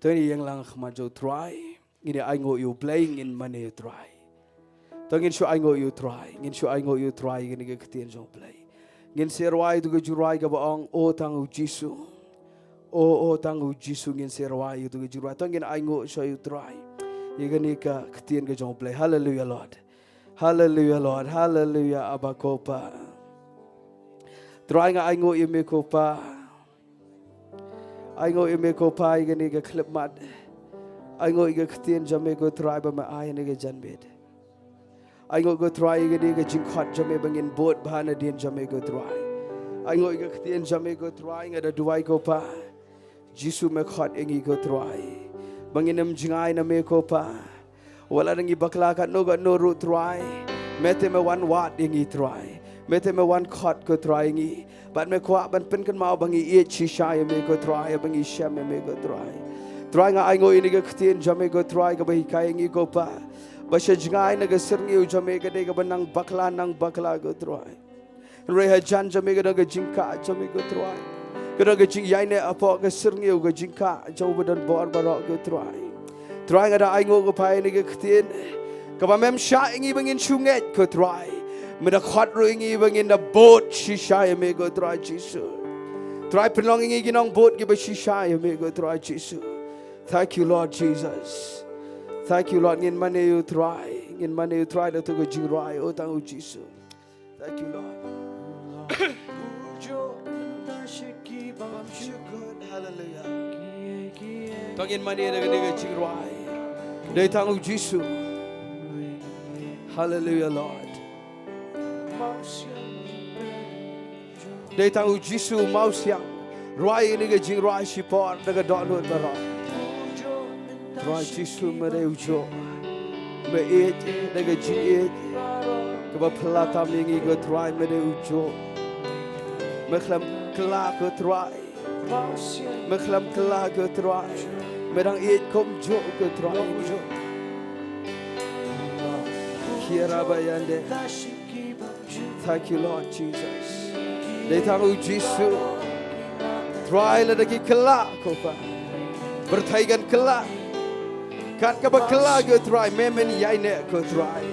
to ini yang lang khmat jo try ini ai ngo you playing in money try to ngin shu ai ngo you try ngin shu ai ngo you try ngin ke ktien jong blai ngin serwai tu ke jurai ka baong o tang u jisu o tang u jisu ngin serwai tu ke jurai to ngin ai ngo so you try Yegani ka ktien ke jong play. Hallelujah Lord. Hallelujah Lord. Hallelujah abakopa. Try nga aingo ime kopa. Aingo ime kopa yegani ka klip mat. Aingo iga ktien jame go try ba ma ay ni ka janbed. Aingo go try yegani ka jingkhat jame bangin bot ba Nadien jame go try. Aingo iga ktien jame go try nga da duwai kopa. Jisu me khat ingi go try. Banginam jingai na me kopa wala nang ibakla kat no got no root try mete me one watt ingi try mete me one cot ko try ingi but me kwa ban pen kan mau bangi e chi shy me ko try bangi sham me go try nga ai ngo ini ga ktien jame go try ga bai kai ingi kopa ba she jingai na ga sirngi u jame ga de ga banang bakla go try re ha jan jame ga ga jingka jame go try Kena ke Jingiaine apa ke sirngi ke jingka jauh badan bor barok ke try ngada aingo ke pai ni ke ktien ke mem sha ingi bangin sunget ke try meda khat ru ingi bangin da boat shisha me ke try jisu try penong ingi ginong boat ke shisha me ke try jisu thank you Lord Jesus thank you Lord ngin mane you try da to ke jingrai o tang u jisu thank you Lord hallelujah tangin mani na gani jingrai dai tangu jisu hallelujah Lord dai tangu jisu mausiang roi ni ga jingrai sipor daga donut baro roi jisu mere ujo me et daga jing ke ba plata mingi go try mere ujo me khlam kla go try Meklam kelah ke try Medang it kom jo ke try Kira bayande Thank you Lord Jesus Detaru Jisu Try la dagi kelah kopa Bertaigan kelah Kat ke kelah ke try Memen yaine ke try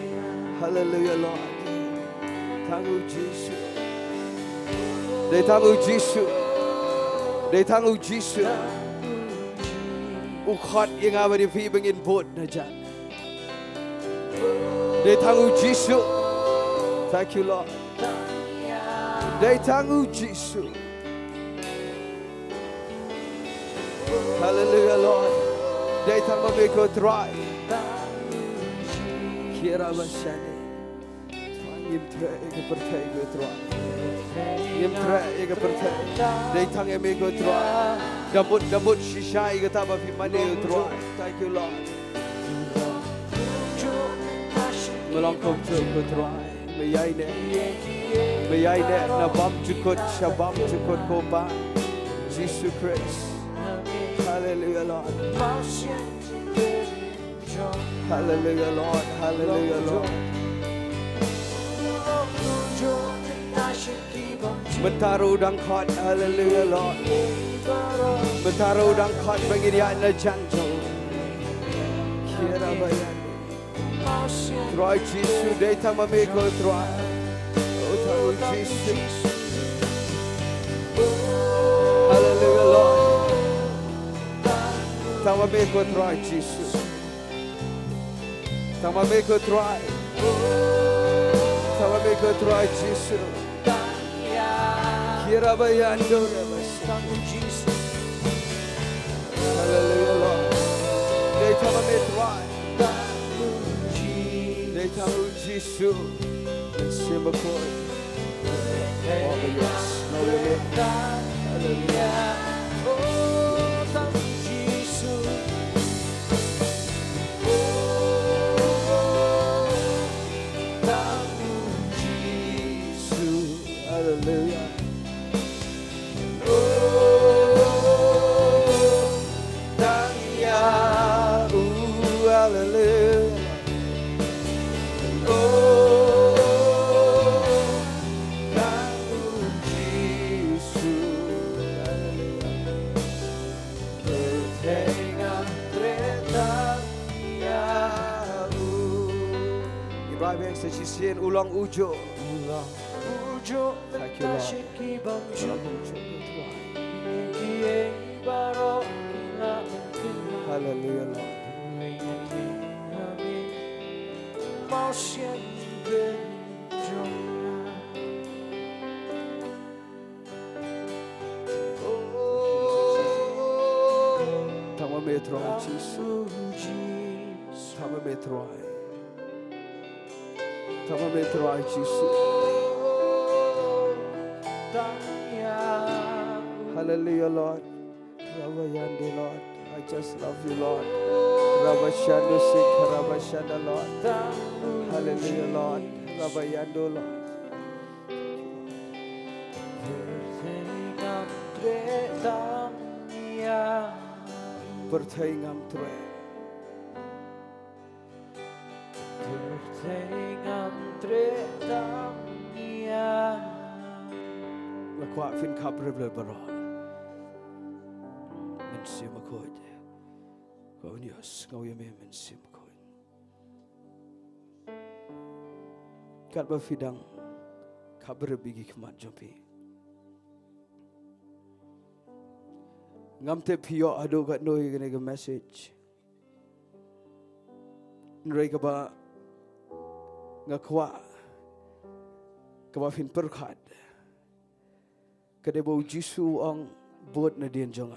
Hallelujah Lord Tangu Jisu Để thang u Giêsu. Để thang u Giêsu. U khát yang apa di fi bengin bot na jan. Để thang u Giêsu. Thank you Lord. Để thang u Giêsu. Hallelujah Lord. Để thang ma meko try. Kira basane. Yim tre ke percaya ke try. Yim tre ke percaya. Để thang em meko try. Damut shisha ke ta ba fi mane try. Thank you Lord. Melongkong ke try. Meyai ne na bam chukot shabam chukot ko ba. Jesus Christ. Hallelujah Lord. Hallelujah Lord. Hallelujah Lord. Mentaru dang khot. Hallelujah Lord. Mentaru dang khot bagi dia na janjo. Kira bayan. Try Jesus. Day time me go try. Oh try Jesus. Hallelujah Lord. Tama me ko try Jesus. Tama me ko try. Tama me ko try Jesus. Kira bayan do Jesus. Hallelujah Lord. They tama me try. They tama Jesus. Simba ko. Oh yes. No way. Hallelujah. Hallelujah. Ibrahim secisien ulang ujo. Thank you Lord. Hallelujah Lord. Tama me try Jesus. Tama me try. Tama me try Jesus. Hallelujah, Lord. Rabayande, Lord. I just love you, Lord. Rabashando sik, Rabashanda, Lord. Hallelujah, Lord. Rabayando, Lord. Bertaingam tre. Bertaingam tre tamia. Kuat fin kabre berbara. Mensiam aku aja. Kau ni kau yang mensiam aku. Kat berfidang kabre bigi kemat jampi. Ngam te pio ado kat noi kena ke message. Nrai kaba ngakwa kaba fin perkat. Kada bau Jisu ang buat Nadien Jong.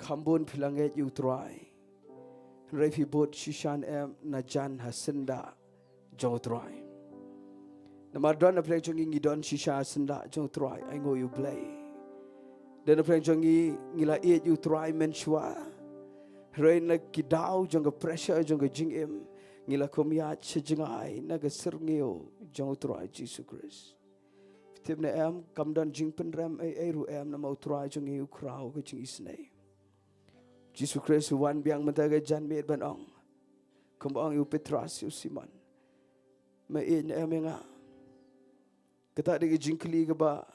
Kambon pilanget you try. Refi buat shishan na jan hasenda Jong try. Namadon na plang jongi ngidon shisha hasenda Jong try. I know you play. Dan na plang jongi ngila eat you try menshwa. Rain na kidaw jong pressure jong jingim ngila komiat sejingai naga serngeo Jong try Jesus Christ. Tip na kamdan jing penram ru na mau try jong iu krau ke Jingiasyllok. Jesus Christ wan biang mentaga jan met ban ong. Kembang iu Petras iu Simon. Ma nga. Kata de jing kli ke ba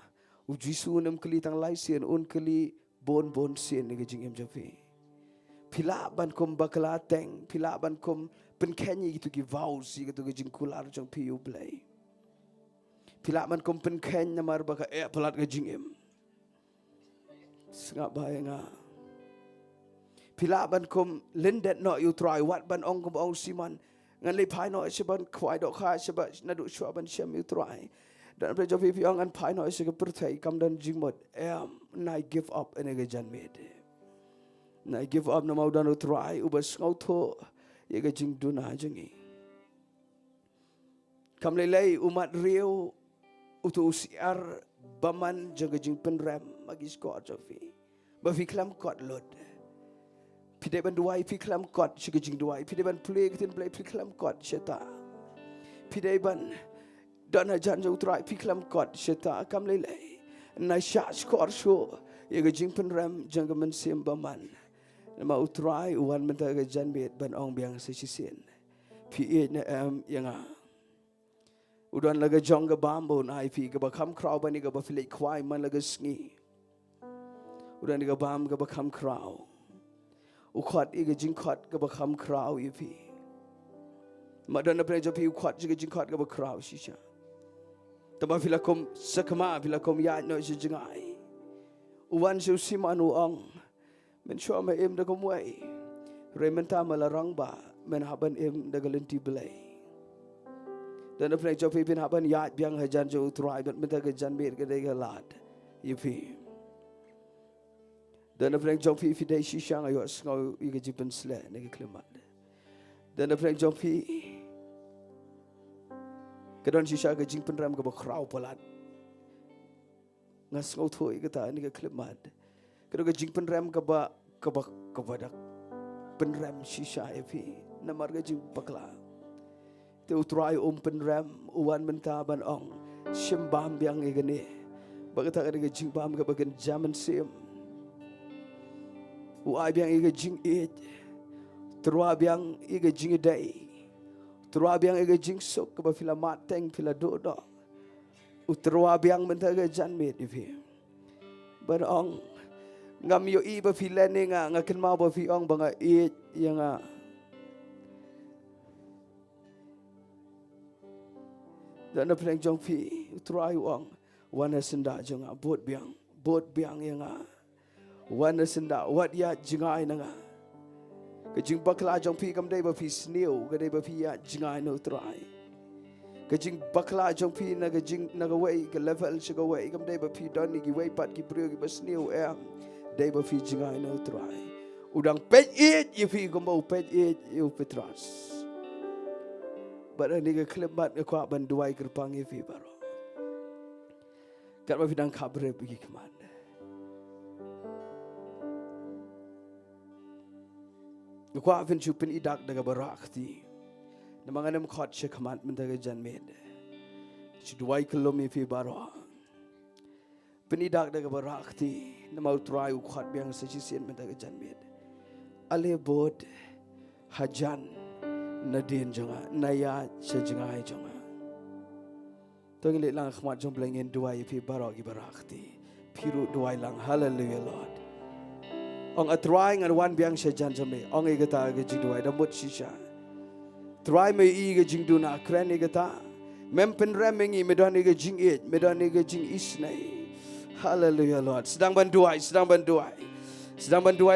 u Jisu nam kli tang lai sien un kli bon sien ne jing em jafi. Pila ban kom bakala teng, pila ban kom penkenyi gitu ki vows gitu ke jing kular jong piu play. Pila man kum pen ken namar baka pelat ke jingim. Sengak bahaya nga. Pila ban kum lindet no you try what ban ong kum ong siman ngan le pai no seban kwai dok kha seba nadu shwa ban shem you try. Dan prejo pi ong an pai no se ke perthai kam dan jingmot nai give up ene ke jan med. Nai give up na mau dan you try ubas ngau tho ye ke jing duna jengi. Kam le umat riu utu usiar baman jaga jing penrem magis ko jofi. Ba fi klam kot lot. Pide ban duai pi klam kot shiga Jingduwai. Pide ban play kitin play pi klam kot sheta. Pide ban dana jan jau trai pi klam kot sheta kam le. Na sha skor sho yaga jing penrem janga men sim baman. Ma utrai uwan menta ga jan bet ban ong biang se sisen. Pi e na yanga. Udan laga Jong ga bambo na pi ga bakam kraw bani ga ba filai kwai man laga Sngi. Udan ga bam ga bakam kraw. Ukhat iga jingkhat ga bakam kraw yipi. Madana prejo pi ukhat jiga jingkhat ga bakraw shisha. Tama filakom sakama filakom ya no jingai. Uwan su simanu ang men shwa ma em da komwai. Rementa malarang ba men haban em da galenti belai. Dan prejo pi bin haban ya biang hajan jo utrai bet menta ga jan bet ga de ga lad yipi. Dan apreng jong pi fidei shisha ngayo ngau iga jipen sle nege klemat. Dan apreng jong pi kadon shisha ga jing penram ga bakrau palat. Ngas ngau thoi ga ta nege klemat. Kadon ga jing penram ga ba dak penram shisha epi namar ga jing pakla. Te utrai penram uwan menta ban ong shimbam biang igane. Bagata ga jing bam ga bagan jaman sim. Uai biang iga jing it, terua biang iga jing day, terua biang iga jing sok keba fila mateng fila dodo, uterua biang mentaga jan med ifi. Barong ngam yo i ba fila ni nga ngakin mau ba fi ong banga it yang dan apa yang jong fi uterua ong wana senda jong bot biang yang wana senda wat ya jingai nanga ke jing bakla jong pi kam dei ba pi sneu ke dei ba pi ya jingai no trai ke jing bakla jong pi na ke jing na ga wei ke level shi ga wei kam dei ba pi don ni gi wei pat ki prio gi ba sneu dei ba pi jingai no trai udang pet it you pi ko mo pet it you petras ba ni ke klebat ke kwa ban duai kerpang i pi baro kat ba bidang kabre pergi keman. Kwa ven chupen idak daga barakti. Namanganam khot she commandment daga janmed. Chudwai kilomi fi baro. Penidak daga barakti. Namau try khot biang sejisian daga janmed. Ale bod hajan Nadien jonga naya sejingai jonga. Tongile lang khmat jom blengin duai fi baro gi barakti. Piru duai lang hallelujah Lord. Ong atrying and one biang shajan jame ong igata ge Jingduwai da mut shisha try me i ge jingduna kren igata mempen remengi medon ge jing it medon ge jing isnai hallelujah Lord sedang banduai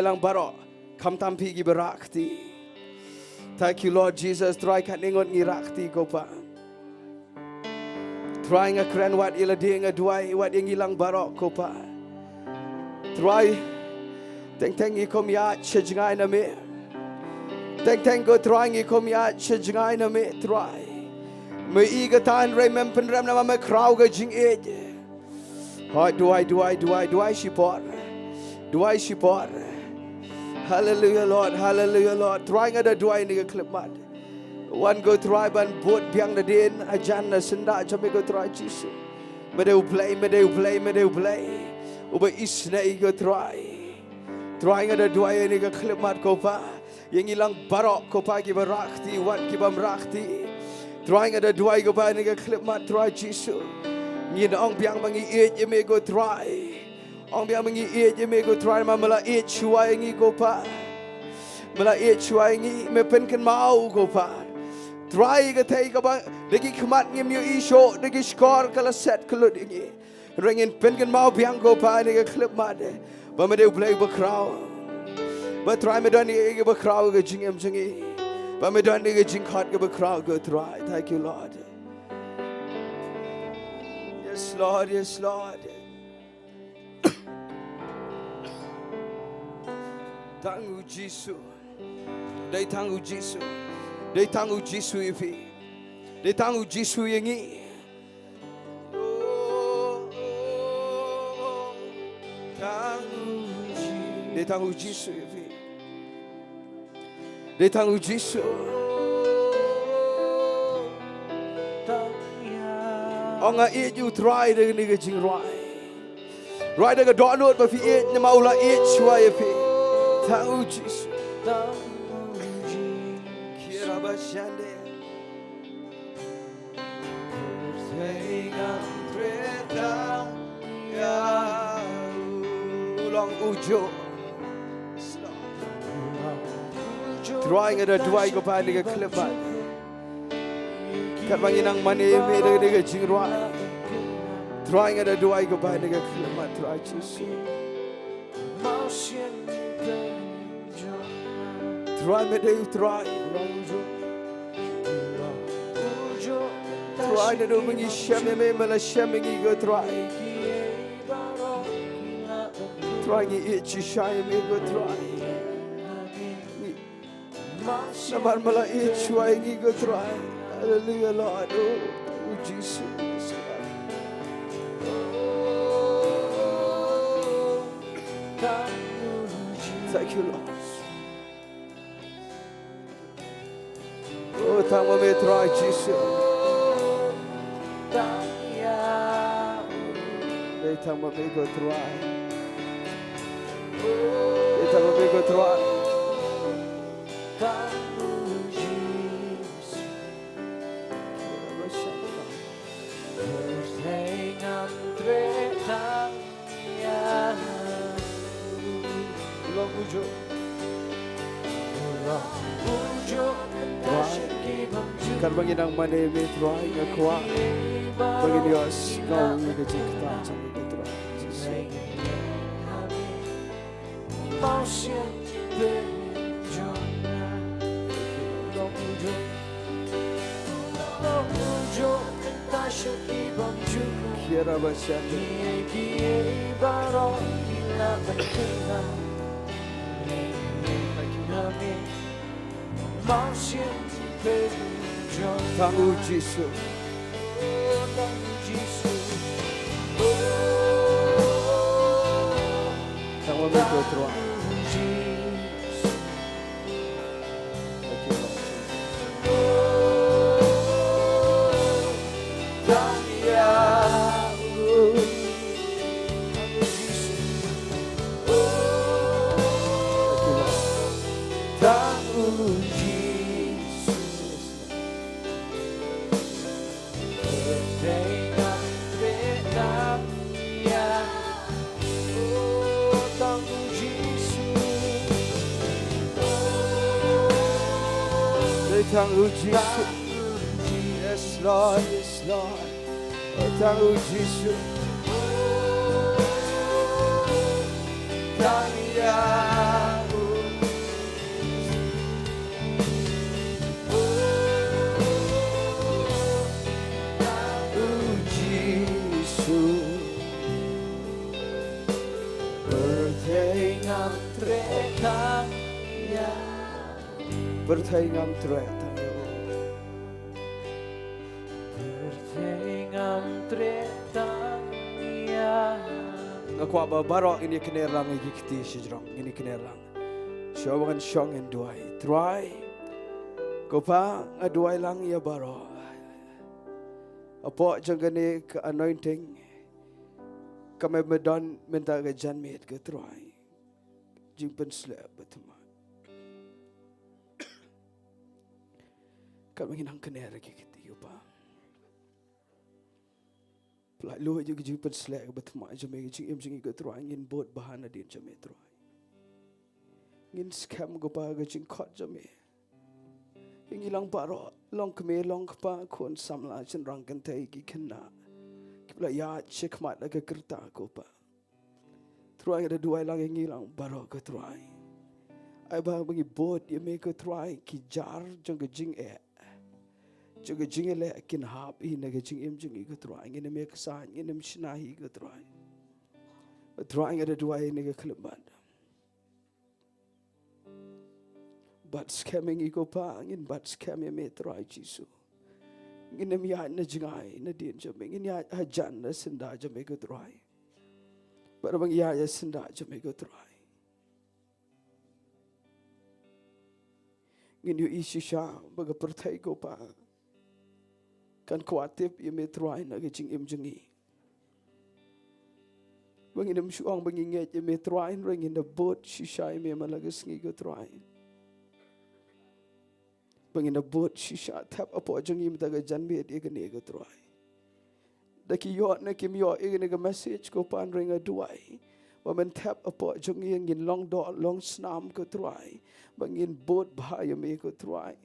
lang baro kam tampi gi berakti. Thank you Lord Jesus try kan ingot ngirakti ko pa trying a kren wat ila ding a duai wat yang ilang baro ko pa try Teng ikom ya chejngai na me. Teng go trying ikom ya chejngai na me try. Me iga tan remem penrem na me kraw ga jing age. Hai duai shipor. Hallelujah Lord. Trying ada duai ni ga clip mat. One go try ban bot biang na din ajan na senda jame go try Jesus. Medeu play. Uba isna go try. Trying ada dua ini ke klimat kopa yang hilang barok kopa ki berakti wat ki bamrakti. Trying ada dua kopa ini ke klimat try Jesus. Ni ong biang mangi ye me go try. Ong biang mangi ye me go try mamala chua ngi kopa. Mala chua ngi me pen kan mau kopa. try ke thai ke ba degi khmat ngim yu isho degi score kala set kelut ini ringin pen kan mau biang ko pa ni ke klip made ba me de play ba crowd ba try me don ni ke ba crowd ke jingem jingi ba me don ni ke jing khat ke ba crowd ke try. Thank you, Lord. Yes, Lord. Yes, Lord. Tangu Jisu. Dai tangu Jisu. Dai tangu Jisu ifi. Dai tangu Jisu yangi. Dai tangu Jisu ifi. Dai tangu Jisu. Onga eat you try the nigga jing right. Right the dot note but if eat the Mawlai eat shwa ifi. Tangu Jisu. Kira bashande. Ulang ujo. Trying at a Jowai go by the clip. Kat manginang mani me the Jingiasyllok. Trying at a Jowai go by the clip. Try Jisu. Try me they try. Try to do me shame me mala shame go try. Try to eat shine me go try. Naman mala eat shine go try. Hallelujah, Lord. Oh, Jesus. Thank you, Lord. Oh, thank you, me try Jesus. They tell me we go try. They tell me we go try. Karbangin ang mani me try nga kwa. Bagi Dios kau ke kita sampai ke terus. Kira basyande. Tangu Jisu. Tangu mereka terus. Tangu Jisu. Yes, Lord, yes, Lord. Tangu Jisu. Bertaingam tretan yo. Bertaingam tretan ya. Ngakwa ba barok ini kenerang iki kiti sijrong ini kenerang. Syawangan Shong and Jowai. Try. Kopa ngaduai lang ya baro. Apo jangane ke anointing. Kami medon minta ke janmit ke try. Jimpen slap betema. Kat manginang kenera kita yupa. Pelak lu aja keju penslek betema jame jing jing ke tro angin bot bahan Nadien jame tro. Ngin scam go pa ke jing kot jame. Ingilang baro long keme long kpa kon samla chen rang kan thai ki Khynnah. Kipla ya chekmat la ka kerta ko pa. Truai ada dua lang ingilang baro ka truai. Ai ba bagi bot ye me ka truai ki jar jong ka jing e. Jong ka jing le kin hap I na ka jing em jing I ka truai ngene me ka sa ngene mshina hi ka truai. Truai ada dua ni ka kelebat. But scamming iko pa ngin but scam ye me try jisu ngin mi ya na jingai na din jame ngin ya hajan na sinda jame ko try but bang ya sinda jame ko try ngin yu isisha baga perthai ko pa kan kwatip ye me try na ge jing im jingi bang in mshuang bang nget ye me try ring in the boat shisha ye me malaga sngi ko try bang in a boat shisha tap apo jongi mtaga janbe de gane go try daki yo na kim yo igane ga message ko pan ring a duai wamen tap apo jongi ngin long do long snam ko try bang in boat bhai me ko try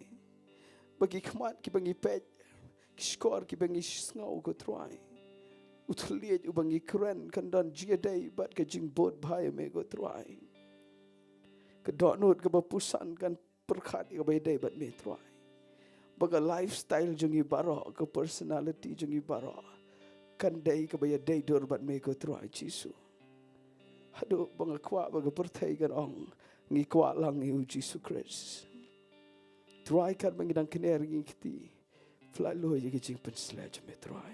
bagi khmat ki bangi pet skor ki bangi sngo ko try utliet u bangi kren kan don jidai bat ka jing boat bhai me ko try ka do not ka bapusan kan perkhat ka bay day bat me try baga lifestyle jungi baro ka personality jungi baro kan day ka bay day dor bat me ko try jisu hado banga kwa baga perthai kan ong ngi kwa lang yu jisu Christ try kan bangidang kiner ngi kiti fly lo ye ki jing pen sledge me try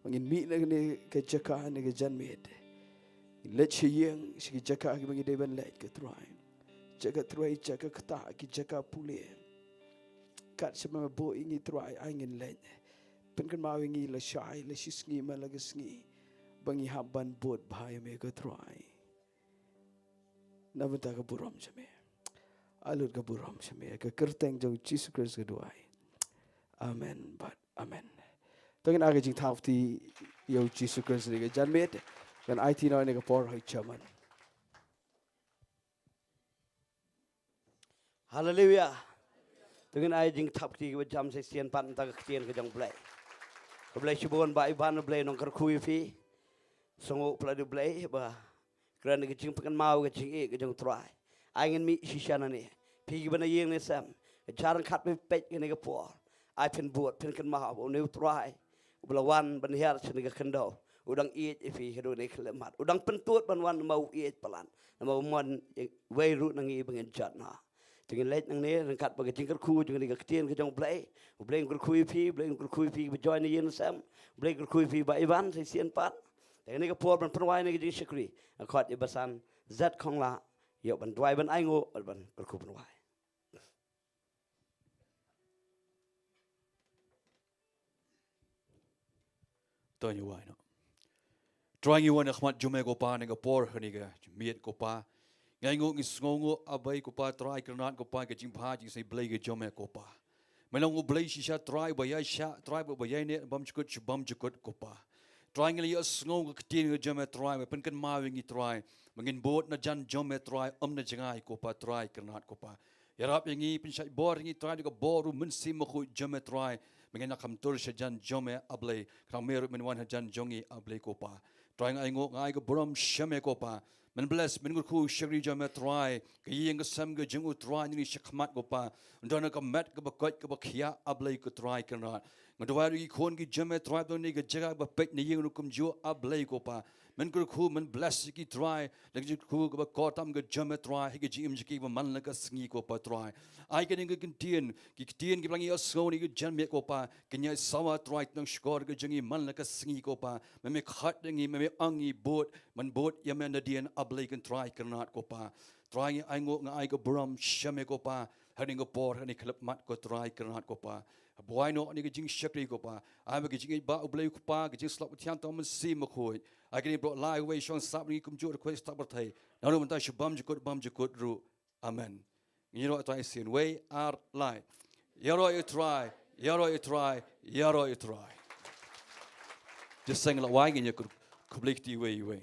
bangin mi na ne ka jaka ne ka janmed let chiyeng si jaka ki bangi day ban let ka try jaga try jaga kata ki jaga pule kat sama bo ingi try angin len pen kan mau ingi la shai la shisngi ma la sngi bangi haban bot bhai me ka try na benta ka buram chame alut ka buram chame ka kerteng jong Jesus Christ ka duai amen but amen tengin aga jing thafti yo Jesus Christ ni ka janmet kan IT no ne ka por hoi chaman. Hallelujah. Dengan ai jing thap ki ke jam se sian pan ta kien ke jong play. Ke play chibon ba iban play nong kar kui fi. Songo play de play ba. Kran ke jing pakan mau ke jing e ke jong try. Ai ngin mi shishan ni. Pi ki bana yeng ne sam. Ke charan khat me pet ke ne ke por. Ai pen buat pen kan mau o ne try. Bla wan ban hiar chen ke kendo. Udang eat ifi ke do ne klemat. Udang pentut ban wan mau eat pelan. Mau mon way root nang i bengen jat na. Dengan let nang ne kat bagi jingkar ku dengan ni ketien ke jong play ngkur kui pi join ni yen sam ngkur kui pi ba iban se sian pat dengan ni ke por ban pernwai ni jing shikri akot ibasan zat khong la yo ban dwai ban ai ngo ban ku pernwai to Jowai no trying you want khmat jume ko pa ne ko por ni ga miet ko pa ngai ngo ngisngo abai ko pa try kranat ko pa ke jimpha ji sei blai ke jome ko pa melong u blai shisha try ba ya sha try ba ya ne bam chukut ko pa try ngali sngo ke tin ke jome try pen kan ma wingi try mangin bot na jan jome try na jangai ko pa try kranat ko pa yarap yangi pin shai bor ngi try ko boru mun sim ko jome try mangin na kham tur jan jome ablai kramer min wan jan jongi ablai ko pa try ngai ngo ngai ko brom shame ko pa men bless men ku shagri jame try ke yeng sam ge jingu try ni shakmat go pa ndona ka mat ka bakot ka bakhia ablai ko try kana ngdwa ri khon ki jame try do ni ge jaga ba pet ni yeng kum jo ablai ko pa men ku men bless ki try le ku ka bakotam ge jame try ge jim ki ba man la ka sngi ko pa try ai ke ni ge tien ki blangi asgo ni ge jame ko pa ke nya sawa try nang skor ge jingi man la ka sngi ko pa me khat ngi me angi bot man bot yamen Nadien ablai kan try kranat ko pa try ai ngo ngai ko bram shame ko pa haning ko por haning klap mat ko try kranat ko pa boy no ni jing shakri ko pa ai ma jing ba ablai ko pa jing slap thian to man si ma khoi ai kan bro lai way shon sap ni kum jo ko stop bar thai na no man ta shubam jikut ru amen you know try sin way are lie yaro you try just sing la wai ngi ko complete way